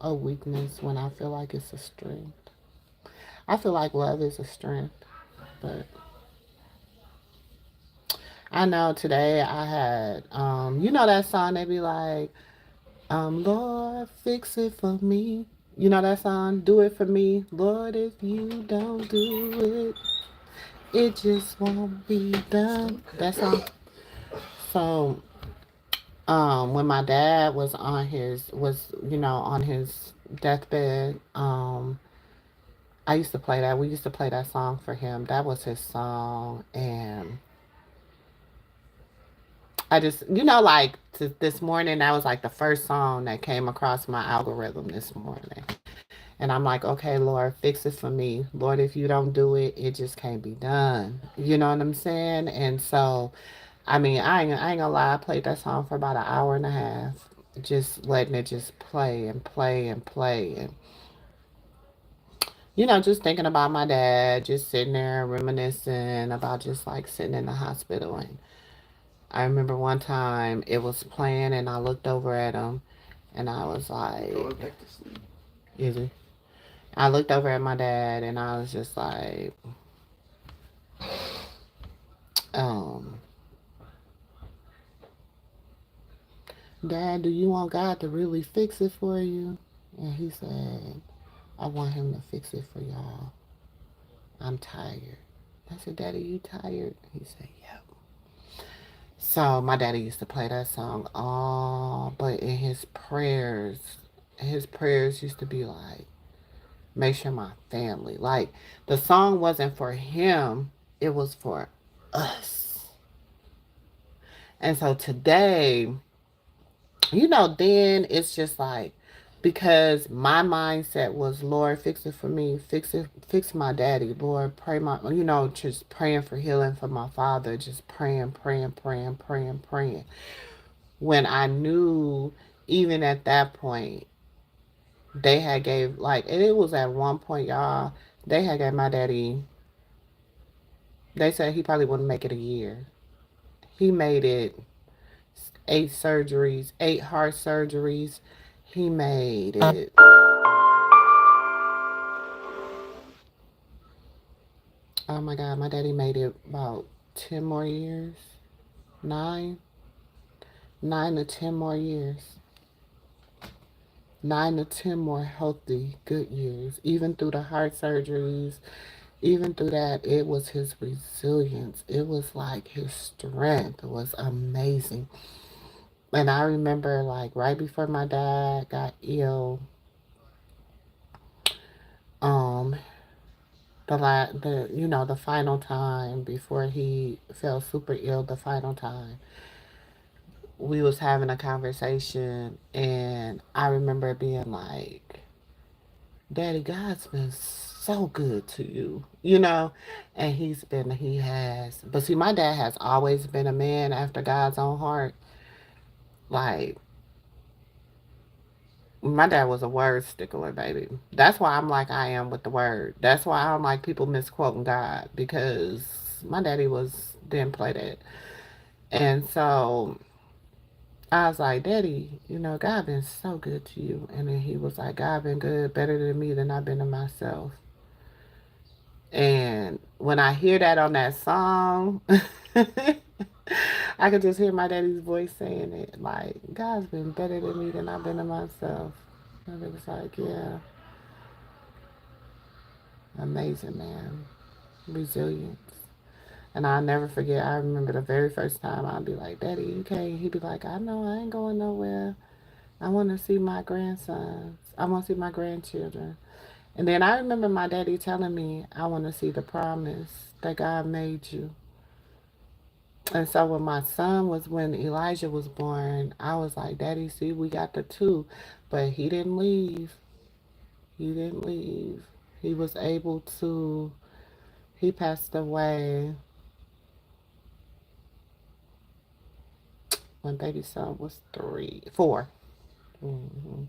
a weakness when I feel like it's a strength. I feel like love is a strength, but I know today I had you know that song they be like Lord fix it for me. You know that song, do it for me. Lord, if you don't do it, it just won't be done. That song. So when my dad was on his was on his deathbed, I used to play that. We used to play that song for him. That was his song, and I just like this morning. That was like the first song that came across my algorithm this morning, and I'm like, okay, Lord, fix it for me. Lord, if you don't do it, it just can't be done. You know what I'm saying? And so I mean, I ain't gonna lie. I played that song for about an hour and a half, just letting it just play and play and play, and just thinking about my dad, just sitting there reminiscing about just like sitting in the hospital. And I remember one time it was playing, and I looked over at him, and I was like, Going back to sleep. "Is it?" I looked over at my dad, and I was just like, um. Dad, do you want God to really fix it for you? And he said, I want him to fix it for y'all. I'm tired. I said, Daddy, you tired? He said, yep. So my daddy used to play that song all, but in his prayers used to be like, make sure my family, like the song wasn't for him, it was for us. And so today, then it's just like, because my mindset was, Lord, fix it for me, fix my daddy, Lord, pray just praying for healing for my father, just praying. When I knew, even at that point, they had gave, like, and it was at one point, y'all, they had gave my daddy, they said he probably wouldn't make it a year. He made it 8 surgeries, 8 heart surgeries. He made it. Oh my God, my daddy made it about 10 more years. 9, 9 to 10 more years. 9 to 10 more healthy, good years. Even through the heart surgeries, even through that, it was his resilience. It was like his strength was amazing. And I remember, like, right before my dad got ill, um, the final time before he fell super ill, the final time we was having a conversation, and I remember being like, Daddy, God's been so good to you, and he has, but see, my dad has always been a man after God's own heart. Like, my dad was a word stickler, baby. That's why I'm like I am with the word. That's why I don't like people misquoting God, because my daddy didn't play that. And so I was like, Daddy, God been so good to you. And then he was like, God been good, better to me than I've been to myself. And when I hear that on that song, I could just hear my daddy's voice saying it. Like, God's been better to me than I've been to myself. And it was like, yeah, amazing, man. Resilience. And I'll never forget, I remember the very first time I'd be like, Daddy, you can't. He'd be like, I know, I ain't going nowhere. I want to see my grandsons. I want to see my grandchildren. And then I remember my daddy telling me, I want to see the promise that God made you. And so when Elijah was born, I was like, Daddy, see, we got the two. But he didn't leave. He didn't leave. He was able to, he passed away when baby son was 4. Mm-hmm.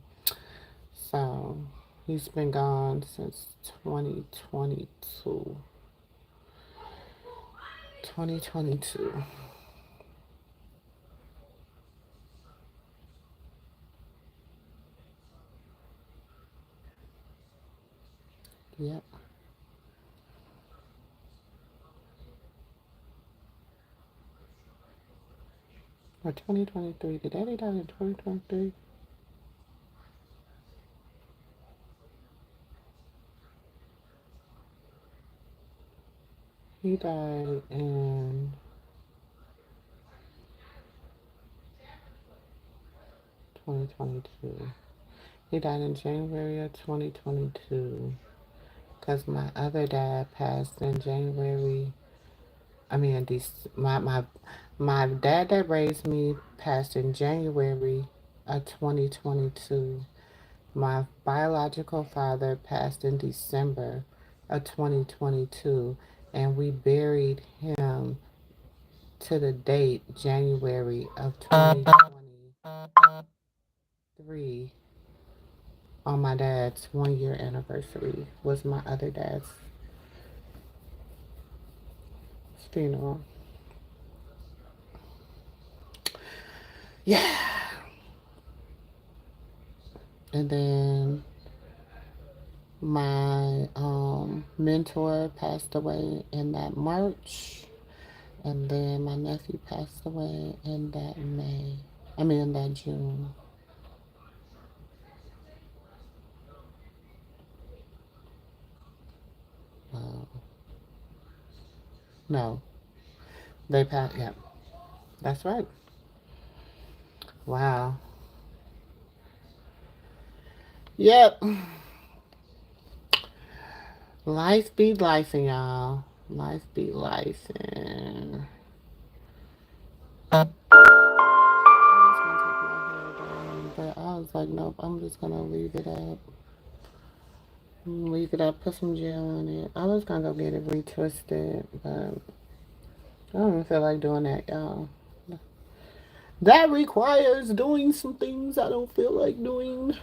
So He's been gone since 2022. 2022. Yep. Or 2023. Did Daddy die in 2023? He died in 2022. He died in January of 2022. Because my other dad passed in January. I mean, my dad that raised me passed in January of 2022. My biological father passed in December of 2022, and we buried him to the date January of 2023 on my dad's 1 year anniversary was my other dad's funeral. Yeah. And then my mentor passed away in that March. And then my nephew passed away in that May. I mean, in that June. No, they passed. Yeah, that's right. Wow. Yep. Life be lifing, y'all. Life be lifing. I was gonna take my hair down, but I was like, nope. I'm just gonna leave it up. Leave it up. Put some gel on it. I was gonna go get it retwisted, but I don't even feel like doing that, y'all. That requires doing some things I don't feel like doing.